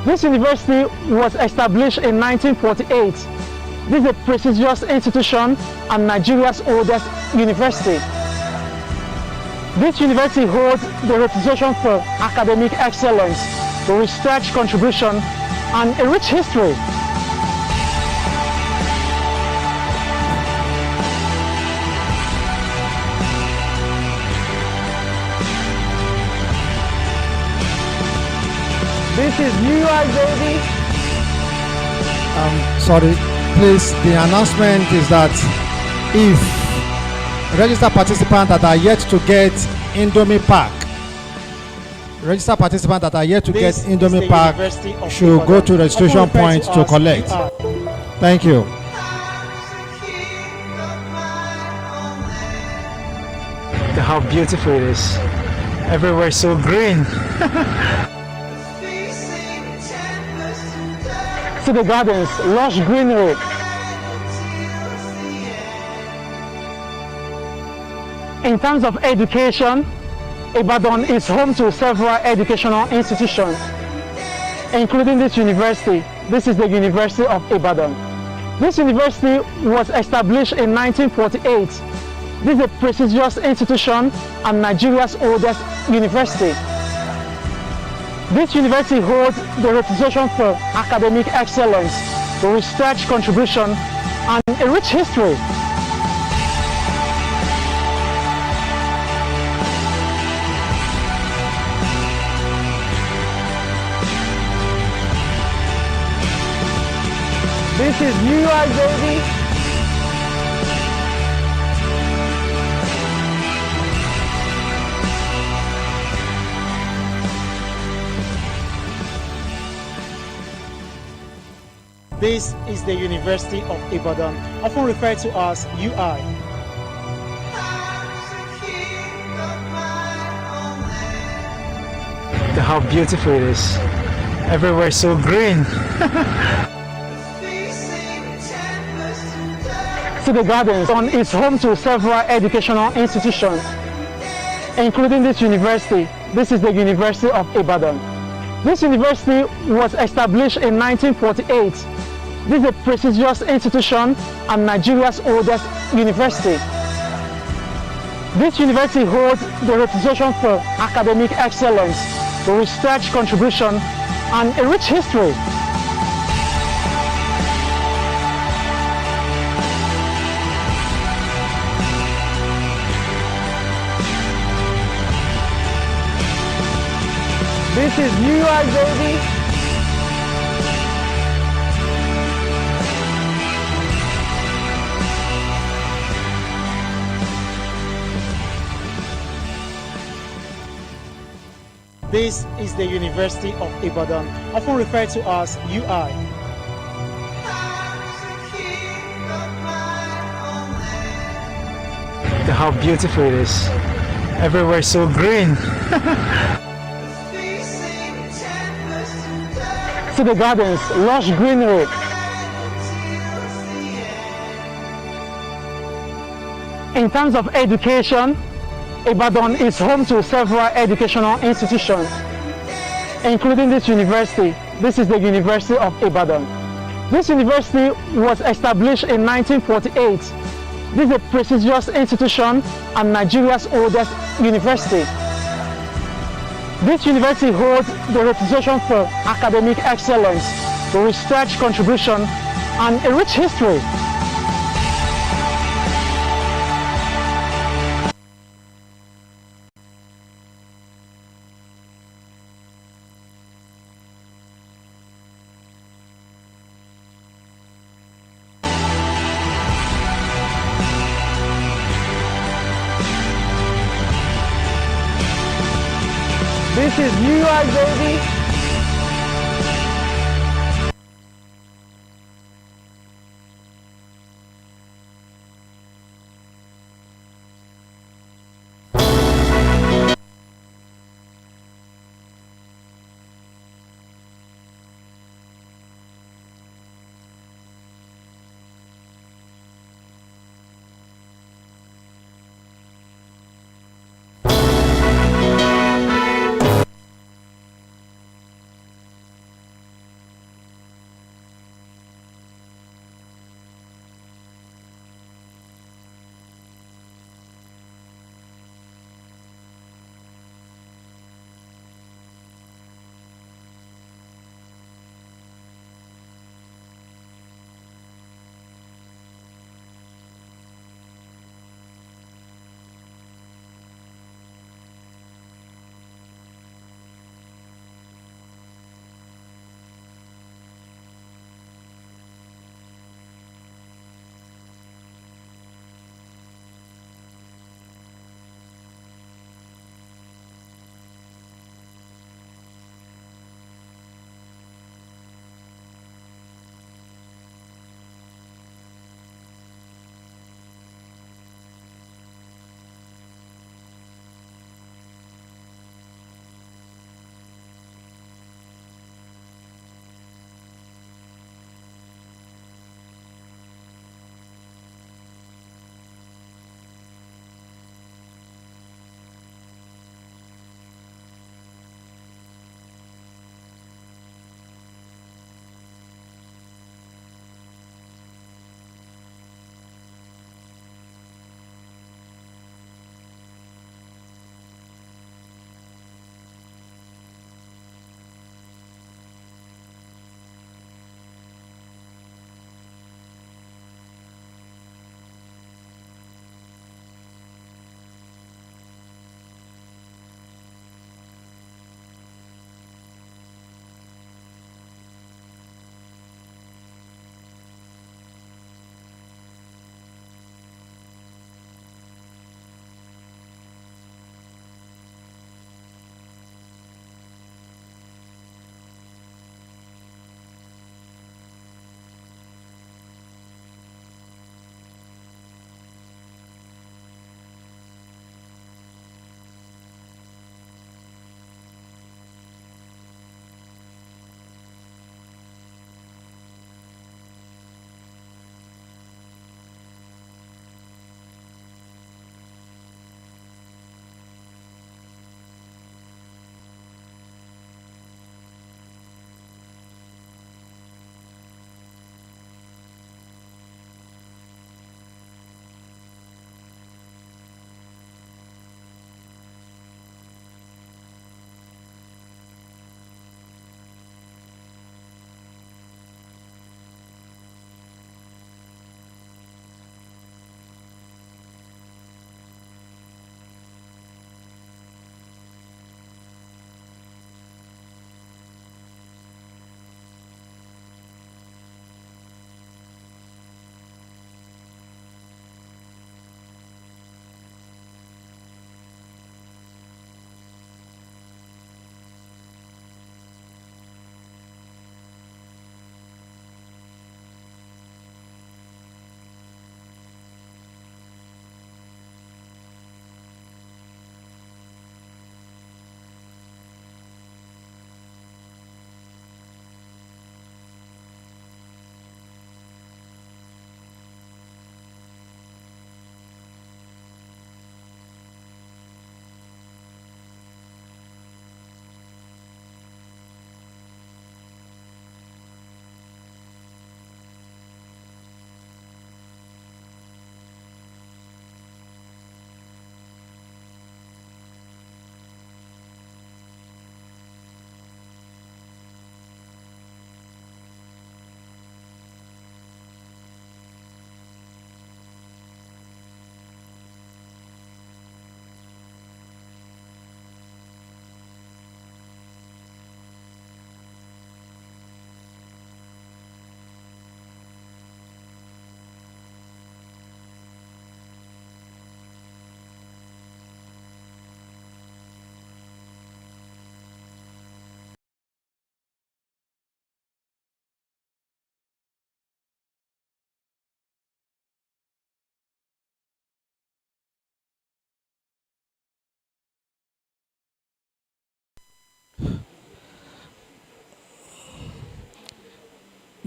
This university was established in 1948. This is a prestigious institution and Nigeria's oldest university. This university holds the reputation for academic excellence, research contribution, and a rich history. This is New York, baby. Sorry, please, the announcement is that if registered participants that are yet to get Indomie pack, should go to registration point to collect. Thank you. How beautiful it is. Everywhere is so green. To the gardens, lush greenery. In terms of education, Ibadan is home to several educational institutions, including this university. This is the University of Ibadan. This university was established in 1948. This is a prestigious institution and Nigeria's oldest university. This university holds the reputation for academic excellence, research contribution, and a rich history. This is New York, baby. This is the University of Ibadan, often referred to as UI. How beautiful it is. Everywhere is so green. To the gardens is home to several educational institutions, including this university. This is the University of Ibadan. This university was established in 1948. This is a prestigious institution and Nigeria's oldest university. This university holds the reputation for academic excellence, research contribution, and a rich history. This is New York, baby. This is the University of Ibadan, often referred to as UI. How beautiful it is. Everywhere is so green. To the gardens, lush greenery. In terms of education, Ibadan is home to several educational institutions, including this university. This is the University of Ibadan. This university was established in 1948. This is a prestigious institution and Nigeria's oldest university. This university holds the reputation for academic excellence, research contribution, and a rich history. This is New York, baby.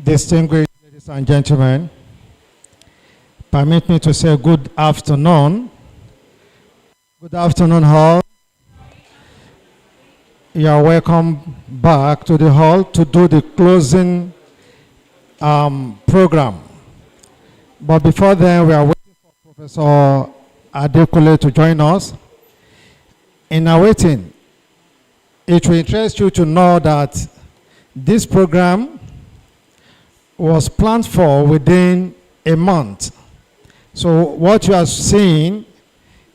distinguished ladies and gentlemen, permit me to say good afternoon. Good afternoon, all. You are welcome back to the hall to do the closing program. But before then, we are waiting for Professor Adekule to join us. In our waiting, it will interest you to know that this program was planned for within a month. So what you are seeing,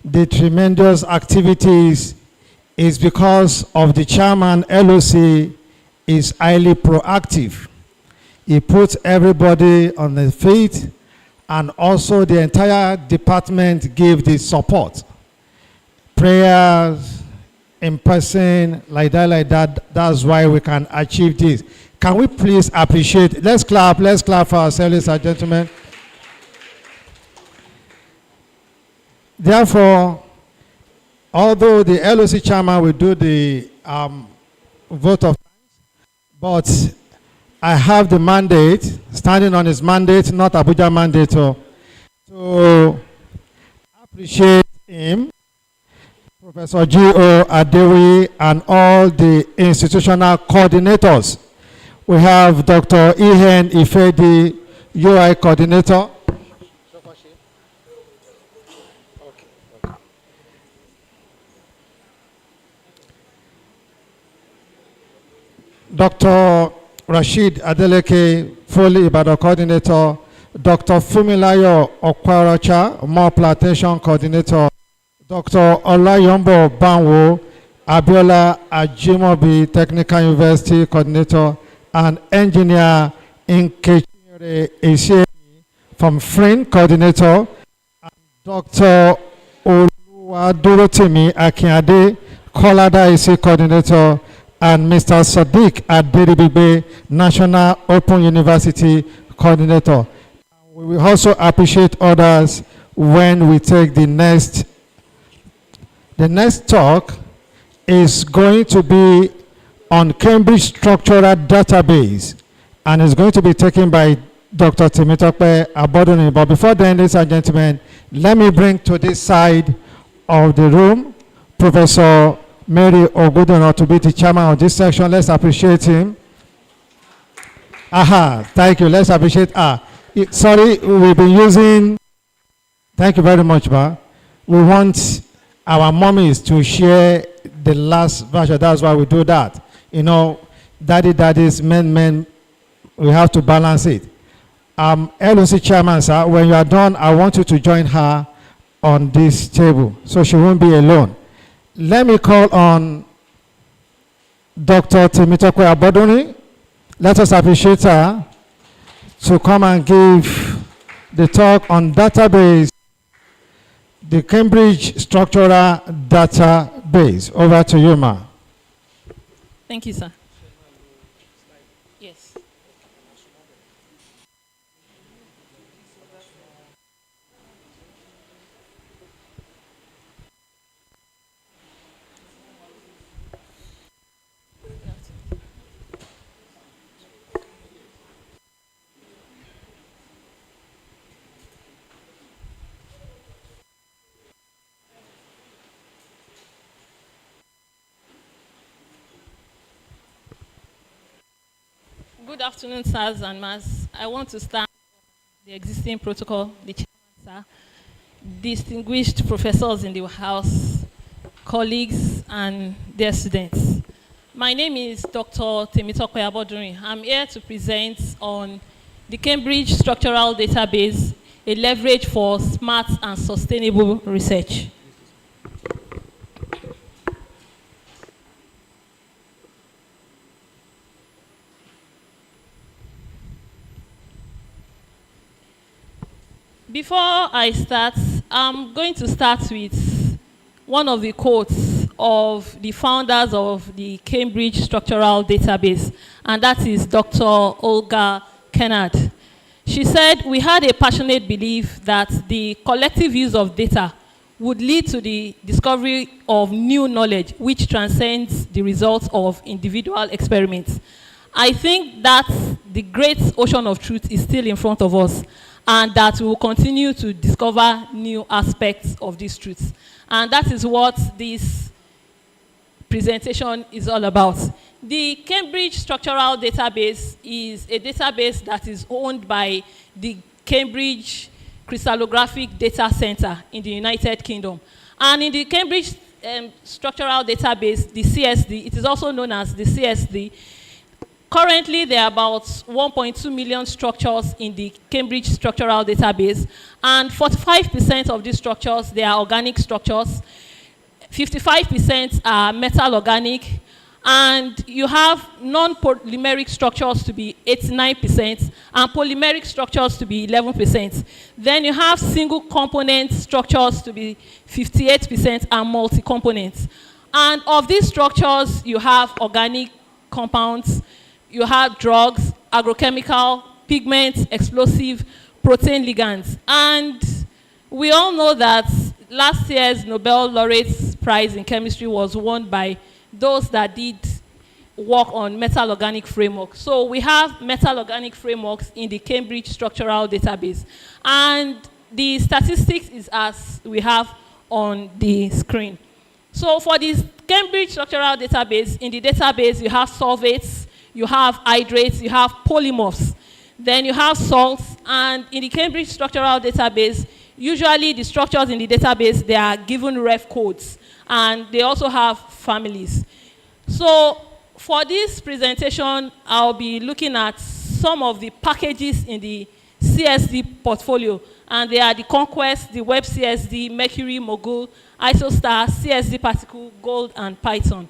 the tremendous activities, is because of the chairman. LOC is highly proactive. He puts everybody on the feet, and also the entire department gave the support. Prayers, in person, like that, that's why we can achieve this. Can we please appreciate, let's clap for ourselves, ladies and gentlemen. Therefore, although the LOC chairman will do the vote of thanks, but I have the mandate, standing on his mandate, not Abuja mandate, to appreciate him, Professor G.O. Adewi, and all the institutional coordinators. We have Dr. Ihen Ifedi, UI coordinator. Dr. Rashid Adeleke, Foley Ibadan coordinator. Dr. Fumilayo Okwaracha, More Plantation coordinator. Dr. Olayombo Banwo, Abiola Ajimobi, Technical University coordinator, and engineer Nkechire Eshe from FRIN coordinator, and Dr. Oluwadurotimi Akinade, Kolada IC coordinator, and Mr. Sadiq Aderibigbe, National Open University coordinator. We will also appreciate others when we take the next. The next talk is going to be on Cambridge Structural Database, and it's going to be taken by Dr. Temitope Abodoni. But before then, ladies and gentlemen, let me bring to this side of the room Professor Mary Ogudono to be the chairman of this section. Let's appreciate him. Thank you. Let's appreciate. Sorry, we've been using. Thank you very much, Ba. We want our mommies to share the last version. That's why we do that. You know, daddies, men, we have to balance it. LOC chairman, sir, when you are done, I want you to join her on this table so she won't be alone. Let me call on Dr. Temitope Abodoni. Let us appreciate her to come and give the talk on database, the Cambridge Structural Database. Over to you, ma. Thank you, sir. Yes. Good afternoon, sirs and ma'ams. I want to start the existing protocol, the chairman, sir, distinguished professors in the house, colleagues, and their students. My name is Dr. Temitope Abodoni. I'm here to present on the Cambridge Structural Database, a leverage for smart and sustainable research. Before I start, I'm going to start with one of the quotes of the founders of the Cambridge Structural Database, and that is Dr. Olga Kennard. She said, "We had a passionate belief that the collective use of data would lead to the discovery of new knowledge which transcends the results of individual experiments. I think that the great ocean of truth is still in front of us, and that we will continue to discover new aspects of these truths. And that is what this presentation is all about. The Cambridge Structural Database is a database that is owned by the Cambridge Crystallographic Data Center in the United Kingdom. And in the Cambridge Structural Database, the CSD, it is also known as the CSD. Currently, there are about 1.2 million structures in the Cambridge Structural Database, and 45% of these structures, they are organic structures, 55% are metal organic, and you have non-polymeric structures to be 89%, and polymeric structures to be 11%. Then you have single component structures to be 58%, and multi-components. And of these structures, you have organic compounds, you have drugs, agrochemical, pigments, explosive, protein ligands. And we all know that last year's Nobel Laureate Prize in Chemistry was won by those that did work on metal organic frameworks. So we have metal organic frameworks in the Cambridge Structural Database. And the statistics is as we have on the screen. So for this Cambridge Structural Database, in the database you have solvates, you have hydrates, you have polymorphs, then you have salts, and in the Cambridge Structural Database, usually the structures in the database, they are given ref codes, and they also have families. So for this presentation, I'll be looking at some of the packages in the CSD portfolio, and they are the Conquest, the Web CSD, Mercury, Mogul, Isostar, CSD Particle, Gold, and Python.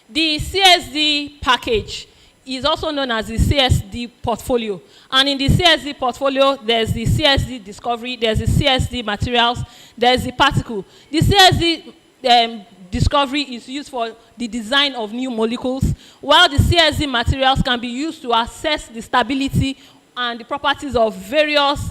The CSD package is also known as the CSD portfolio. And in the CSD portfolio, there's the CSD discovery, there's the CSD materials, there's the particle. The CSD discovery is used for the design of new molecules, while the CSD materials can be used to assess the stability and the properties of various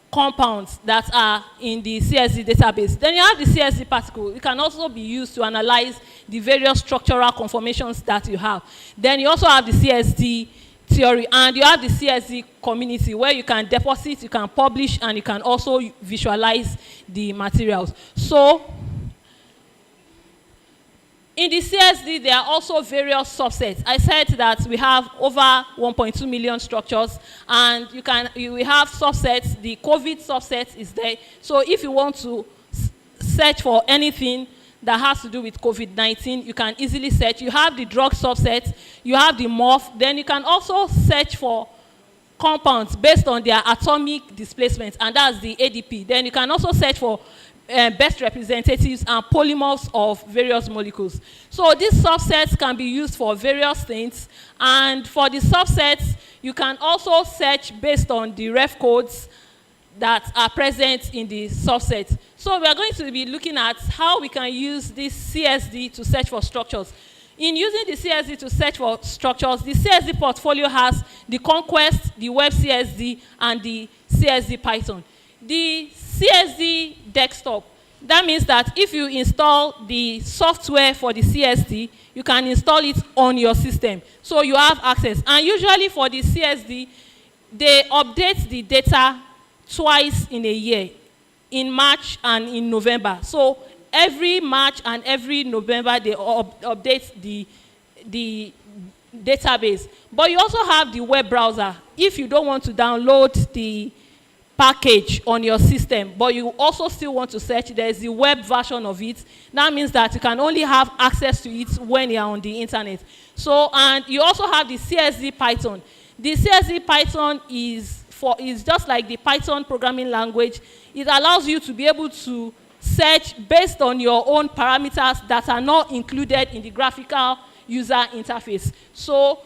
compounds that are in the CSD database. Then you have the CSD particle. It can also be used to analyze the various structural conformations that you have. Then you also have the CSD theory, and you have the CSD community where you can deposit, you can publish, and you can also visualize the materials. So in the CSD, there are also various subsets. I said that we have over 1.2 million structures, and we have subsets. The COVID subset is there. So if you want to search for anything that has to do with COVID-19, you can easily search. You have the drug subset, you have the morph, then you can also search for compounds based on their atomic displacement, and that's the ADP. Then you can also search for best representatives and polymorphs of various molecules. So these subsets can be used for various things, and for the subsets, you can also search based on the ref codes that are present in the subset. So we are going to be looking at how we can use this CSD to search for structures. In using the CSD to search for structures, the CSD portfolio has the Conquest, the Web CSD, and the CSD Python. The CSD desktop, that means that if you install the software for the CSD, you can install it on your system. So you have access. And usually for the CSD, they update the data twice in a year, in March and in November. So every March and every November, they update the database. But you also have the web browser. If you don't want to download the package on your system, but you also still want to search, there is the web version of it. That means that you can only have access to it when you are on the internet. So, and you also have the CSD Python. The CSD Python is just like the Python programming language. It allows you to be able to search based on your own parameters that are not included in the graphical user interface. So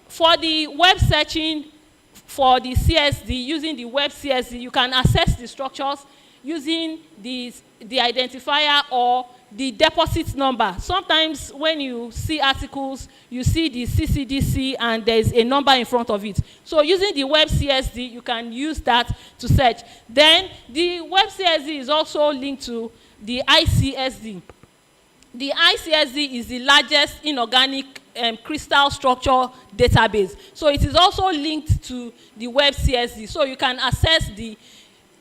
for the web searching, for the CSD, using the web CSD, you can access the structures using the identifier or the deposit number. Sometimes when you see articles, you see the CCDC and there's a number in front of it. So using the web CSD, you can use that to search. Then the web CSD is also linked to the ICSD. The ICSD is the largest inorganic crystal structure database. So it is also linked to the web CSD, so you can access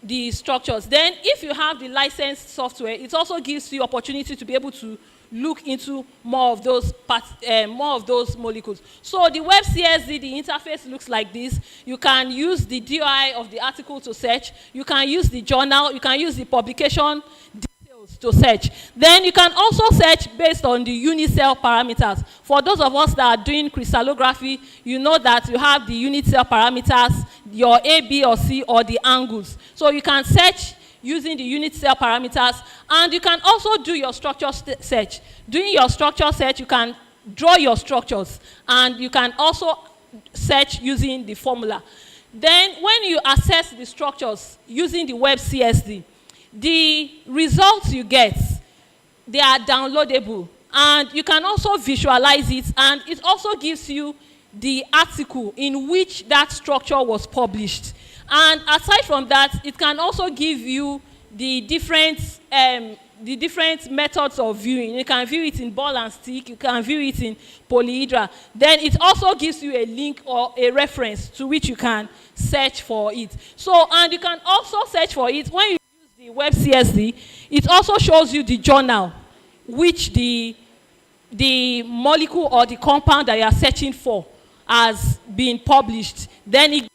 the structures. Then if you have the licensed software, it also gives you opportunity to be able to look into more of those molecules. So the web CSD, the interface looks like this. You can use the DOI of the article to search. You can use the journal. You can use the publication details to search. Then you can also search based on the unit cell parameters. For those of us that are doing crystallography, you know that you have the unit cell parameters, your A, B, or C, or the angles. So you can search using the unit cell parameters, and you can also do your structure search. Doing your structure search, you can draw your structures, and you can also search using the formula. Then when you access the structures using the web CSD, the results you get, they are downloadable, and you can also visualize it, and it also gives you the article in which that structure was published. And aside from that, it can also give you the different methods of viewing. You can view it in ball and stick. You can view it in polyhedra. Then it also gives you a link or a reference to which you can search for it. So, and you can also search for it when you use the web CSD. It also shows you the journal, which the molecule or the compound that you are searching for has been published. Then it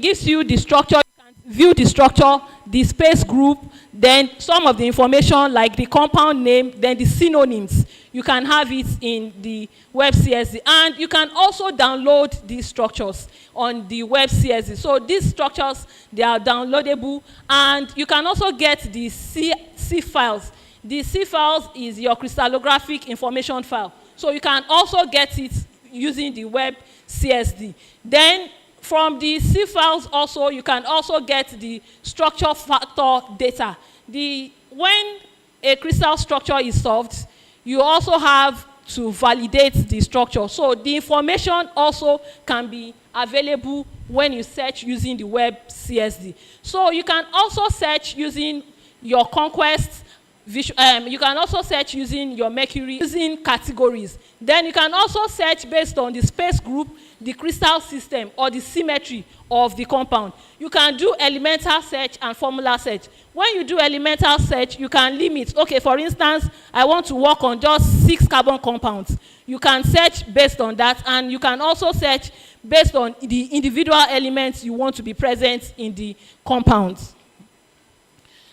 gives you the structure. You can view the structure, the space group, then some of the information like the compound name, then the synonyms. You can have it in the web CSD. And you can also download these structures on the web CSD. So these structures, they are downloadable. And you can also get the C files. The C files is your crystallographic information file. So you can also get it using the web CSD. Then from the C files also, you can also get the structure factor data. When a crystal structure is solved, you also have to validate the structure. So the information also can be available when you search using the web CSD. So you can also search using your conquest. You can also search using your Mercury, using categories. Then you can also search based on the space group, the crystal system, or the symmetry of the compound. You can do elemental search and formula search. When you do elemental search, you can limit. Okay, for instance, I want to work on just 6 carbon compounds. You can search based on that, and you can also search based on the individual elements you want to be present in the compounds.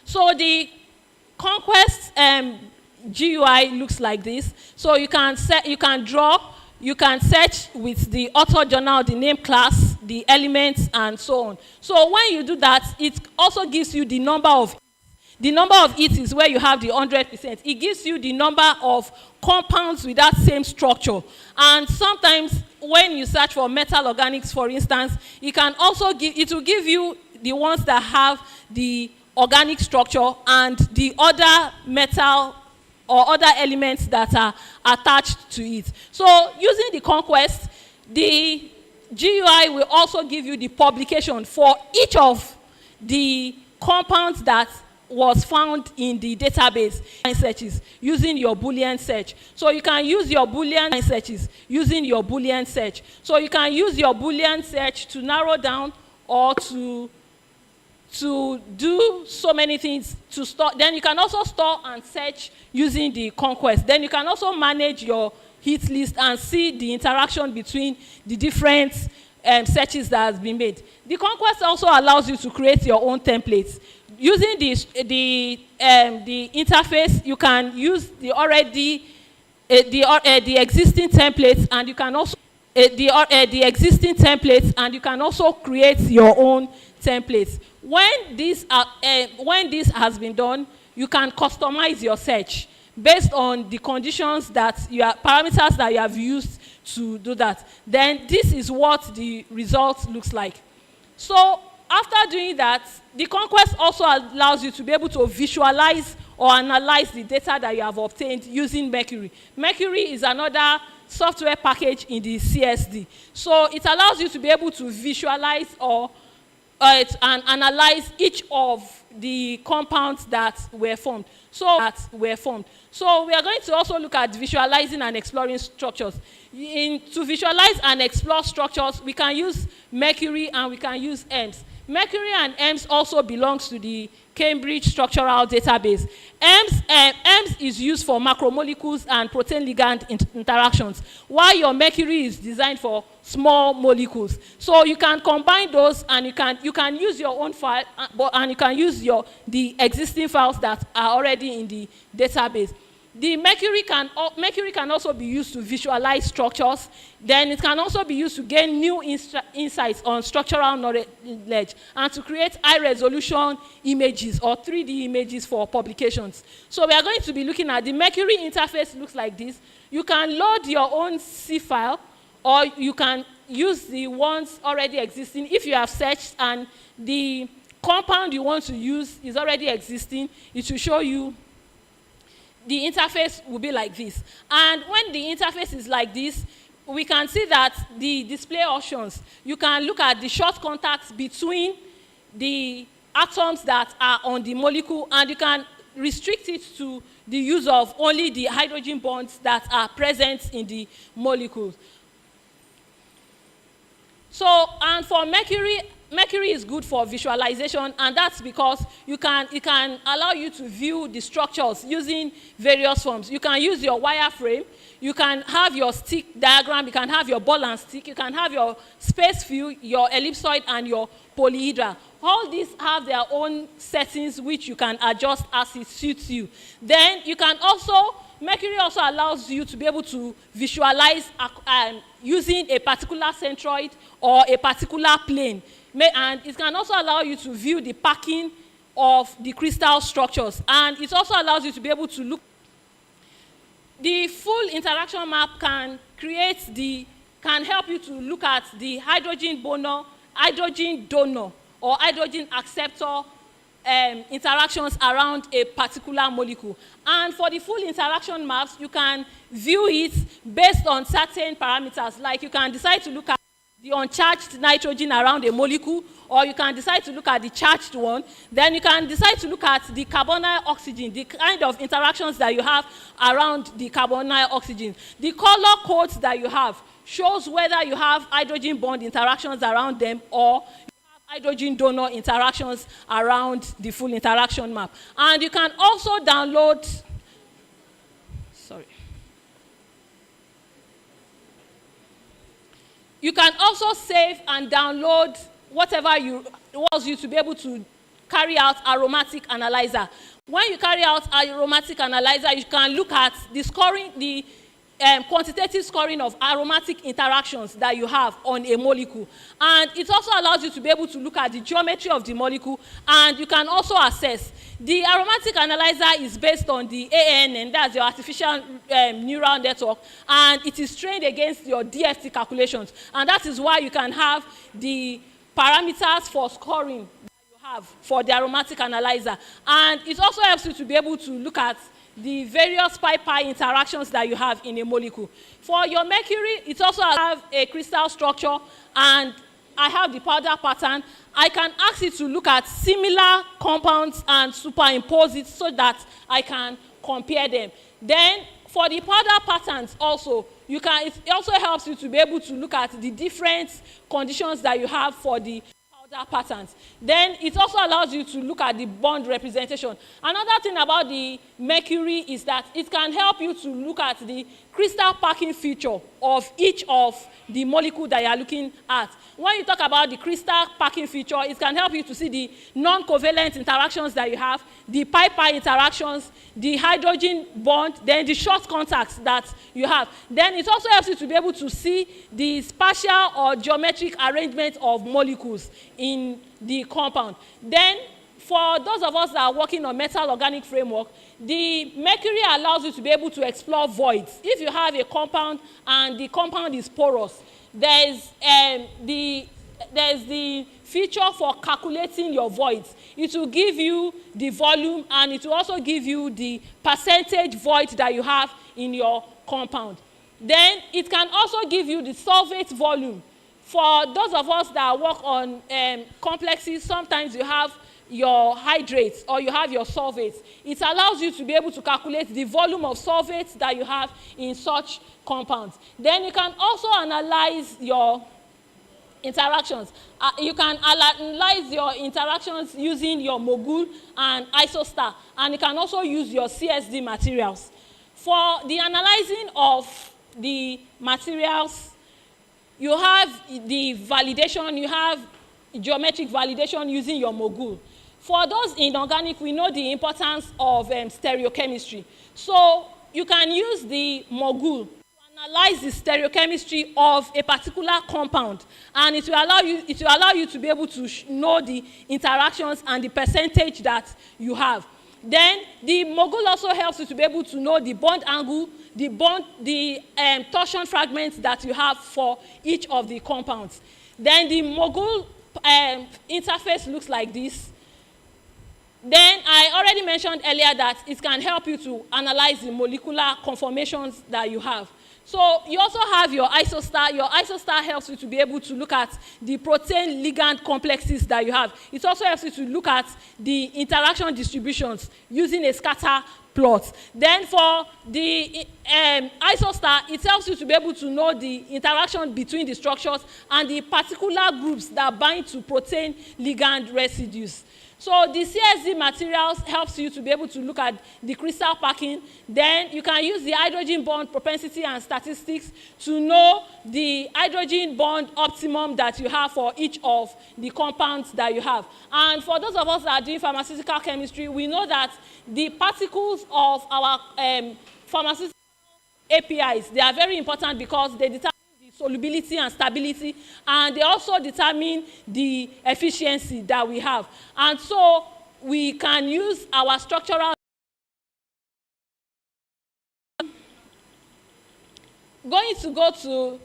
So the Conquest GUI looks like this. So you can draw, you can search with the author journal, the name class, the elements, and so on. So when you do that, it also gives you the number of hits. The number of hits is where you have the 100%. It gives you the number of compounds with that same structure. And sometimes when you search for metal organics, for instance, it will give you the ones that have the organic structure and the other metal or other elements that are attached to it. So using the Conquest, the GUI will also give you the publication for each of the compounds that was found in the database searches using your Boolean search. So you can use your Boolean searches using your Boolean search. So you can use your Boolean search to narrow down or to do so many things to store. Then you can also store and search using the Conquest. Then you can also manage your hit list and see the interaction between the different searches that has been made. The Conquest also allows you to create your own templates. Using the interface, you can use the existing templates, and you can also the existing templates, and you can also create your own templates. When this has been done, you can customize your search based on the conditions parameters that you have used to do that. Then this is what the result looks like. So after doing that, the Conquest also allows you to be able to visualize or analyze the data that you have obtained using Mercury. Mercury is another software package in the CSD. So it allows you to be able to visualize and analyze each of the compounds that were formed. So we are going to also look at visualizing and exploring structures. To visualize and explore structures, we can use Mercury and we can use EMS. Mercury and EMS also belongs to the Cambridge Structural Database. EMS is used for macromolecules and protein ligand interactions, while your Mercury is designed for small molecules. So you can combine those, and you can use your own file, and you can use the existing files that are already in the database. The Mercury can also be used to visualize structures. Then it can also be used to gain new insights on structural knowledge and to create high-resolution images or 3D images for publications. So we are going to be looking at the Mercury interface. Looks like this. You can load your own C file, or you can use the ones already existing. If you have searched and the compound you want to use is already existing, it will show you. The interface will be like this. And when the interface is like this, we can see that the display options, you can look at the short contacts between the atoms that are on the molecule, and you can restrict it to the use of only the hydrogen bonds that are present in the molecule. So, and for Mercury is good for visualization, and that's because it can allow you to view the structures using various forms. You can use your wireframe, you can have your stick diagram, you can have your ball and stick, you can have your space view, your ellipsoid, and your polyhedra. All these have their own settings which you can adjust as it suits you. Then you can also, Mercury also allows you to be able to visualize using a particular centroid or a particular plane. And it can also allow you to view the packing of the crystal structures. And it also allows you to be able to look. The full interaction map can help you to look at the hydrogen donor, or hydrogen acceptor interactions around a particular molecule. And for the full interaction maps, you can view it based on certain parameters. Like you can decide to look at the uncharged nitrogen around a molecule, or you can decide to look at the charged one. Then you can decide to look at the carbonyl oxygen, the kind of interactions that you have around the carbonyl oxygen. The color codes that you have shows whether you have hydrogen bond interactions around them, or hydrogen donor interactions around the full interaction map. And you can also download, you can also save and download whatever you want you to be able to carry out aromatic analyzer. When you carry out aromatic analyzer, you can look at the scoring, the quantitative scoring of aromatic interactions that you have on a molecule. And it also allows you to be able to look at the geometry of the molecule, and you can also assess. The aromatic analyzer is based on the ANN, that's your artificial neural network, and it is trained against your DFT calculations. And that is why you can have the parameters for scoring that you have for the aromatic analyzer. And it also helps you to be able to look at the various pi-pi interactions that you have in a molecule. For your Mercury, it also has a crystal structure, and I have the powder pattern. I can ask it to look at similar compounds and superimpose it so that I can compare them. Then for the powder patterns also, it also helps you to be able to look at the different conditions that you have for the powder patterns. Then it also allows you to look at the bond representation. Another thing about the Mercury is that it can help you to look at the crystal packing feature of each of the molecule that you are looking at. When you talk about the crystal packing feature, it can help you to see the non-covalent interactions that you have, the pi-pi interactions, the hydrogen bond, then the short contacts that you have. Then it also helps you to be able to see the spatial or geometric arrangement of molecules in the compound. Then for those of us that are working on metal organic framework, the Mercury allows you to be able to explore voids. If you have a compound and the compound is porous, there's the feature for calculating your voids. It will give you the volume, and it will also give you the percentage void that you have in your compound. Then it can also give you the solvate volume. For those of us that work on complexes, sometimes you have your hydrates or you have your solvates. It allows you to be able to calculate the volume of solvates that you have in such compounds. Then you can also analyze your interactions. You can analyze your interactions using your Mogul and Isostar, and you can also use your CSD materials. For the analyzing of the materials, you have the validation, you have geometric validation using your Mogul. For those in organic, we know the importance of stereochemistry. So you can use the Mogul analyze the stereochemistry of a particular compound, and it will allow you to be able to know the interactions and the percentage that you have. Then the Mogul also helps you to be able to know the bond angle, the torsion fragments that you have for each of the compounds. Then the Mogul interface looks like this. Then I already mentioned earlier that it can help you to analyze the molecular conformations that you have. So you also have your Isostar. Your Isostar helps you to be able to look at the protein ligand complexes that you have. It also helps you to look at the interaction distributions using a scatter plot. Then for the Isostar, it helps you to be able to know the interaction between the structures and the particular groups that bind to protein ligand residues. So the CSD materials helps you to be able to look at the crystal packing. Then you can use the hydrogen bond propensity and statistics to know the hydrogen bond optimum that you have for each of the compounds that you have. And for those of us that are doing pharmaceutical chemistry, we know that the particles of our pharmaceutical APIs, they are very important because they determine solubility and stability, and they also determine the efficiency that we have. And so we can use our structural going to go to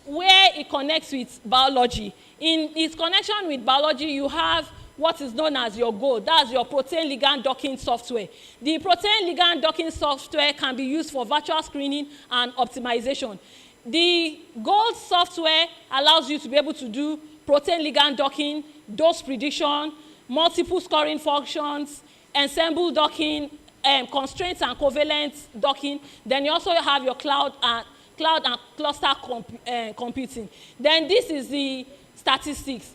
where it connects with biology. In its connection with biology, you have what is known as your GOLD. That's your protein ligand docking software. The protein ligand docking software can be used for virtual screening and optimization. The GOLD software allows you to be able to do protein ligand docking, dose prediction, multiple scoring functions, ensemble docking, constraints and covalent docking. Then you also have your cloud and cluster computing. Then this is the statistics.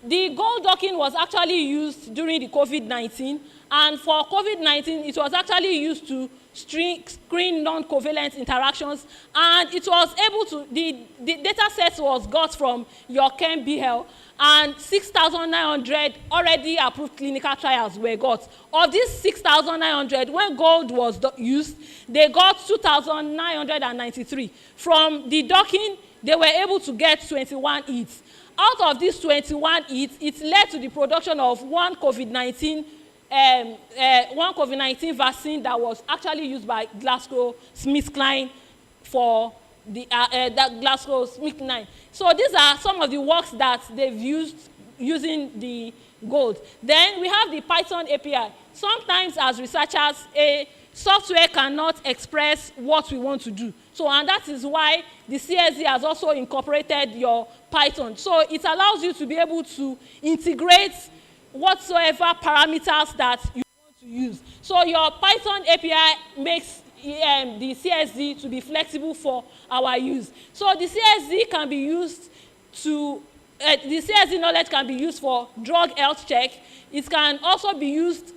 The GOLD docking was actually used during the COVID-19, and for COVID-19, it was actually used to screen non-covalent interactions, and it was able to, the data set was got from your ChemBL, and 6,900 already approved clinical trials were got. Of these 6,900, when GOLD was used, they got 2,993. From the docking, they were able to get 21 hits. Out of these 21 hits, it led to the production of one COVID-19 vaccine that was actually used by GlaxoSmithKline for the GlaxoSmithKline. So these are some of the works that they've used using the GOLD. Then we have the Python API. Sometimes as researchers, a software cannot express what we want to do. So, and that is why the CSD has also incorporated your Python. So it allows you to be able to integrate whatsoever parameters that you want to use. So your Python API makes the CSD to be flexible for our use. So the CSD can be used to, the CSD knowledge can be used for drug health check. It can also be used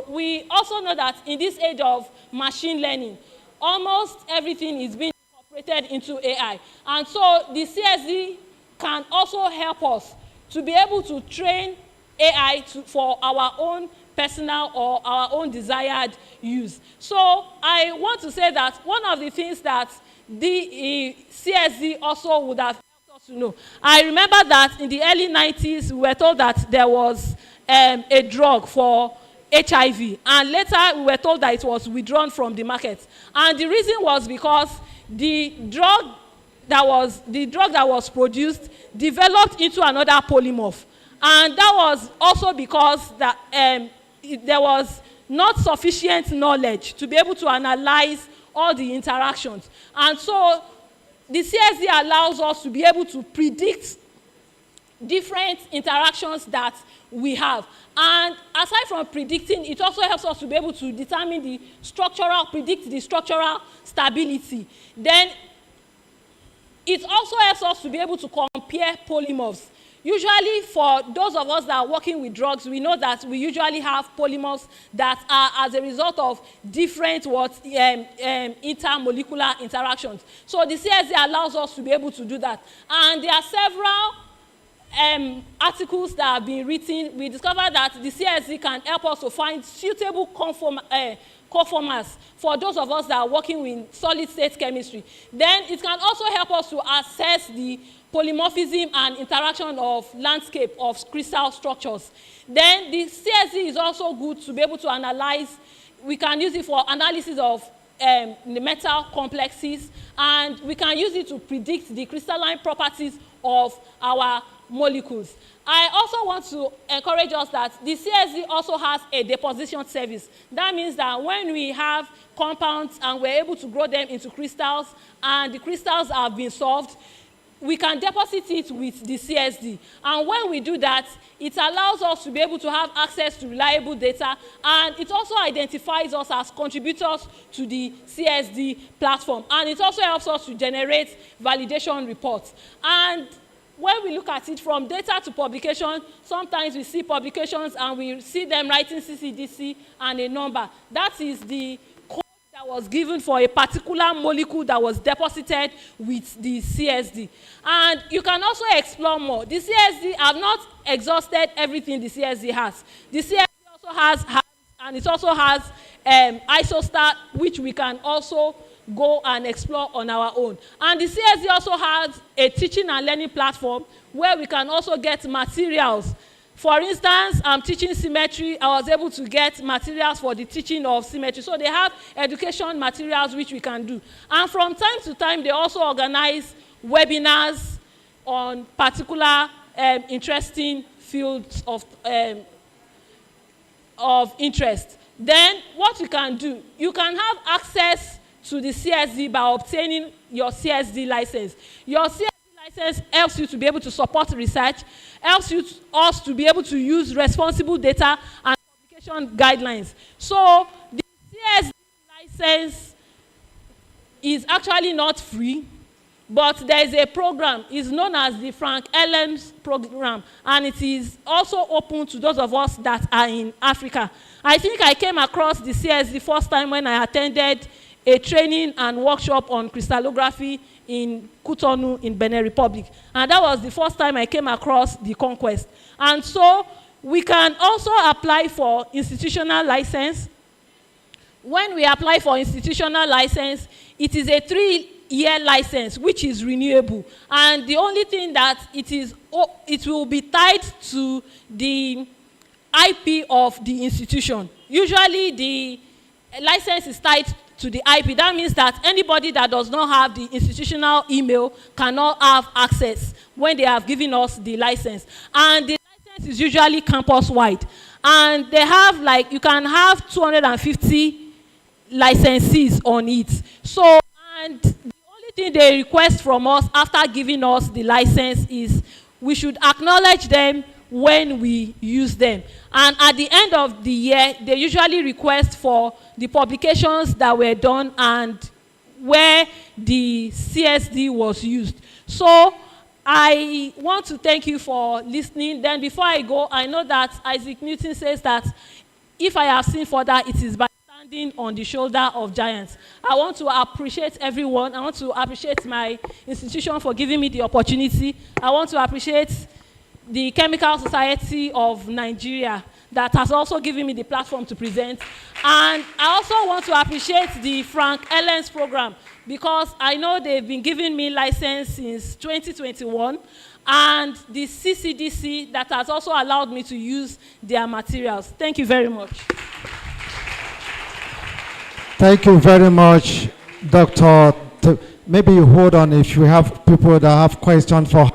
we also know that in this age of machine learning, almost everything is being incorporated into AI. And so the CSD can also help us to be able to train AI for our own personal or our own desired use. So I want to say that one of the things that the CSD also would have helped us to know. I remember that in the early 90s, we were told that there was a drug for HIV, and later we were told that it was withdrawn from the market. And the reason was because the drug that was produced developed into another polymorph. And that was also because that, there was not sufficient knowledge to be able to analyze all the interactions. And so the CSD allows us to be able to predict different interactions that we have. And aside from predicting, it also helps us to be able to determine the structural, predict the structural stability. Then it also helps us to be able to compare polymorphs. Usually for those of us that are working with drugs, we know that we usually have polymorphs that are as a result of different intermolecular interactions. So the CSD allows us to be able to do that. And there are several articles that have been written. We discovered that the CSD can help us to find suitable conformers for those of us that are working with solid state chemistry. Then it can also help us to assess the polymorphism and interaction of landscape of crystal structures. Then the CSD is also good to be able to analyze. We can use it for analysis of the metal complexes, and we can use it to predict the crystalline properties of our molecules. I also want to encourage us that the CSD also has a deposition service. That means that when we have compounds and we're able to grow them into crystals and the crystals have been solved, we can deposit it with the CSD. And when we do that, it allows us to be able to have access to reliable data, and it also identifies us as contributors to the CSD platform. And it also helps us to generate validation reports. And when we look at it from data to publication, sometimes we see publications and we see them writing CCDC and a number. That is the code that was given for a particular molecule that was deposited with the CSD. And you can also explore more. The CSD have not exhausted everything the CSD has. The CSD also has and it also has ISOSTAR, which we can also go and explore on our own. And the CSD also has a teaching and learning platform where we can also get materials. For instance, I'm teaching symmetry. I was able to get materials for the teaching of symmetry. So they have education materials which we can do. And from time to time, they also organize webinars on particular interesting fields of interest. Then what you can do, you can have access to the CSD by obtaining your CSD license. Your CSD license helps you to be able to support research, helps us to be able to use responsible data and publication guidelines. So the CSD license is actually not free, but there is a program. It's known as the Frank Ellen's program, and it is also open to those of us that are in Africa. I think I came across the CSD first time when I attended a training and workshop on crystallography in Cotonou in Benin Republic. And that was the first time I came across the Conquest. And so we can also apply for institutional license. When we apply for institutional license, it is a 3-year license, which is renewable. And the only thing that it will be tied to the IP of the institution. Usually the license is tied to the IP. That means that anybody that does not have the institutional email cannot have access when they have given us the license. And the license is usually campus-wide. And they have, like, you can have 250 licensees on it. So, and the only thing they request from us after giving us the license is we should acknowledge them when we use them. And at the end of the year, they usually request for the publications that were done and where the CSD was used. So I want to thank you for listening. Then before I go, I know that Isaac Newton says that if I have seen further, it is by standing on the shoulder of giants. I want to appreciate everyone. I want to appreciate my institution for giving me the opportunity. I want to appreciate the Chemical Society of Nigeria that has also given me the platform to present. And I also want to appreciate the Frank Ellen's program because I know they've been giving me license since 2021, and the CCDC that has also allowed me to use their materials. Thank you very much. Thank you very much, Dr. Maybe you hold on if you have people that have questions for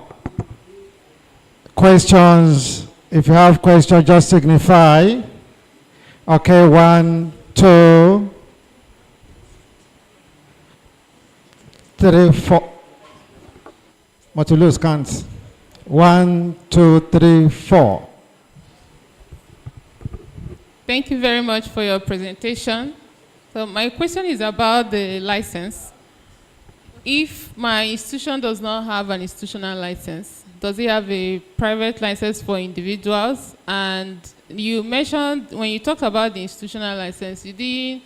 questions. If you have questions, just signify. Okay, 1, 2, 3, 4. What to lose can't. 1, 2, 3, 4. Thank you very much for your presentation. So my question is about the license. If my institution does not have an institutional license, does it have a private license for individuals? And you mentioned, when you talked about the institutional license, you didn't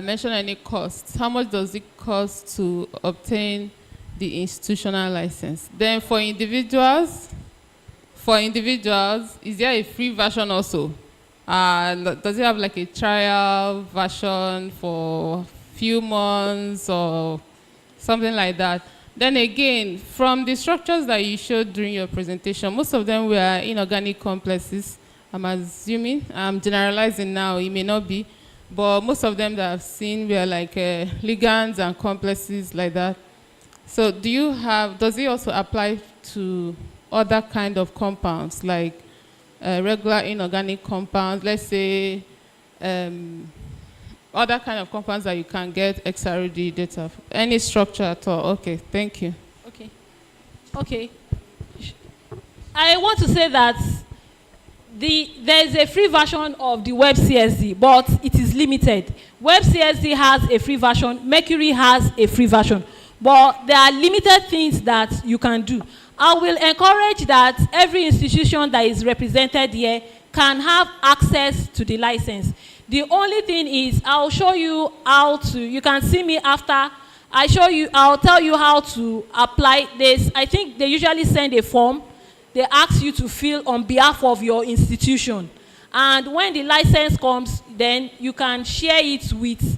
mention any costs. How much does it cost to obtain the institutional license? Then for individuals, is there a free version also? Does it have like a trial version for few months or something like that? Then again, from the structures that you showed during your presentation, most of them were inorganic complexes. I'm assuming, I'm generalizing now, it may not be, but most of them that I've seen were like ligands and complexes like that. So does it also apply to other kind of compounds, like regular inorganic compounds, let's say other kind of compounds that you can get XRD data, any structure at all? Okay, thank you. Okay. I want to say that there is a free version of the Web CSD, but it is limited. Web CSD has a free version, Mercury has a free version, but there are limited things that you can do. I will encourage that every institution that is represented here can have access to the license. The only thing is, I'll show you how to, you can see me after, I'll tell you how to apply this. I think they usually send a form. They ask you to fill on behalf of your institution. And when the license comes, then you can share it with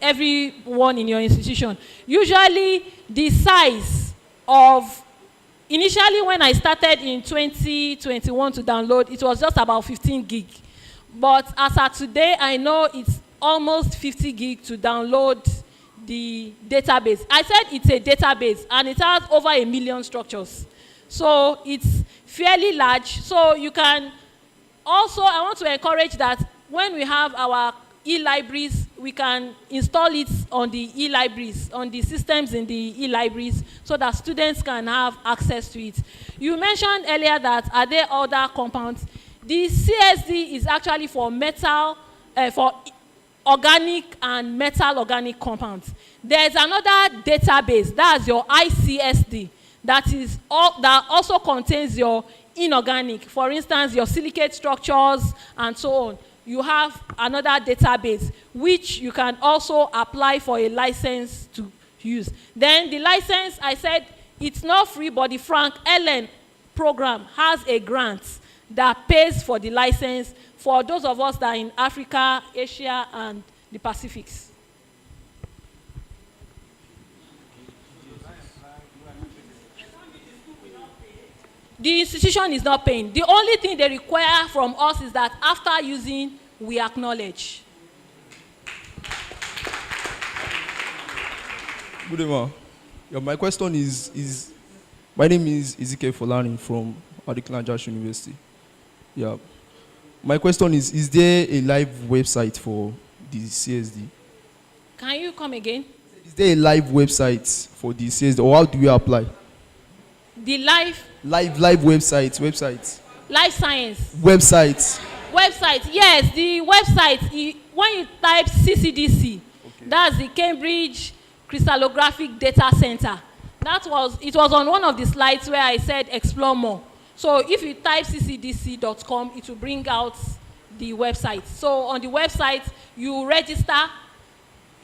everyone in your institution. Usually, the size of, initially when I started in 2021 to download, it was just about 15 gig. But as of today, I know it's almost 50 gig to download the database. I said it's a database, and it has over 1 million structures. So it's fairly large. So you can also, I want to encourage that when we have our e-libraries, we can install it on the e-libraries, on the systems in the e-libraries, so that students can have access to it. You mentioned earlier that are there other compounds? The CSD is actually for metal, for organic and metal organic compounds. There's another database, that's your ICSD, that also contains your inorganic, for instance, your silicate structures and so on. You have another database which you can also apply for a license to use. Then the license, I said, it's not free, but the Frank Ellen program has a grant that pays for the license for those of us that are in Africa, Asia, and the Pacifics. The institution is not paying. The only thing they require from us is that after using, we acknowledge. Good evening. Yeah, my question is my name is Ezekiel Folani from Adekunle Ajayi University. Yeah. My question is there a live website for the CSD? Can you come again? Is there a live website for the CSD, or how do we apply? The live website. Life science. Website, yes, the website, when you type CCDC, that's the Cambridge Crystallographic Data Center. It was on one of the slides where I said explore more. So if you type ccdc.com, it will bring out the website. So on the website, you register.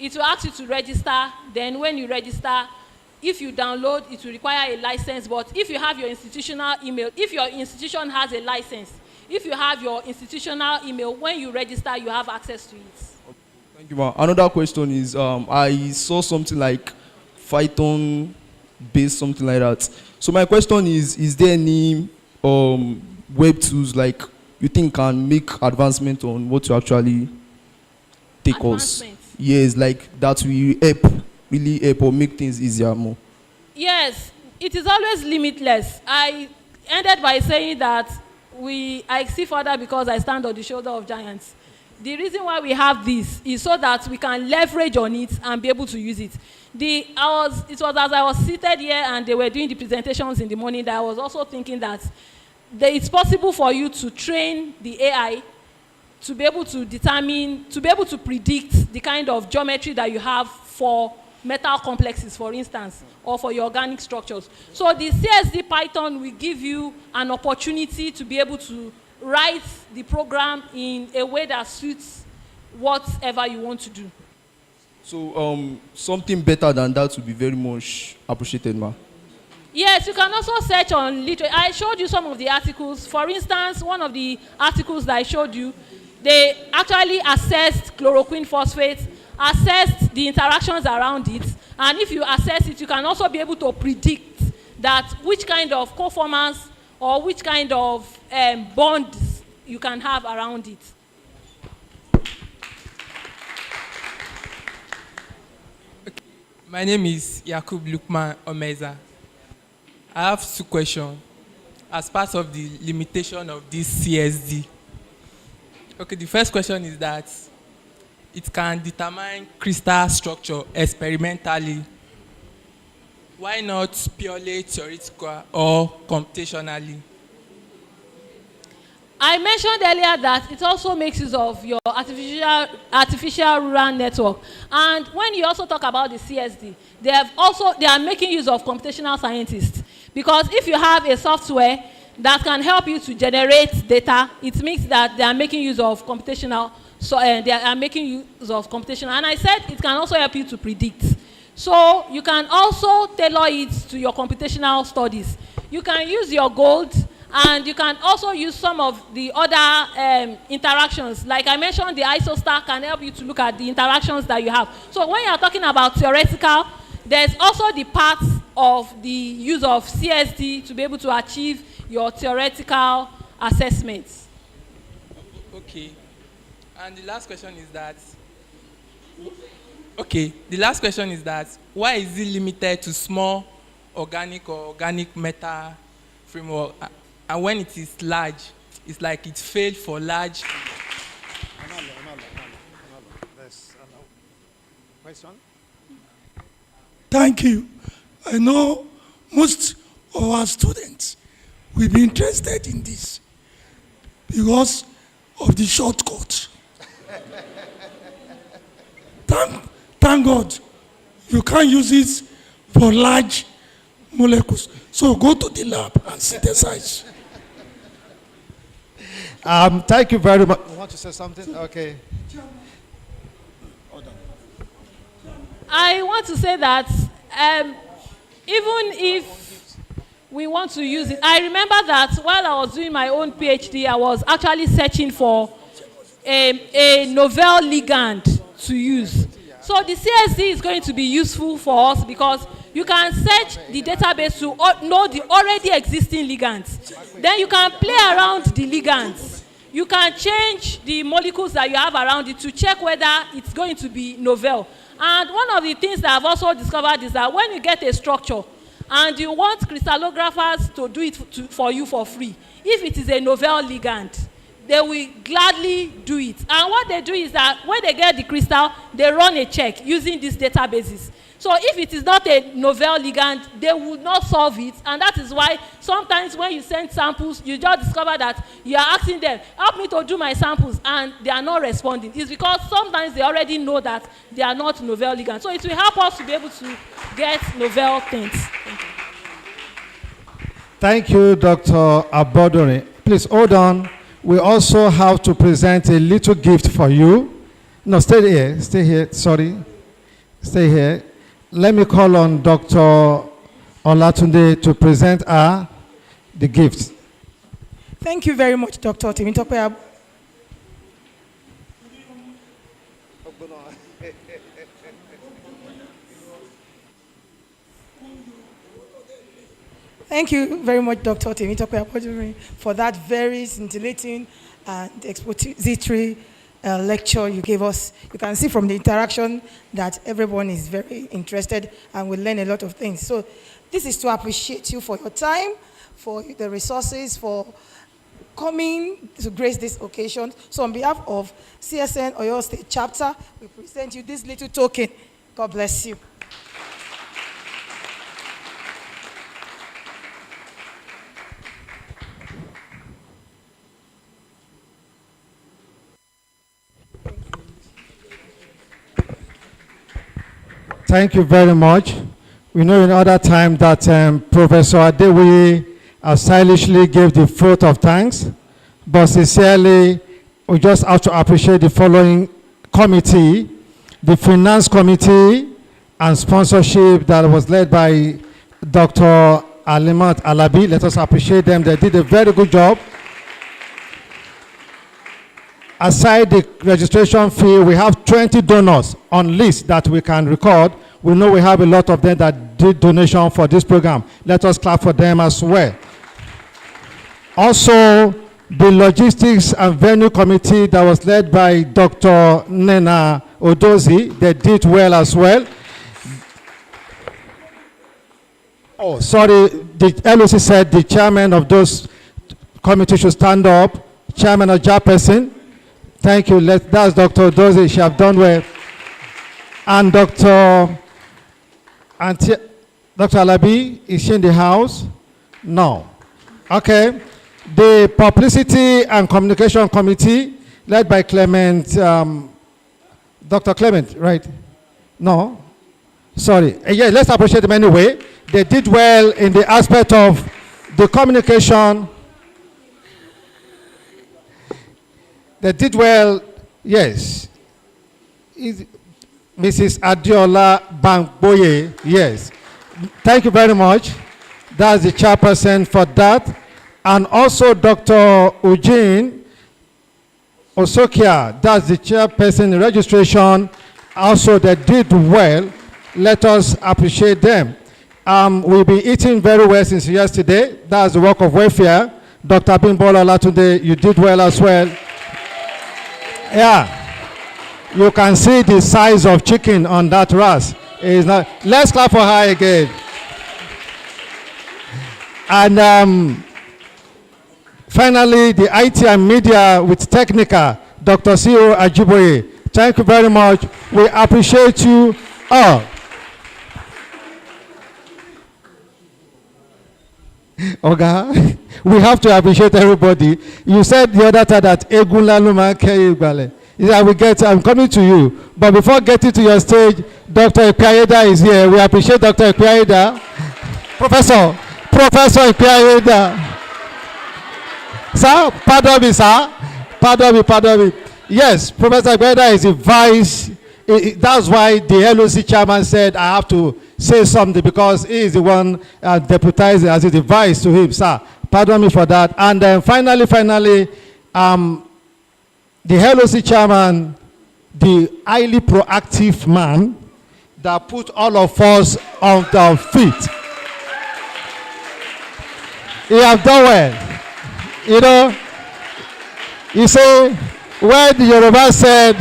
It will ask you to register. Then when you register, if you download, it will require a license. But if you have your institutional email, if your institution has a license, if you have your institutional email, when you register, you have access to it. Thank you, ma'am. Another question is, I saw something like Python-based, something like that. So my question is there any web tools like you think can make advancement on what you actually take us? Yes, like that will really help or make things easier more. Yes, it is always limitless. I ended by saying that I see further because I stand on the shoulder of giants. The reason why we have this is so that we can leverage on it and be able to use it. It was as I was seated here and they were doing the presentations in the morning that I was also thinking that it's possible for you to train the AI to be able to determine, to be able to predict the kind of geometry that you have for metal complexes, for instance, or for your organic structures. So the CSD Python will give you an opportunity to be able to write the program in a way that suits whatever you want to do. So something better than that would be very much appreciated, ma. Yes, you can also search on literature. I showed you some of the articles. For instance, one of the articles that I showed you, they actually assessed chloroquine phosphate, assessed the interactions around it, and if you assess it, you can also be able to predict that which kind of conformance or which kind of bonds you can have around it. My name is Yakub Lukman Omeza. I have 2 questions as part of the limitation of this CSD. Okay, the first question is that it can determine crystal structure experimentally. Why not purely theoretical or computationally? I mentioned earlier that it also makes use of your artificial neural network. And when you also talk about the CSD, they are making use of computational scientists. Because if you have a software that can help you to generate data, it means that they are making use of computational. So they are making use of computational. And I said it can also help you to predict. So you can also tailor it to your computational studies. You can use your gold, and you can also use some of the other interactions. Like I mentioned, the isostar can help you to look at the interactions that you have. So when you are talking about theoretical, there's also the part of the use of CSD to be able to achieve your theoretical assessments. Okay. And the last question is that, why is it limited to small organic or organic matter framework? And when it is large, it's like it failed for large. Question? Thank you. I know most of our students will be interested in this because of the shortcut. Thank God you can't use it for large molecules. So go to the lab and synthesize. Thank you very much. You want to say something? Okay. I want to say that even if we want to use it, I remember that while I was doing my own PhD, I was actually searching for a novel ligand to use. So the CSD is going to be useful for us because you can search the database to know the already existing ligands. Then you can play around the ligands. You can change the molecules that you have around it to check whether it's going to be novel. And one of the things that I've also discovered is that when you get a structure and you want crystallographers to do it for you for free, if it is a novel ligand, they will gladly do it. And what they do is that when they get the crystal, they run a check using these databases. So if it is not a novel ligand, they would not solve it. And that is why sometimes when you send samples, you just discover that you are asking them, help me to do my samples, and they are not responding. It's because sometimes they already know that they are not novel ligands. So it will help us to be able to get novel things. Thank you, Dr. Abodore. Please hold on. We also have to present a little gift for you. No, stay here. Stay here. Sorry. Stay here. Let me call on Dr. Olatunde to present her the gift. Thank you very much, Dr. Temitope. Thank you very much, Dr. Temitope, for that very scintillating and expository lecture you gave us. You can see from the interaction that everyone is very interested and will learn a lot of things. So this is to appreciate you for your time, for the resources, for coming to grace this occasion. So on behalf of CSN Oyo State Chapter, we present you this little token. God bless you. Thank you very much. We know in other time that Professor Adewi stylishly gave the vote of thanks, but sincerely, we just have to appreciate the following committee, the Finance Committee and sponsorship that was led by Dr. Alimat Alabi. Let us appreciate them. They did a very good job. Aside the registration fee, we have 20 donors on list that we can record. We know we have a lot of them that did donation for this program. Let us clap for them as well. Also, the Logistics and Venue Committee that was led by Dr. Nena Odozi, they did well as well. Oh, sorry, the LOC said the chairman of those committees should stand up. Chairman of Chairperson. Thank you. That's Dr. Odozi. She have done well. And Dr. Alabi, is she in the house? No. Okay. The Publicity and Communication Committee, led by Clement, Dr. Clement, right? No? Sorry. Yeah, let's appreciate them anyway. They did well in the aspect of the communication. They did well, yes. Mrs. Adiola Bankboye, yes. Thank you very much. That's the chairperson for that. And also Dr. Eugene Osokia, that's the chairperson in registration. Also, they did well. Let us appreciate them. We'll be eating very well since yesterday. That's the work of welfare. Dr. Bimbola Latunde, you did well as well. Yeah. You can see the size of chicken on that rice. Let's clap for her again. And finally, the IT and media with Technica, Dr. C.O. Ajiboye. Thank you very much. We appreciate you all. Okay, we have to appreciate everybody. You said the other time that Egunla Luma Keyibale. I'm coming to you. But before getting to your stage, Dr. Ikayeda is here. We appreciate Dr. Ikayeda. Professor Ikayeda. Sir, pardon me, sir. Pardon me. Yes, Professor Ikayeda is the vice. That's why the LOC chairman said I have to say something, because he is the one deputizing as the vice to him, sir. Pardon me for that. And then finally, the LOC chairman, the highly proactive man that put all of us on our feet. He have done well. You know, you say, when the Yoruba said,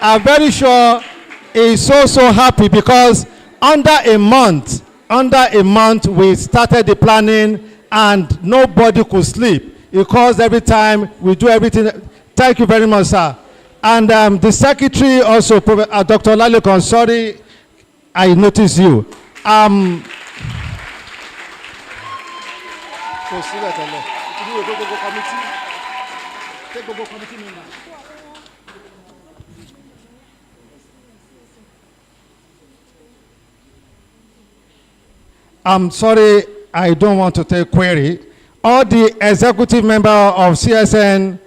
I'm very sure he's so happy, because under a month we started the planning and nobody could sleep. Because every time we do everything. Thank you very much, sir. And the secretary also, Dr. Lalekon, sorry, I noticed you. I'm sorry, I don't want to take query. All the executive member of CSN,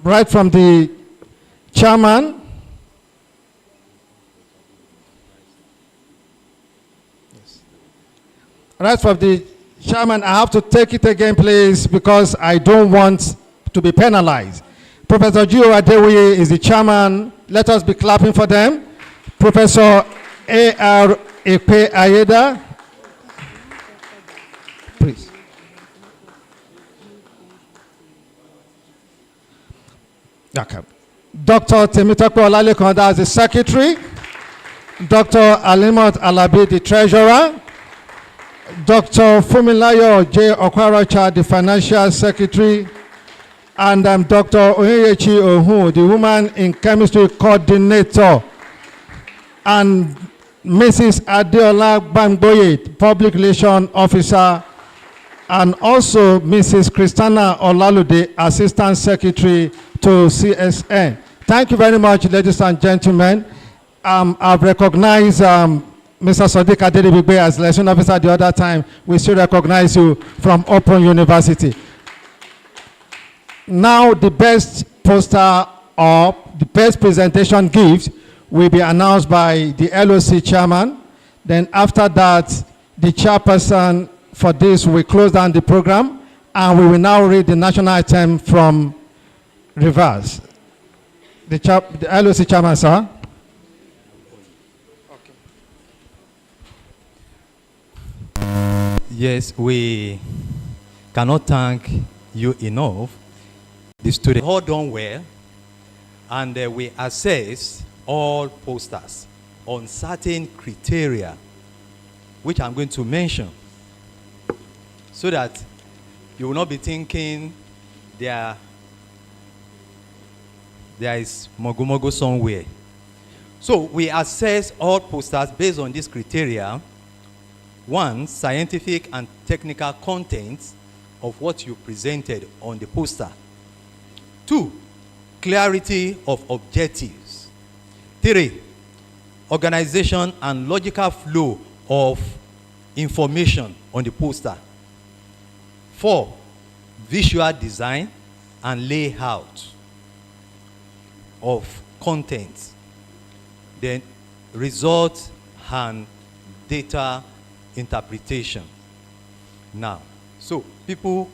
right from the chairman, right from the chairman, I have to take it again, please, because I don't want to be penalized. Professor Gio Adewi is the chairman. Let us be clapping for them. Professor A.R. Ekpe Ayeda, please. Okay. Dr. Temitope Olalekon, that's the secretary. Dr. Alimot Alabi, the treasurer. Dr. Fumilayo J. Okwarocha, the Financial Secretary, and Dr. Onyechi Ohu, the Woman in Chemistry Coordinator, and Mrs. Adeola Bangboye, Public Relations Officer, and also Mrs. Christina Olalude, Assistant Secretary to CSN. Thank you very much, ladies and gentlemen. I've recognized Mr. Sadiq Adedibigbe as Election Officer the other time. We still recognize you from Open University. Now, the best poster or the best presentation gift will be announced by the LOC chairman. Then after that, the chairperson for this will close down the program, and we will now read the national anthem from reverse. The LOC chairman, sir. Yes, we cannot thank you enough. The students all done well, and we assess all posters on certain criteria, which I'm going to mention, so that you will not be thinking there is mogo somewhere. So we assess all posters based on this criteria. One, scientific and technical content of what you presented on the poster. Two, clarity of objectives. Three, organization and logical flow of information on the poster. Four, visual design and layout of content. Then result and data interpretation. Now, so people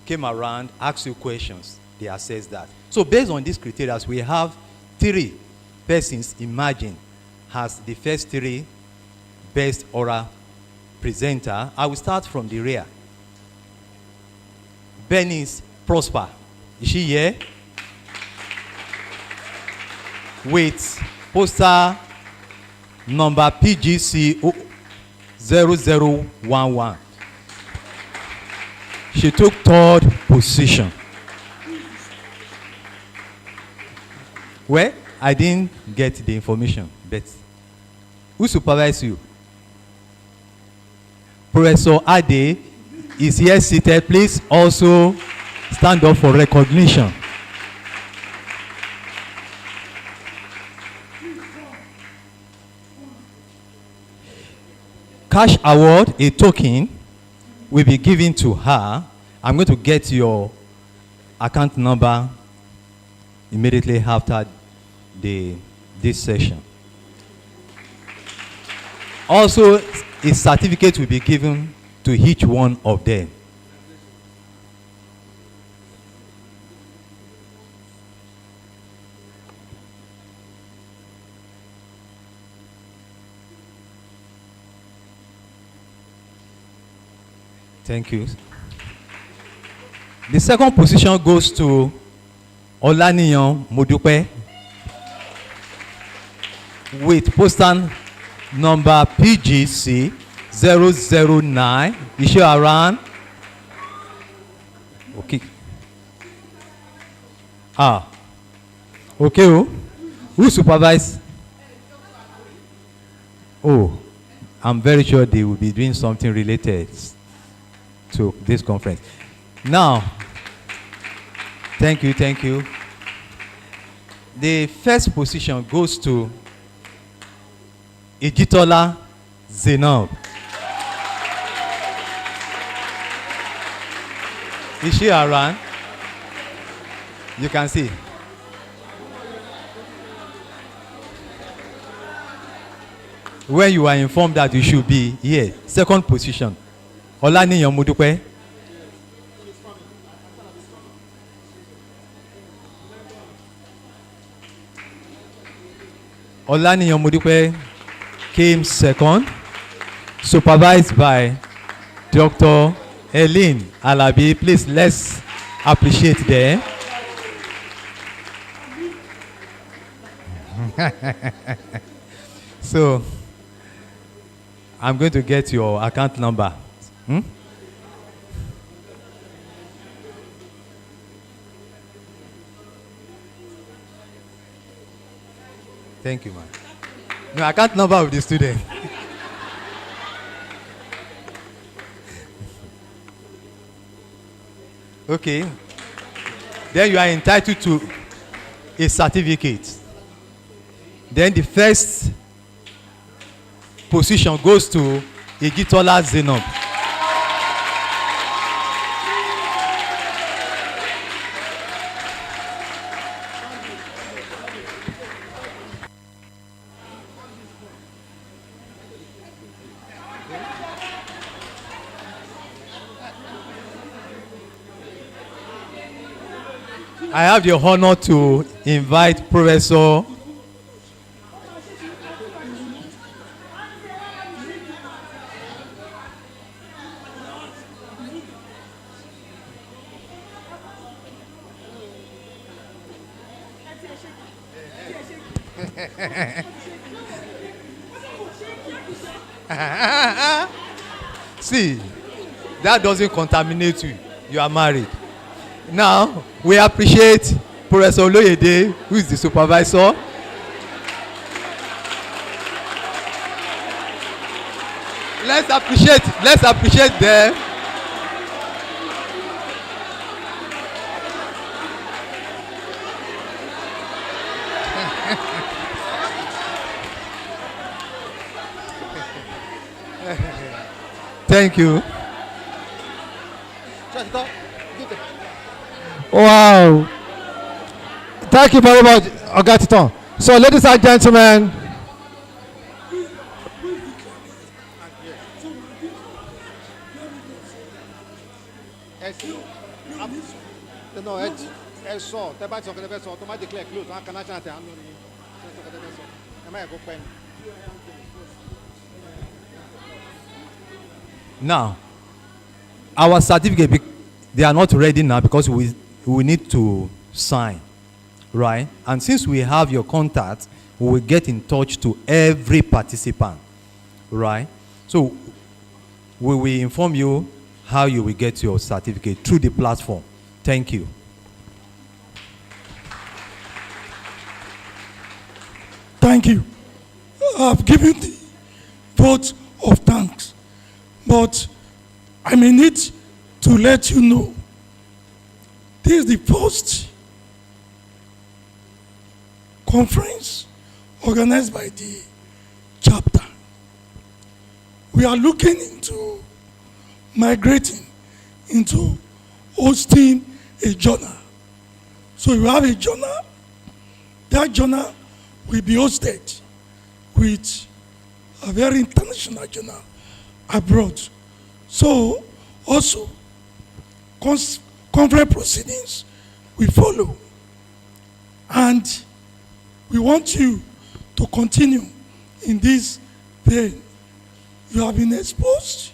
came around, asked you questions, they assessed that. So based on these criteria, we have 3 persons emerging as the first 3 best oral presenter. I will start from the rear. Bernice Prosper, is she here? With poster number PGC 0011. She took 3rd position. Well, I didn't get the information, but who supervised you? Professor Ade is here seated. Please also stand up for recognition. Cash award, a token, will be given to her. I'm going to get your account number immediately after this session. Also, a certificate will be given to each one of them. Thank you. The second position goes to Olaniyan Modupe with poster number PGC 009. Is she around? Okay. Okay. Who supervised? Oh, I'm very sure they will be doing something related to this conference. Now, thank you. The first position goes to Ejitola Zainab. Is she around? You can see. When you are informed that you should be here, second position. Olaniyan Modupe. Olaniyan Modupe came second, supervised by Dr. Eileen Alabi. Please, let's appreciate them. So, I'm going to get your account number Hmm? Thank you, man. No, I can't number with the student. Okay. Then you are entitled to a certificate. Then the first position goes to Ejitola Zenob. I have the honor to invite Professor See, that doesn't contaminate you. You are married. Now, we appreciate Professor Oloyede, who is the supervisor. Let's appreciate them. Thank you. Wow. Thank you very much, Ogatiton. So, ladies and gentlemen, Now, our certificate, they are not ready now because we need to sign, right? And since we have your contact, we will get in touch to every participant, right? So we will inform you how you will get your certificate through the platform. Thank you. Thank you. I've given the vote of thanks, but I may need to let you know this is the first conference organized by the chapter. We are looking into migrating into hosting a journal. So you have a journal, that journal will be hosted with a very international journal abroad. So also conference proceedings will follow, and we want you to continue in this vein. You have been exposed,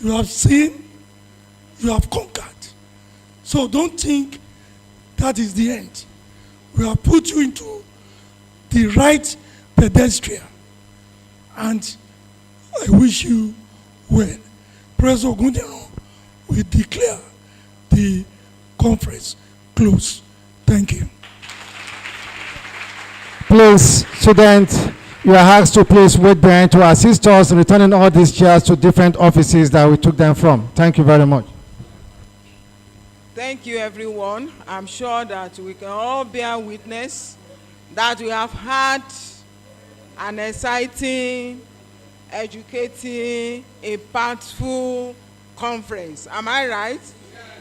you have seen, you have conquered. So don't think that is the end. We have put you into the right pedestrian, and I wish you well. President Ogundero will declare the conference closed. Thank you. please, students, you are asked to please wait behind to assist us in returning all these chairs to different offices that we took them from. Thank you very much. Thank you, everyone. I'm sure that we can all bear witness that we have had an exciting, educating, impactful conference. Am I right?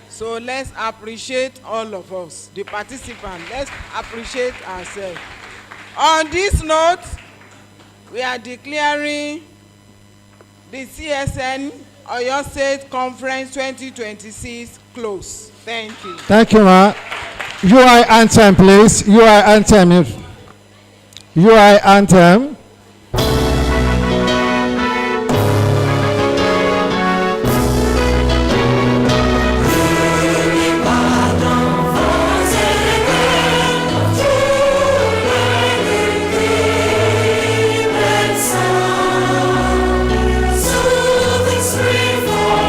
So let's appreciate all of us, the participants. Let's appreciate ourselves. On this note, we are declaring the CSN Oyo State Conference 2026 closed. Thank you. Thank you, ma. UI anthem, please. UI anthem. UI anthem. Soothing spring for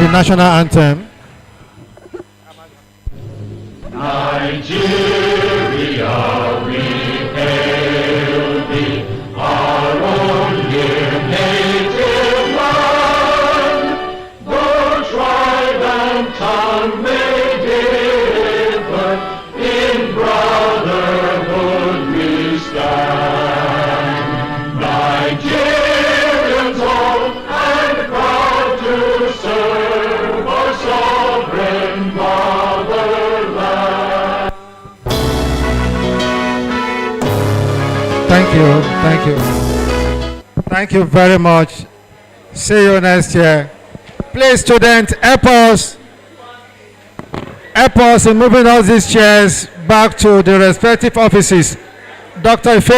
the national anthem. Nigeria, we hail thee, our own dear native land. Though tribe and tongue may differ, in brotherhood we stand. Nigerians all and proud to serve our sovereign motherland. Thank you. Thank you. Thank you very much. See you next year. Please, students, help us in moving all these chairs back to the respective offices. Dr. Ife